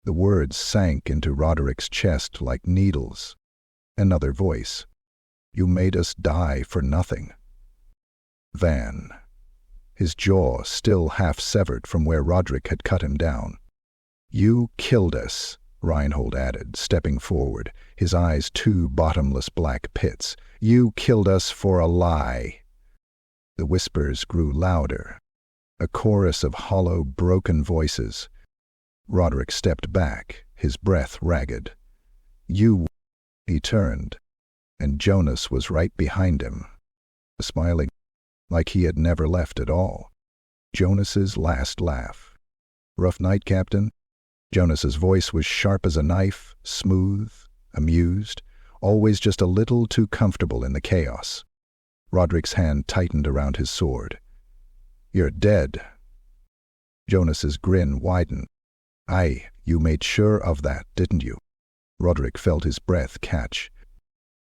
The words sank into Roderic's chest like needles. Another voice. "You made us die for nothing." Van. His jaw still half-severed from where Roderic had cut him down. "You killed us," Reinhold added, stepping forward, his eyes two bottomless black pits. "You killed us for a lie." The whispers grew louder, a chorus of hollow, broken voices. Roderic stepped back, his breath ragged. "You—" He turned, and Jonas was right behind him, smiling like he had never left at all. Jonas's last laugh. "Rough night, Captain?" Jonas's voice was sharp as a knife, smooth, amused, always just a little too comfortable in the chaos. Roderic's hand tightened around his sword. "You're dead." Jonas's grin widened. "Aye, you made sure of that, didn't you?" Roderic felt his breath catch.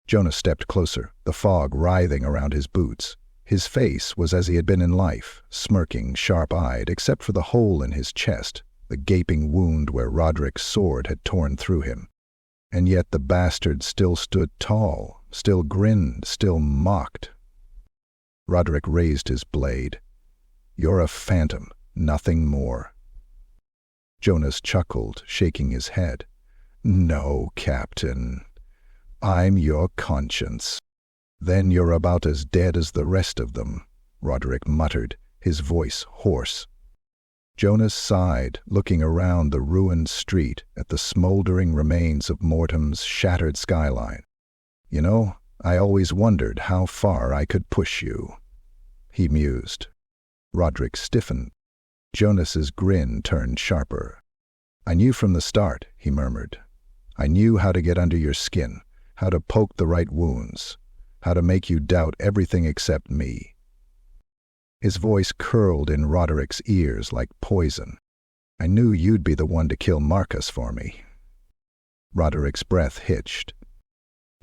Jonas stepped closer, the fog writhing around his boots. His face was as he had been in life, smirking, sharp-eyed, except for the hole in his chest, the gaping wound where Roderic's sword had torn through him. And yet the bastard still stood tall, still grinned, still mocked. Roderic raised his blade. "You're a phantom, nothing more." Jonas chuckled, shaking his head. "No, Captain. I'm your conscience." "Then you're about as dead as the rest of them," Roderic muttered, his voice hoarse. Jonas sighed, looking around the ruined street at the smoldering remains of Mordheim's shattered skyline. "You know, I always wondered how far I could push you," he mused. Roderic stiffened. Jonas's grin turned sharper. "I knew from the start," he murmured. "I knew how to get under your skin, how to poke the right wounds, how to make you doubt everything except me." His voice curled in Roderic's ears like poison. "I knew you'd be the one to kill Marcus for me." Roderic's breath hitched.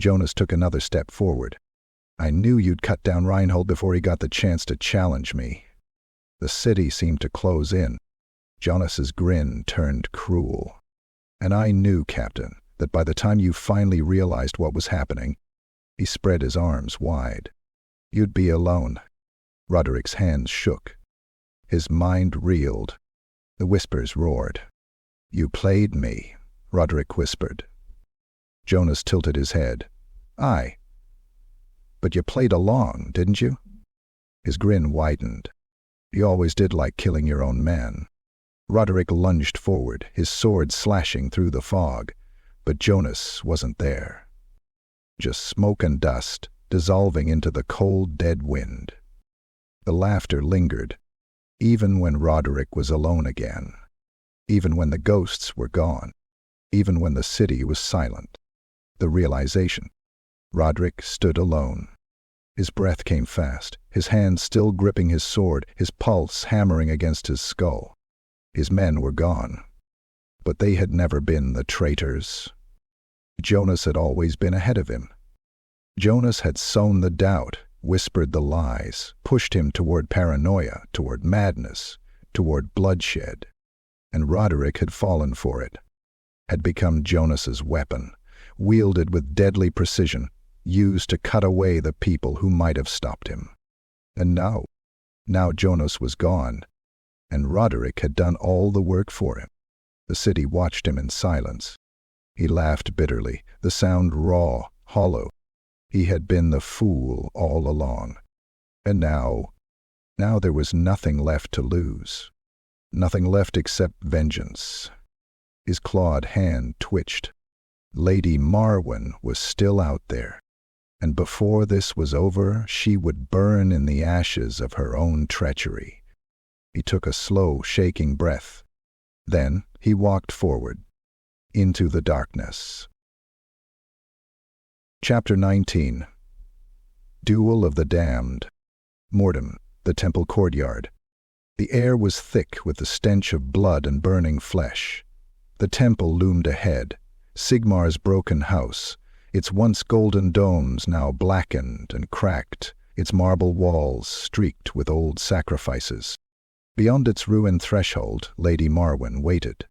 Jonas took another step forward. "I knew you'd cut down Reinhold before he got the chance to challenge me." The city seemed to close in. Jonas's grin turned cruel. "And I knew, Captain, that by the time you finally realized what was happening," he spread his arms wide, "you'd be alone." Roderic's hands shook. His mind reeled. The whispers roared. "You played me," Roderic whispered. Jonas tilted his head. "Aye. But you played along, didn't you?" His grin widened. "You always did like killing your own men." Roderic lunged forward, his sword slashing through the fog, but Jonas wasn't there. Just smoke and dust, dissolving into the cold, dead wind. The laughter lingered, even when Roderic was alone again, even when the ghosts were gone, even when the city was silent. The realization. Roderic stood alone. His breath came fast, his hand still gripping his sword, his pulse hammering against his skull. His men were gone, but they had never been the traitors. Jonas had always been ahead of him. Jonas had sown the doubt, whispered the lies, pushed him toward paranoia, toward madness, toward bloodshed. And Roderic had fallen for it, had become Jonas's weapon, wielded with deadly precision, used to cut away the people who might have stopped him. And now Jonas was gone, and Roderic had done all the work for him. The city watched him in silence. He laughed bitterly, the sound raw, hollow. He had been the fool all along. And now there was nothing left to lose. Nothing left except vengeance. His clawed hand twitched. Lady Marwen was still out there, and before this was over, she would burn in the ashes of her own treachery. He took a slow, shaking breath. Then he walked forward, into the darkness. Chapter 19. Duel of the Damned. Mordheim, the temple courtyard. The air was thick with the stench of blood and burning flesh. The temple loomed ahead, Sigmar's broken house, its once golden domes now blackened and cracked, its marble walls streaked with old sacrifices. Beyond its ruined threshold, Lady Marwen waited.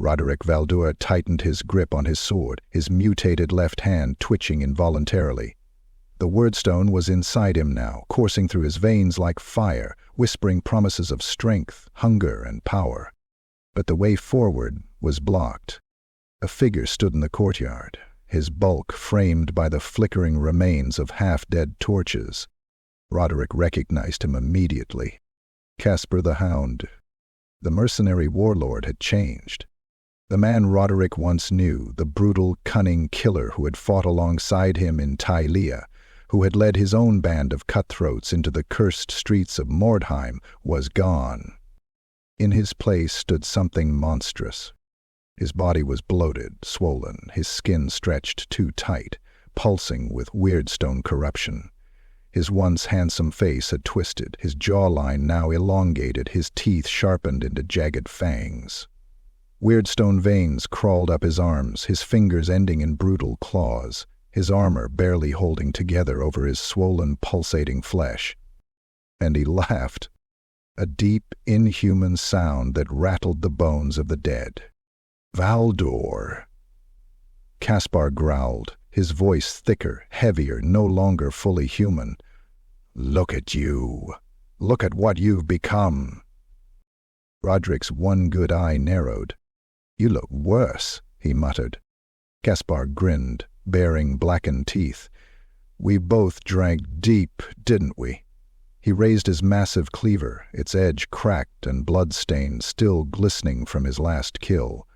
Roderic Valdur tightened his grip on his sword, his mutated left hand twitching involuntarily. The wyrdstone was inside him now, coursing through his veins like fire, whispering promises of strength, hunger, and power. But the way forward was blocked. A figure stood in the courtyard, his bulk framed by the flickering remains of half-dead torches. Roderic recognized him immediately. Caspar the Hound. The mercenary warlord had changed. The man Roderic once knew, the brutal, cunning killer who had fought alongside him in Tylea, who had led his own band of cutthroats into the cursed streets of Mordheim, was gone. In his place stood something monstrous. His body was bloated, swollen, his skin stretched too tight, pulsing with weirdstone corruption. His once handsome face had twisted, his jawline now elongated, his teeth sharpened into jagged fangs. Weirdstone veins crawled up his arms, his fingers ending in brutal claws, his armor barely holding together over his swollen, pulsating flesh. And he laughed, a deep, inhuman sound that rattled the bones of the dead. "Valdur!" Caspar growled, his voice thicker, heavier, no longer fully human. Look at you. Look at what you've become. Roderic's one good eye narrowed. You look worse, he muttered. Caspar grinned, baring blackened teeth. We both drank deep, didn't we? He raised his massive cleaver, its edge cracked and blood-stained, still glistening from his last kill.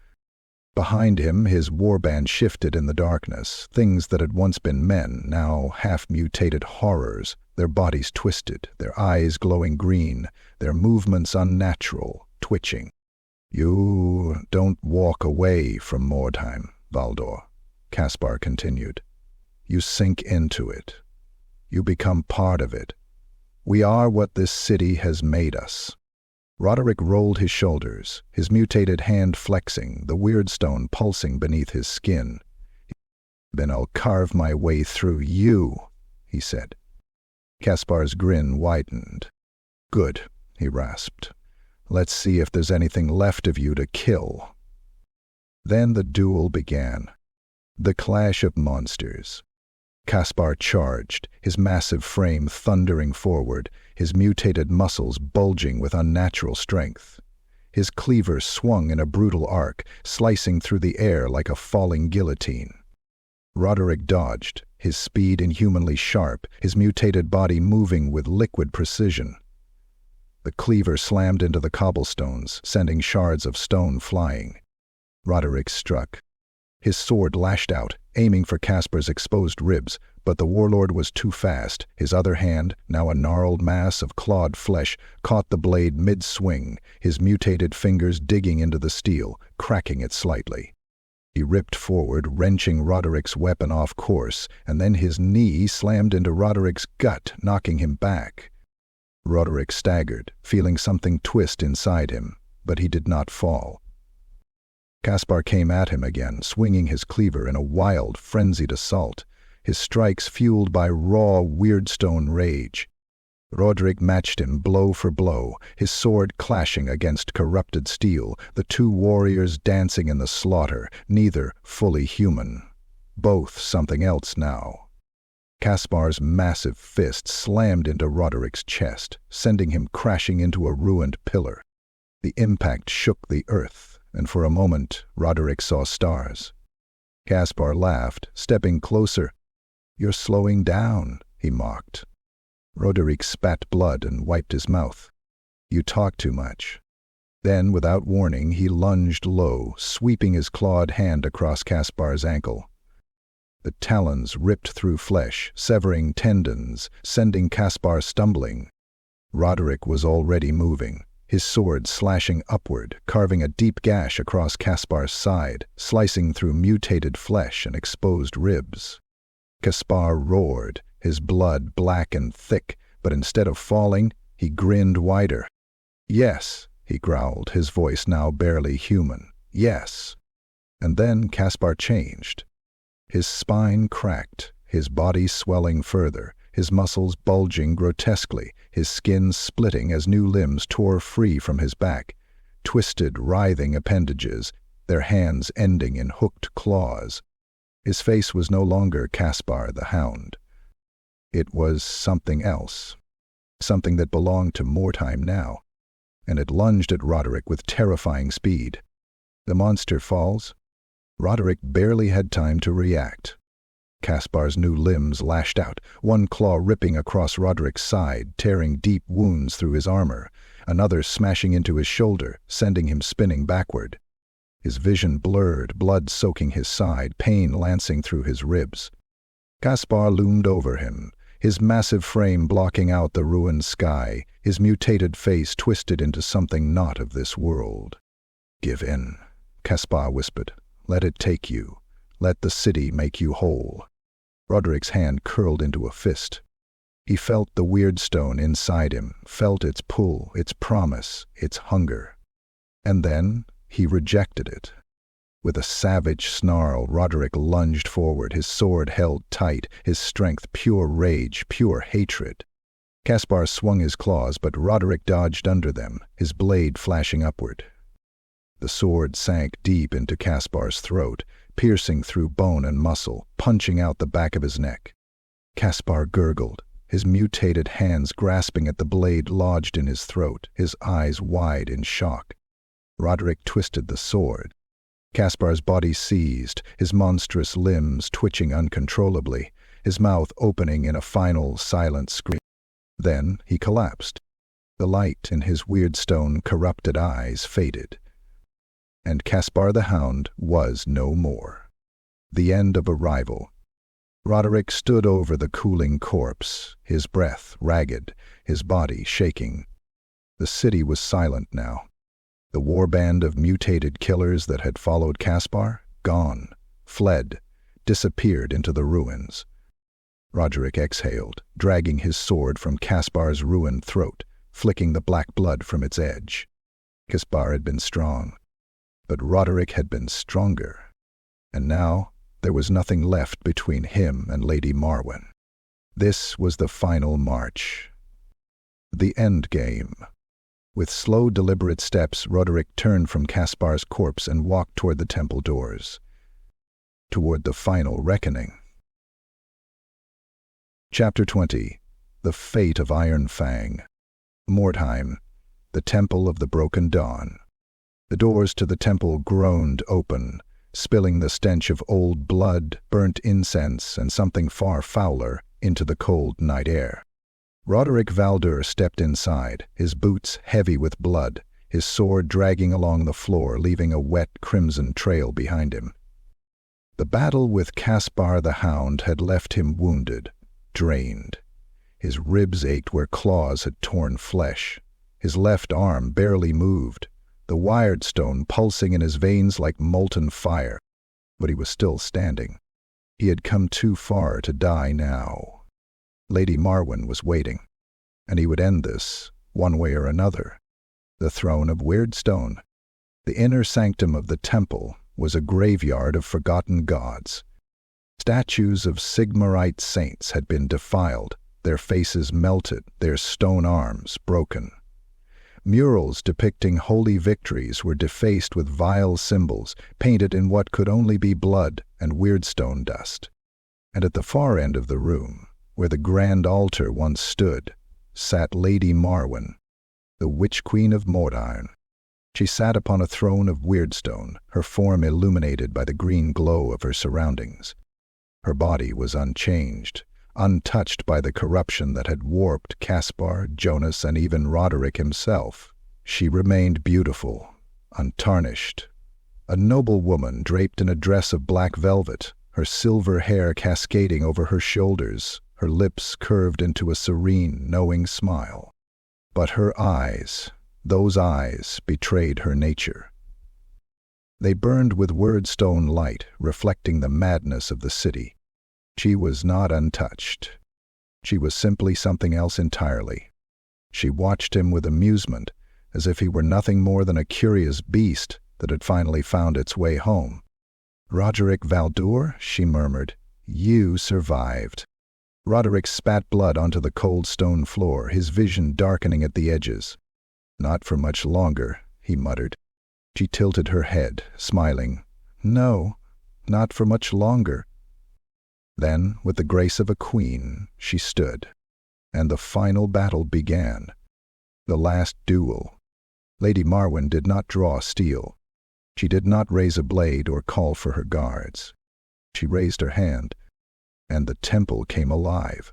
Behind him, his warband shifted in the darkness, things that had once been men, now half-mutated horrors, their bodies twisted, their eyes glowing green, their movements unnatural, twitching. You don't walk away from Mordheim, Valdur, Caspar continued. You sink into it. You become part of it. We are what this city has made us. Roderic rolled his shoulders, his mutated hand flexing, the weirdstone pulsing beneath his skin. Then I'll carve my way through you, he said. Caspar's grin widened. Good, he rasped. Let's see if there's anything left of you to kill. Then the duel began. The clash of monsters. Caspar charged, his massive frame thundering forward, his mutated muscles bulging with unnatural strength. His cleaver swung in a brutal arc, slicing through the air like a falling guillotine. Roderic dodged, his speed inhumanly sharp, his mutated body moving with liquid precision. The cleaver slammed into the cobblestones, sending shards of stone flying. Roderic struck. His sword lashed out, aiming for Caspar's exposed ribs, but the warlord was too fast. His other hand, now a gnarled mass of clawed flesh, caught the blade mid-swing, his mutated fingers digging into the steel, cracking it slightly. He ripped forward, wrenching Roderic's weapon off course, and then his knee slammed into Roderic's gut, knocking him back. Roderic staggered, feeling something twist inside him, but he did not fall. Caspar came at him again, swinging his cleaver in a wild, frenzied assault, his strikes fueled by raw, weirdstone rage. Roderic matched him blow for blow, his sword clashing against corrupted steel, the two warriors dancing in the slaughter, neither fully human. Both something else now. Caspar's massive fist slammed into Roderic's chest, sending him crashing into a ruined pillar. The impact shook the earth, and for a moment Roderic saw stars. Caspar laughed, stepping closer. You're slowing down, he mocked. Roderic spat blood and wiped his mouth. You talk too much. Then, without warning, he lunged low, sweeping his clawed hand across Caspar's ankle. The talons ripped through flesh, severing tendons, sending Caspar stumbling. Roderic was already moving, his sword slashing upward, carving a deep gash across Caspar's side, slicing through mutated flesh and exposed ribs. Caspar roared, his blood black and thick, but instead of falling, he grinned wider. Yes, he growled, his voice now barely human. Yes. And then Caspar changed. His spine cracked, his body swelling further, his muscles bulging grotesquely, his skin splitting as new limbs tore free from his back, twisted, writhing appendages, their hands ending in hooked claws. His face was no longer Caspar the Hound. It was something else, something that belonged to Mordheim now, and it lunged at Roderic with terrifying speed. The monster falls. Roderic barely had time to react. Caspar's new limbs lashed out, one claw ripping across Roderic's side, tearing deep wounds through his armor, another smashing into his shoulder, sending him spinning backward. His vision blurred, blood soaking his side, pain lancing through his ribs. Caspar loomed over him, his massive frame blocking out the ruined sky, his mutated face twisted into something not of this world. Give in, Caspar whispered. Let it take you. Let the city make you whole. Roderic's hand curled into a fist. He felt the weirdstone inside him, felt its pull, its promise, its hunger. And then he rejected it. With a savage snarl, Roderic lunged forward, his sword held tight, his strength pure rage, pure hatred. Caspar swung his claws, but Roderic dodged under them, his blade flashing upward. The sword sank deep into Caspar's throat, piercing through bone and muscle, punching out the back of his neck. Caspar gurgled, his mutated hands grasping at the blade lodged in his throat, his eyes wide in shock. Roderic twisted the sword. Caspar's body seized, his monstrous limbs twitching uncontrollably, his mouth opening in a final, silent scream. Then he collapsed. The light in his weirdstone corrupted eyes faded. And Caspar the Hound was no more. The end of a rival. Roderic stood over the cooling corpse, his breath ragged, his body shaking. The city was silent now. The warband of mutated killers that had followed Caspar, gone, fled, disappeared into the ruins. Roderic exhaled, dragging his sword from Caspar's ruined throat, flicking the black blood from its edge. Caspar had been strong, but Roderic had been stronger. And now there was nothing left between him and Lady Marwen. This was the final march. The end game. With slow, deliberate steps, Roderic turned from Caspar's corpse and walked toward the temple doors. Toward the final reckoning. Chapter 20. The Fate of Iron-Fang. Mordheim, the Temple of the Broken Dawn. The doors to the temple groaned open, spilling the stench of old blood, burnt incense, and something far fouler into the cold night air. Roderic Valdur stepped inside, his boots heavy with blood, his sword dragging along the floor, leaving a wet crimson trail behind him. The battle with Caspar the Hound had left him wounded, drained. His ribs ached where claws had torn flesh. His left arm barely moved, the wyrdstone pulsing in his veins like molten fire. But he was still standing. He had come too far to die now. Lady Marwen was waiting, and he would end this, one way or another. The throne of weirdstone. The inner sanctum of the temple was a graveyard of forgotten gods. Statues of sigmarite saints had been defiled, their faces melted, their stone arms broken. Murals depicting holy victories were defaced with vile symbols, painted in what could only be blood and weirdstone dust. And at the far end of the room, where the grand altar once stood, sat Lady Marwen, the Witch Queen of Mordheim. She sat upon a throne of weirdstone, her form illuminated by the green glow of her surroundings. Her body was unchanged, untouched by the corruption that had warped Caspar, Jonas, and even Roderic himself. She remained beautiful, untarnished. A noble woman draped in a dress of black velvet, her silver hair cascading over her shoulders, her lips curved into a serene, knowing smile. But her eyes, those eyes, betrayed her nature. They burned with wyrdstone light, reflecting the madness of the city. She was not untouched. She was simply something else entirely. She watched him with amusement, as if he were nothing more than a curious beast that had finally found its way home. "Roderic Valdur," she murmured, "you survived." Roderic spat blood onto the cold stone floor, his vision darkening at the edges. "Not for much longer," he muttered. She tilted her head, smiling. "No, not for much longer." Then, with the grace of a queen, she stood, and the final battle began. The last duel. Lady Marwen did not draw steel. She did not raise a blade or call for her guards. She raised her hand, and the temple came alive.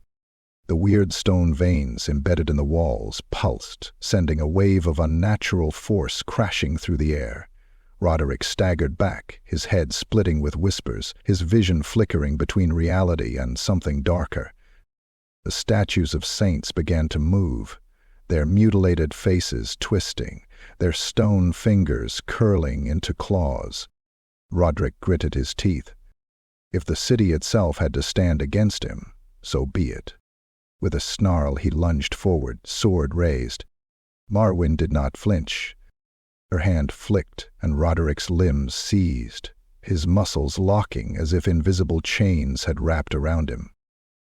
The weird stone veins embedded in the walls pulsed, sending a wave of unnatural force crashing through the air. Roderic staggered back, his head splitting with whispers, his vision flickering between reality and something darker. The statues of saints began to move, their mutilated faces twisting, their stone fingers curling into claws. Roderic gritted his teeth. If the city itself had to stand against him, so be it. With a snarl he lunged forward, sword raised. Marwen did not flinch. Her hand flicked, and Roderic's limbs seized, his muscles locking as if invisible chains had wrapped around him.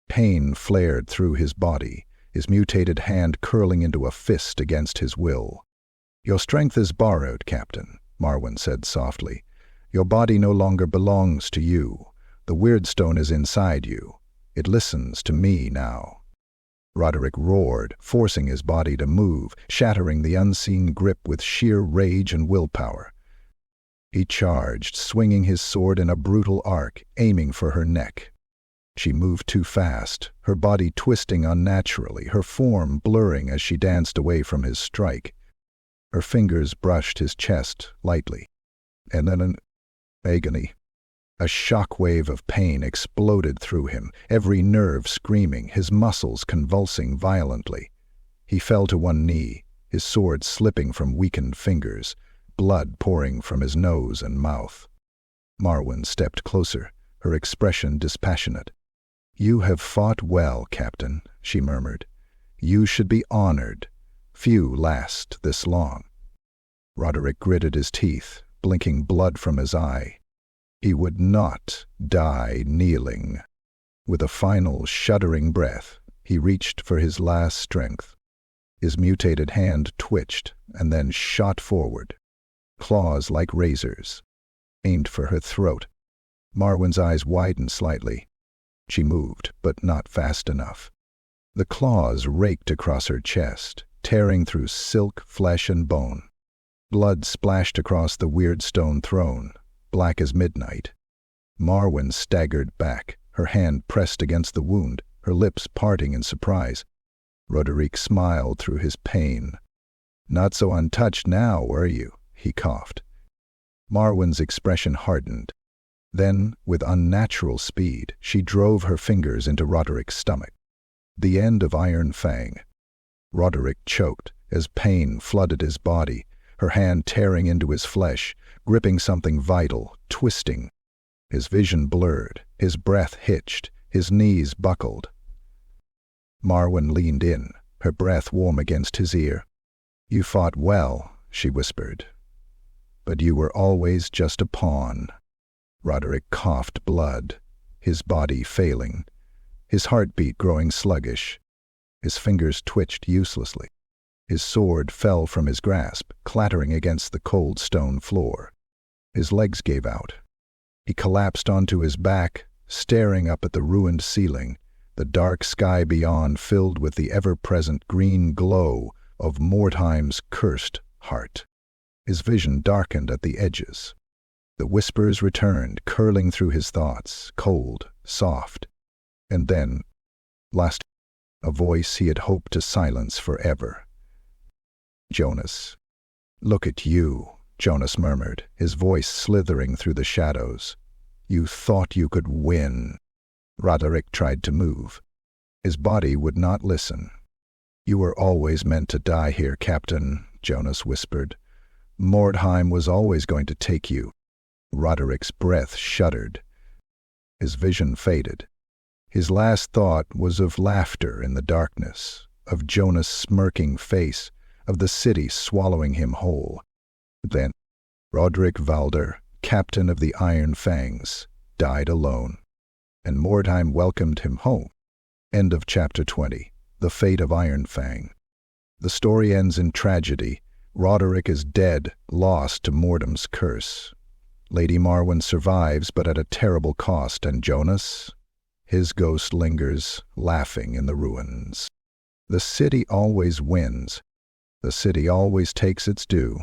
Pain flared through his body, his mutated hand curling into a fist against his will. "Your strength is borrowed, Captain," Marwen said softly. "Your body no longer belongs to you. The weirdstone is inside you. It listens to me now." Roderic roared, forcing his body to move, shattering the unseen grip with sheer rage and willpower. He charged, swinging his sword in a brutal arc, aiming for her neck. She moved too fast, her body twisting unnaturally, her form blurring as she danced away from his strike. Her fingers brushed his chest lightly, and then an agony. A shock wave of pain exploded through him, every nerve screaming, his muscles convulsing violently. He fell to one knee, his sword slipping from weakened fingers, blood pouring from his nose and mouth. Marn stepped closer, her expression dispassionate. "You have fought well, Captain," she murmured. "You should be honored. Few last this long." Roderic gritted his teeth, blinking blood from his eye. He would not die kneeling. With a final, shuddering breath, he reached for his last strength. His mutated hand twitched and then shot forward, claws like razors, aimed for her throat. Marwen's eyes widened slightly. She moved, but not fast enough. The claws raked across her chest, tearing through silk, flesh, and bone. Blood splashed across the weirdstone throne, black as midnight. Marn staggered back, her hand pressed against the wound, her lips parting in surprise. Roderic smiled through his pain. "Not so untouched now, were you?" he coughed. Marwen's expression hardened. Then, with unnatural speed, she drove her fingers into Roderic's stomach. The end of Iron-Fang. Roderic choked as pain flooded his body, her hand tearing into his flesh, gripping something vital, twisting. His vision blurred, his breath hitched, his knees buckled. Marn leaned in, her breath warm against his ear. "You fought well," she whispered. "But you were always just a pawn." Roderic coughed blood, his body failing, his heartbeat growing sluggish. His fingers twitched uselessly. His sword fell from his grasp, clattering against the cold stone floor. His legs gave out. He collapsed onto his back, staring up at the ruined ceiling, the dark sky beyond filled with the ever-present green glow of Mordheim's cursed heart. His vision darkened at the edges. The whispers returned, curling through his thoughts, cold, soft. And then, last, a voice he had hoped to silence forever. "Jonas." "Look at you," Jonas murmured, his voice slithering through the shadows. "You thought you could win." Roderic tried to move. His body would not listen. "You were always meant to die here, Captain," Jonas whispered. "Mordheim was always going to take you." Roderic's breath shuddered. His vision faded. His last thought was of laughter in the darkness, of Jonas' smirking face, of the city swallowing him whole. Then, Roderic Valdur, captain of the Iron-Fangs, died alone, and Mordheim welcomed him home. End of Chapter 20. The Fate of Iron-Fang. The story ends in tragedy. Roderic is dead, lost to Mordheim's curse. Lady Marwen survives, but at a terrible cost, and Jonas? His ghost lingers, laughing in the ruins. The city always wins. The city always takes its due.